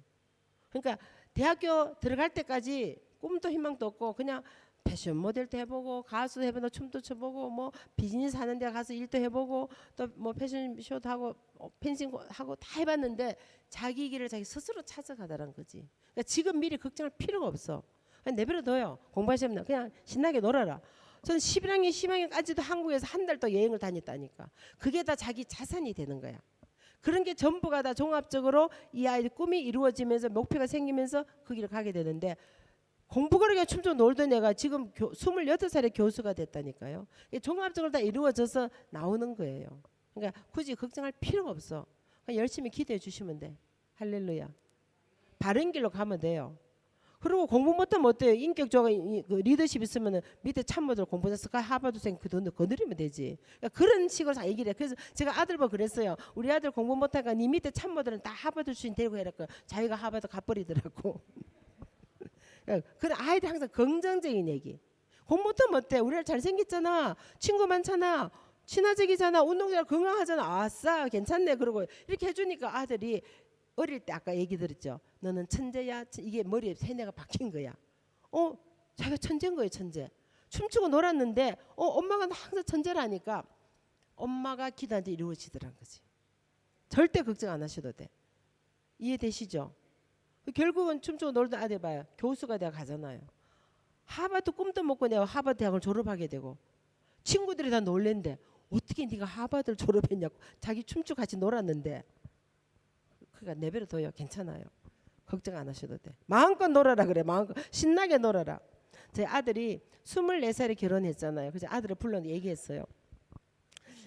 그러니까 대학교 들어갈 때까지 꿈도 희망도 없고 그냥 패션 모델도 해보고 가수도 해보고 춤도 춰보고 뭐 비즈니스 하는 데 가서 일도 해보고 또 뭐 패션쇼도 하고 펜싱 하고 다 해봤는데 자기 길을 자기 스스로 찾아가더란 거지. 그러니까 지금 미리 걱정할 필요가 없어. 그냥 내버려둬요. 공부하시면 그냥 신나게 놀아라. 저는 11학년 12학년까지도 한국에서 한 달 더 여행을 다녔다니까. 그게 다 자기 자산이 되는 거야. 그런 게 전부가 다 종합적으로 이 아이의 꿈이 이루어지면서 목표가 생기면서 그 길을 가게 되는데 공부 그러게 춤추고 놀던 애가 지금 28살에 교수가 됐다니까요. 종합적으로 다 이루어져서 나오는 거예요. 그러니까 굳이 걱정할 필요가 없어. 그냥 열심히 기도해 주시면 돼. 할렐루야. 바른 길로 가면 돼요. 그리고 공부 못하면 어때요? 인격적으로 리더십 있으면 밑에 참모들 공부해서 하버드생 그 돈을 거느리면 되지. 그러니까 그런 식으로 다 얘기를 해. 그래서 제가 아들 보고 그랬어요. 우리 아들 공부 못하니까 네 밑에 참모들은 다 하버드 출신 데리고 해라고. 자기가 하버드 가버리더라고. 그런 아이들 항상 긍정적인 얘기. 공부 못하면 어때? 우리 아들 잘생겼잖아. 친구 많잖아. 친화적이잖아. 운동 잘 건강하잖아. 아싸 괜찮네. 그러고 이렇게 해주니까 아들이 어릴 때 아까 얘기 들었죠. 너는 천재야. 이게 머리에 세뇌가 박힌 거야. 자기가 천재인 거예요. 천재. 춤추고 놀았는데 엄마가 항상 천재라니까 엄마가 기도한 데 이루어지더란 거지. 절대 걱정 안 하셔도 돼. 이해되시죠? 결국은 춤추고 놀던 아들 봐요. 교수가 돼가 가잖아요. 하버드 꿈도 못 꾸고 내가 하버드 대학을 졸업하게 되고 친구들이 다 놀랜데 어떻게 네가 하버드를 졸업했냐고. 자기 춤추고 같이 놀았는데. 그러니까 내버려둬요. 괜찮아요. 걱정 안 하셔도 돼. 마음껏 놀아라 그래. 마음껏 신나게 놀아라. 제 아들이 24살에 결혼했잖아요. 그래서 아들을 불러 얘기했어요.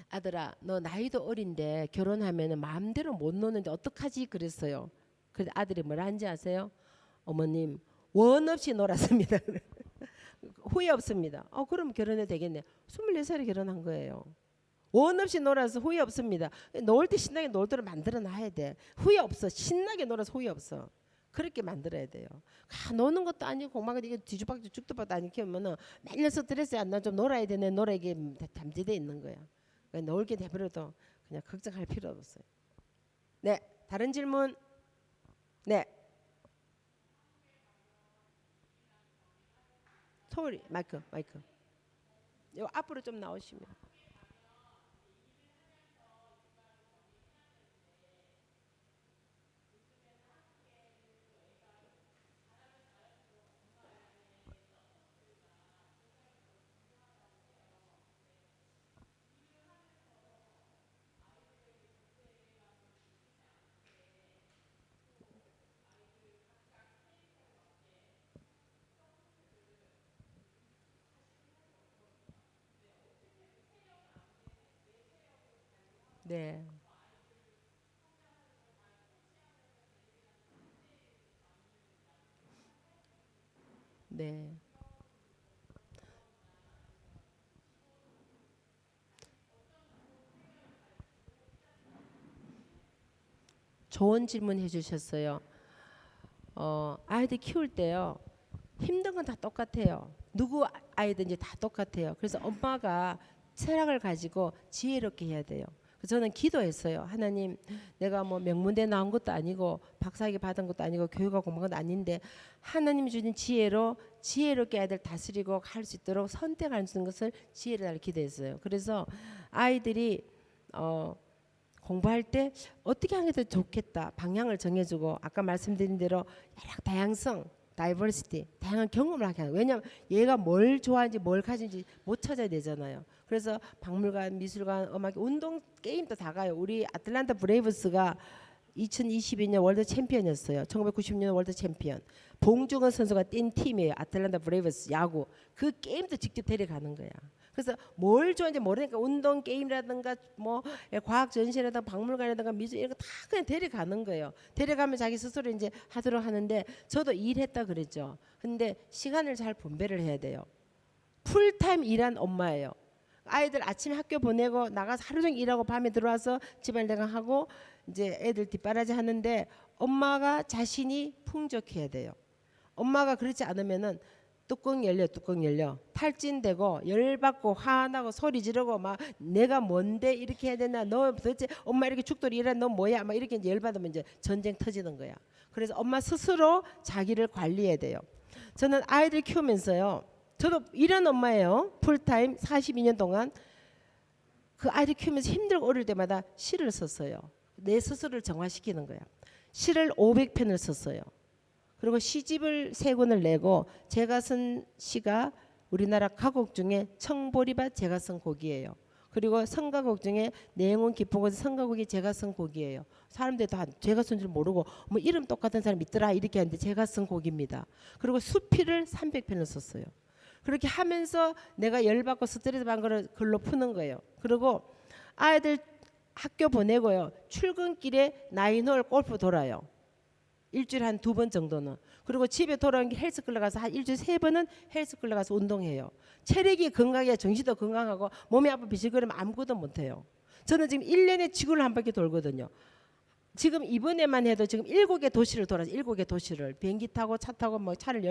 아들아 너 나이도 어린데 결혼하면 마음대로 못 노는데 어떡하지 그랬어요. 그래서 아들이 뭐라 한지 아세요? 어머님 원 없이 놀았습니다. 후회 없습니다. 그럼 결혼해도 되겠네. 24살에 결혼한 거예요. 원 없이 놀아서 후회 없습니다. 놀 때 신나게 놀도록 만들어 놔야 돼. 후회 없어. 신나게 놀아서 후회 없어. 그렇게 만들어야 돼요. 노는 것도 아니고 막 이게 뒤죽박죽 죽도 박도 아니게 하면은 맨날 스트레스 안 나. 좀 놀아야 되네. 놀아 이게 잠재돼 있는 거야. 그러니까 놀게 돼버려도 그냥 걱정할 필요 없어요. 네, 다른 질문. 네. 소리 마이크. 요 앞으로 좀 나오시면. 네. 네. 좋은 질문 해주셨어요. 아이들 키울 때요. 힘든 건 다 똑같아요. 누구 아이든지 다 똑같아요. 그래서 엄마가 철학을 가지고 지혜롭게 해야 돼요. 그래서 저는 기도했어요. 하나님, 내가 뭐 명문대 나온 것도 아니고 박사학위 받은 것도 아니고 교육하고 공부한 것도 아닌데 하나님이 주신 지혜로 지혜롭게 아이들 다스리고 갈 수 있도록 선택할 수 있는 것을 지혜를 달라 기도했어요. 그래서 아이들이 공부할 때 어떻게 하는 게 더 좋겠다 방향을 정해주고 아까 말씀드린 대로 여러 다양성 다이버시티 다양한 경험을 하게 하는 거예요. 왜냐하면 얘가 뭘 좋아하는지 뭘 가진지 못 찾아야 되잖아요. 그래서 박물관, 미술관, 음악, 운동, 게임도 다 가요. 우리 아틀란타 브레이브스가 2022년 월드 챔피언이었어요. 1990년 월드 챔피언. 봉중근 선수가 뛴 팀이에요. 아틀란타 브레이브스 야구. 그 게임도 직접 데려가는 거야. 그래서 뭘 좋아하는지 모르니까 운동 게임이라든가 뭐 과학 전시라든가 박물관이라든가 미술 이런 거 다 그냥 데려가는 거예요. 데려가면 자기 스스로 이제 하도록 하는데 저도 일했다 그랬죠. 근데 시간을 잘 분배를 해야 돼요. 풀타임 일한 엄마예요. 아이들 아침에 학교 보내고 나가서 하루 종일 일하고 밤에 들어와서 집안일 내가 하고 이제 애들 뒷바라지 하는데 엄마가 자신이 풍족해야 돼요. 엄마가 그렇지 않으면은 뚜껑 열려 탈진되고 열받고 화나고 소리 지르고 막 내가 뭔데 이렇게 해야 되나 너 도대체 엄마 이렇게 죽도록 일해 너 뭐야 막 이렇게 이제 열받으면 이제 전쟁 터지는 거야. 그래서 엄마 스스로 자기를 관리해야 돼요. 저는 아이들 키우면서요. 저도 이런 엄마예요. 풀타임 42년 동안 그 아이들 키우면서 힘들고 어릴 때마다 시를 썼어요. 내 스스로를 정화시키는 거야. 시를 500편을 썼어요. 그리고 시집을 3권을 내고 제가 쓴 시가 우리나라 가곡 중에 청보리밭 제가 쓴 곡이에요. 그리고 성가곡 중에 내용은 깊은 곳 성가곡이 제가 쓴 곡이에요. 사람들이 다 제가 쓴 줄 모르고 뭐 이름 똑같은 사람 있더라 이렇게 하는데 제가 쓴 곡입니다. 그리고 수필을 300편을 썼어요. 그렇게 하면서 내가 열받고 스트레스 받은 거를 글로 푸는 거예요. 그리고 아이들 학교 보내고요. 출근길에 나인홀 골프 돌아요. 일주일에 한 2번 정도는. 그리고 집에 돌아온 게 헬스클럽 가서 한 일주일에 3번은 헬스클럽 가서 운동해요. 체력이 건강해야 정신도 건강하고 몸이 아파 비실거리면 아무것도 못해요. 저는 지금 1년에 지구를 한 바퀴 돌거든요. 지금 이번에만 해도 지금 7개 도시를 돌아서 7개 도시를 비행기 타고 차 타고 뭐 차를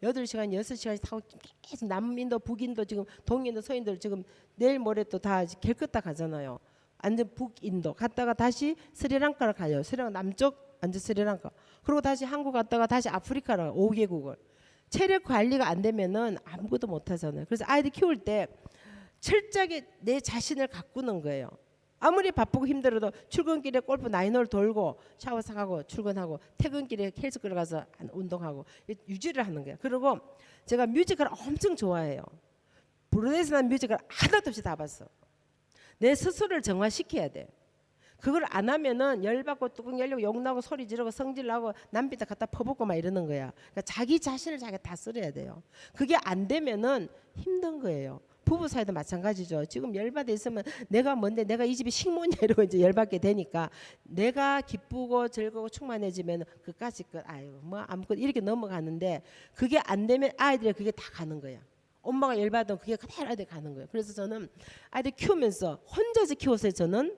18시간 6시간씩 타고 계속 남인도 북인도 지금 동인도 서인도 지금 내일 모레 또 다 갤끄타 가잖아요. 완전 북인도 갔다가 다시 스리랑카를 가요. 스리랑카 남쪽 완전 스리랑카. 그리고 다시 한국 갔다가 다시 아프리카로 5개국을. 체력 관리가 안 되면은 아무것도 못 하잖아요. 그래서 아이들 키울 때 철저하게 내 자신을 가꾸는 거예요. 아무리 바쁘고 힘들어도 출근길에 골프 9홀 돌고 샤워 사가고 출근하고 퇴근길에 헬스클럽 가서 운동하고 유지를 하는 거예요. 그리고 제가 뮤지컬 엄청 좋아해요. 브로드웨이에서 난 뮤지컬 하나도 없이 다 봤어. 내 스스로를 정화시켜야 돼. 그걸 안 하면은 열받고 뚜껑 열리고 욕나고 소리 지르고 성질나고 남비다 갖다 퍼붓고 막 이러는 거야. 그러니까 자기 자신을 자기가 다스려야 돼요. 그게 안 되면은 힘든 거예요. 부부 사이도 마찬가지죠. 지금 열받아 있으면 내가 뭔데 내가 이 집이 식모냐 이러고 이제 열받게 되니까 내가 기쁘고 즐거고 충만해지면 그까짓 것 아유 뭐 아무것도 이렇게 넘어가는데 그게 안 되면 아이들이 그게 다 가는 거야. 엄마가 열받으면 그게 그대로 아이들 가는 거예요. 그래서 저는 아이들 키우면서 혼자서 키웠어요. 저는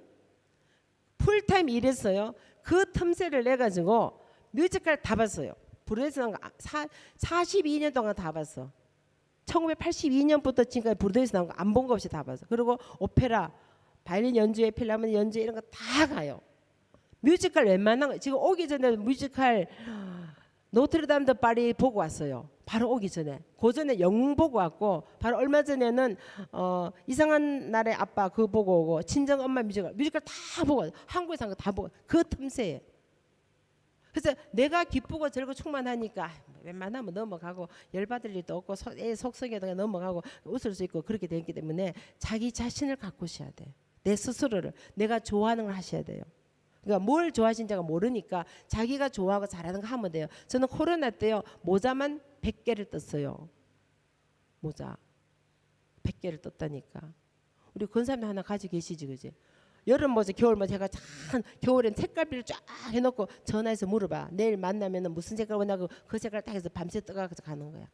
풀타임 일했어요. 그 틈새를 내 가지고 뮤지컬 다 봤어요. 브로드웨이에서 42년 동안 다 봤어. 1982년부터 지금까지 브로드웨이에서 나온 거 안 본 거 없이 다 봤어. 그리고 오페라, 바이올린 연주회, 필라모니 연주회 이런 거 다 가요. 뮤지컬 웬만한 거 지금 오기 전에 뮤지컬 노트르담 드 파리 보고 왔어요. 바로 오기 전에. 그 전에 영웅 보고 왔고 바로 얼마 전에는 이상한 날의 아빠 그거 보고 오고 친정 엄마 뮤지컬 다 보고 한국에서 한 거 다 보고 그 틈새에. 그래서 내가 기쁘고 즐거고 충만하니까 웬만하면 넘어가고 열받을 일도 없고 애 속썩여도 넘어가고 웃을 수 있고 그렇게 되기 때문에 자기 자신을 가꾸셔야 돼. 내 스스로를 내가 좋아하는 걸 하셔야 돼요. 그러니까 뭘 좋아하신지가 모르니까 자기가 좋아하고 잘하는 거 하면 돼요. 저는 코로나 때요 모자만 100개를 떴어요. 모자 100개를 떴다니까. 우리 권사님 하나 가지고 계시지 그지? 여름 모자 겨울 모자 제가 참 겨울엔 색깔비를 쫙 해놓고 전화해서 물어봐. 내일 만나면은 무슨 색깔 원하고 그 색깔 딱 해서 밤새 떠가서 가는 거야.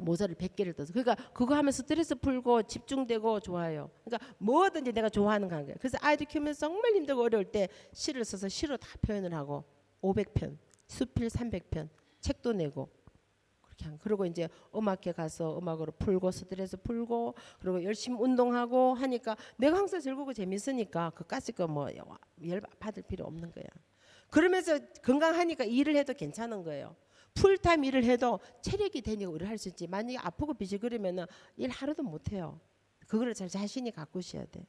모자를 100개를 떠서. 그러니까 그거 하면 스트레스 풀고 집중되고 좋아요. 그러니까 뭐든지 내가 좋아하는 거 하는 거예요. 그래서 아이들 키우면서 정말 힘들고 어려울 때 시를 써서 시로 다 표현을 하고 500편, 수필 300편, 책도 내고 그렇게 한. 그리고 이제 음악회 가서 음악으로 풀고 스트레스 풀고 그리고 열심히 운동하고 하니까 내가 항상 즐겁고 재밌으니까 그까짓 거뭐열 받을 필요 없는 거야. 그러면서 건강하니까 일을 해도 괜찮은 거예요. 풀타임 일을 해도 체력이 되니까 우리를 할 수 있지. 만약에 아프고 비실거리면은 일 하루도 못 해요. 그거를 잘 자신이 가꾸셔야 돼.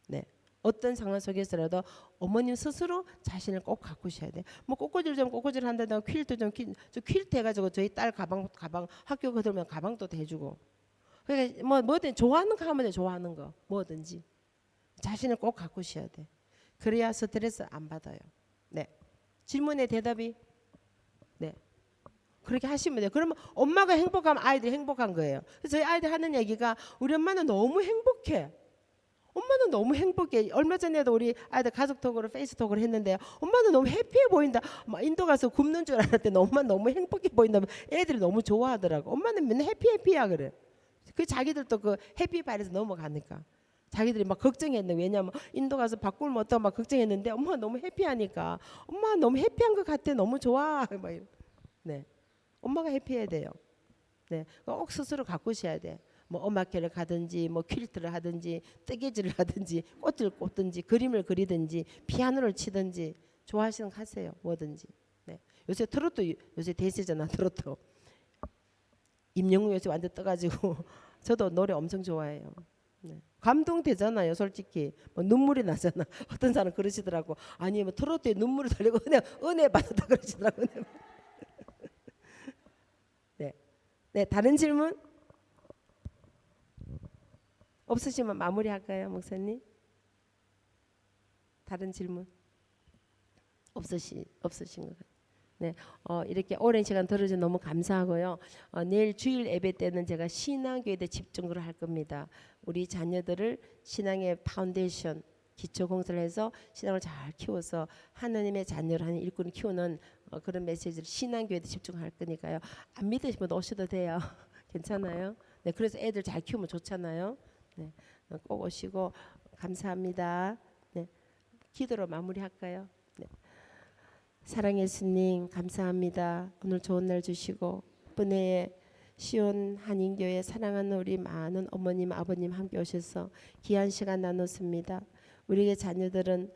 네. 어떤 상황 속에서라도 어머님 스스로 자신을 꼭 가꾸셔야 돼. 뭐 꽃꽂이를 좀 꽃꽂이를 한다든가 퀼트 좀 퀼트 해가지고 저희 딸 가방 학교 가들면 가방도 대주고. 그러니까 뭐든 좋아하는 거 하면 돼. 좋아하는 거 뭐든지 자신을 꼭 가꾸셔야 돼. 그래야 스트레스 안 받아요. 네. 질문에 대답이 네. 그렇게 하시면 돼요. 그러면 엄마가 행복하면 아이들이 행복한 거예요. 그래서 저희 아이들 하는 얘기가 우리 엄마는 너무 행복해. 엄마는 너무 행복해. 얼마 전에도 우리 아이들 가족톡으로 페이스톡으로 했는데 엄마는 너무 해피해 보인다. 막 인도 가서 굶는 줄 알았더니 엄마는 너무 행복해 보인다. 애들이 너무 좋아하더라고. 엄마는 맨날 해피해피야 그래. 그 자기들도 그 해피 바이러스 넘어가니까. 자기들이 막 걱정했는데 왜냐면 인도 가서 밥 굶으면 어떡하 막 걱정했는데 엄마가 너무 해피하니까 엄마 너무 해피한 것 같아. 너무 좋아. 막 이러. 네. 엄마가 해피해야 돼요. 네, 꼭 스스로 가꾸셔야 돼. 뭐 음악회를 가든지, 뭐 퀼트를 하든지, 뜨개질을 하든지, 꽃을 꽂든지, 그림을 그리든지, 피아노를 치든지, 좋아하시는 거 하세요. 뭐든지. 네, 요새 트로트 요새 대세잖아 트로트. 임영웅 요새 완전 떠가지고 저도 노래 엄청 좋아해요. 네. 감동되잖아요, 솔직히. 뭐 눈물이 나잖아. 어떤 사람 그러시더라고. 아니 뭐 트로트에 눈물을 달리고 은혜 받았다 그러시더라고. 네, 다른 질문 없으시면 마무리할까요, 목사님? 다른 질문 없으신 것 같아요. 네, 이렇게 오랜 시간 들어주셔서 너무 감사하고요. 내일 주일 예배 때는 제가 신앙교회에 집중을 할 겁니다. 우리 자녀들을 신앙의 파운데이션 기초 공사를 해서 신앙을 잘 키워서 하나님의 자녀를 하는 일꾼을 키우는 그런 메시지를 신앙교회에 집중할 거니까요. 안 믿으시면 분도 오셔도 돼요. 괜찮아요? 네, 그래서 애들 잘 키우면 좋잖아요. 네, 꼭 오시고 감사합니다. 네, 기도로 마무리할까요? 네. 사랑의 예수님 감사합니다. 오늘 좋은 날 주시고 은혜의 시온 한인교회 사랑하는 우리 많은 어머님 아버님 함께 오셔서 귀한 시간 나눴습니다. 우리의 자녀들은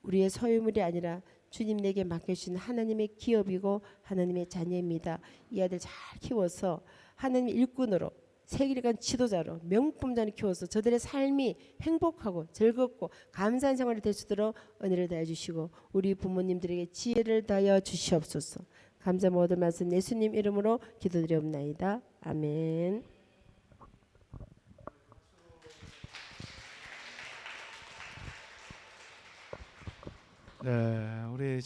우리의 소유물이 아니라 주님 내게 맡겨주신 하나님의 기업이고 하나님의 자녀입니다. 이 아들 잘 키워서 하나님의 일꾼으로 세계관 지도자로 명품자를 키워서 저들의 삶이 행복하고 즐겁고 감사한 생활이 될 수 있도록 은혜를 다해 주시고 우리 부모님들에게 지혜를 다하여 주시옵소서. 감사 모든 말씀 예수님 이름으로 기도드리옵나이다. 아멘. 네, 우리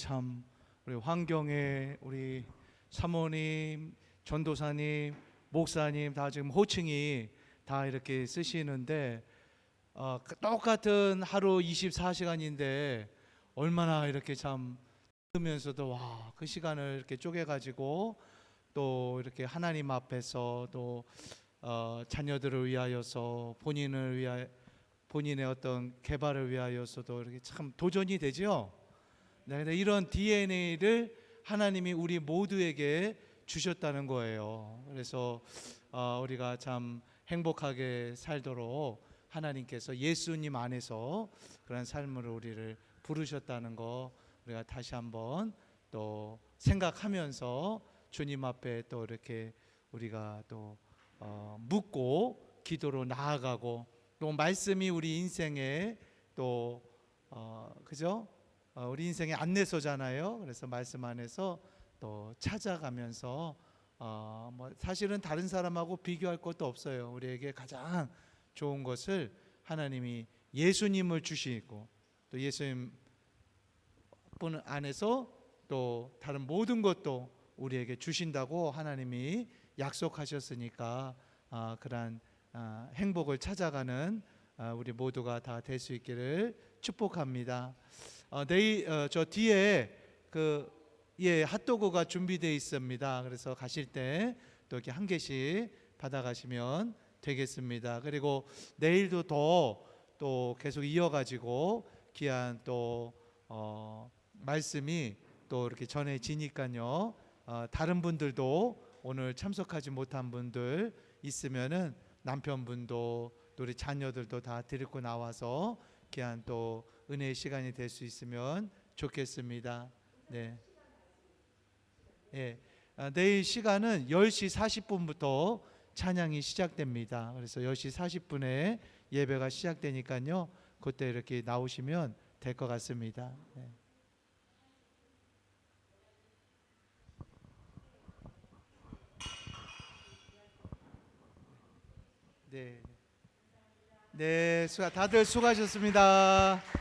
환경에 우리 사모님, 전도사님, 목사님 다 지금 호칭이 다 이렇게 쓰시는데 똑같은 하루 24시간인데 얼마나 이렇게 참 들으면서도 와, 그 시간을 이렇게 쪼개가지고 또 이렇게 하나님 앞에서 또 자녀들을 위하여서 본인의 어떤 개발을 위하여서도 이렇게 참 도전이 되죠. 네, 이런 DNA를 하나님이 우리 모두에게 주셨다는 거예요. 그래서 우리가 참 행복하게 살도록 하나님께서 예수님 안에서 그런 삶으로 우리를 부르셨다는 거 우리가 다시 한번 또 생각하면서 주님 앞에 또 이렇게 우리가 또 묻고 기도로 나아가고 또 말씀이 우리 인생에 또 그죠? 우리 인생의 안내서잖아요. 그래서 말씀 안에서 또 찾아가면서 뭐 사실은 다른 사람하고 비교할 것도 없어요. 우리에게 가장 좋은 것을 하나님이 예수님을 주시고 또 예수님 분 안에서 또 다른 모든 것도 우리에게 주신다고 하나님이 약속하셨으니까 그러한 행복을 찾아가는 우리 모두가 다 될 수 있기를 축복합니다. 내일 저 뒤에 핫도그가 준비되어 있습니다. 그래서 가실 때 또 이렇게 한 개씩 받아가시면 되겠습니다. 그리고 내일도 또 계속 이어가지고 귀한 또 말씀이 또 이렇게 전해지니까요. 다른 분들도 오늘 참석하지 못한 분들 있으면은 남편분도 또 우리 자녀들도 다 데리고 나와서 귀한 또 은혜의 시간이 될 수 있으면 좋겠습니다. 네. 예. 내일 시간은 10시 40분부터 찬양이 시작됩니다. 그래서 10시 40분에 예배가 시작되니까요. 그때 이렇게 나오시면 될 것 같습니다. 네. 네. 네, 다들 수고하셨습니다.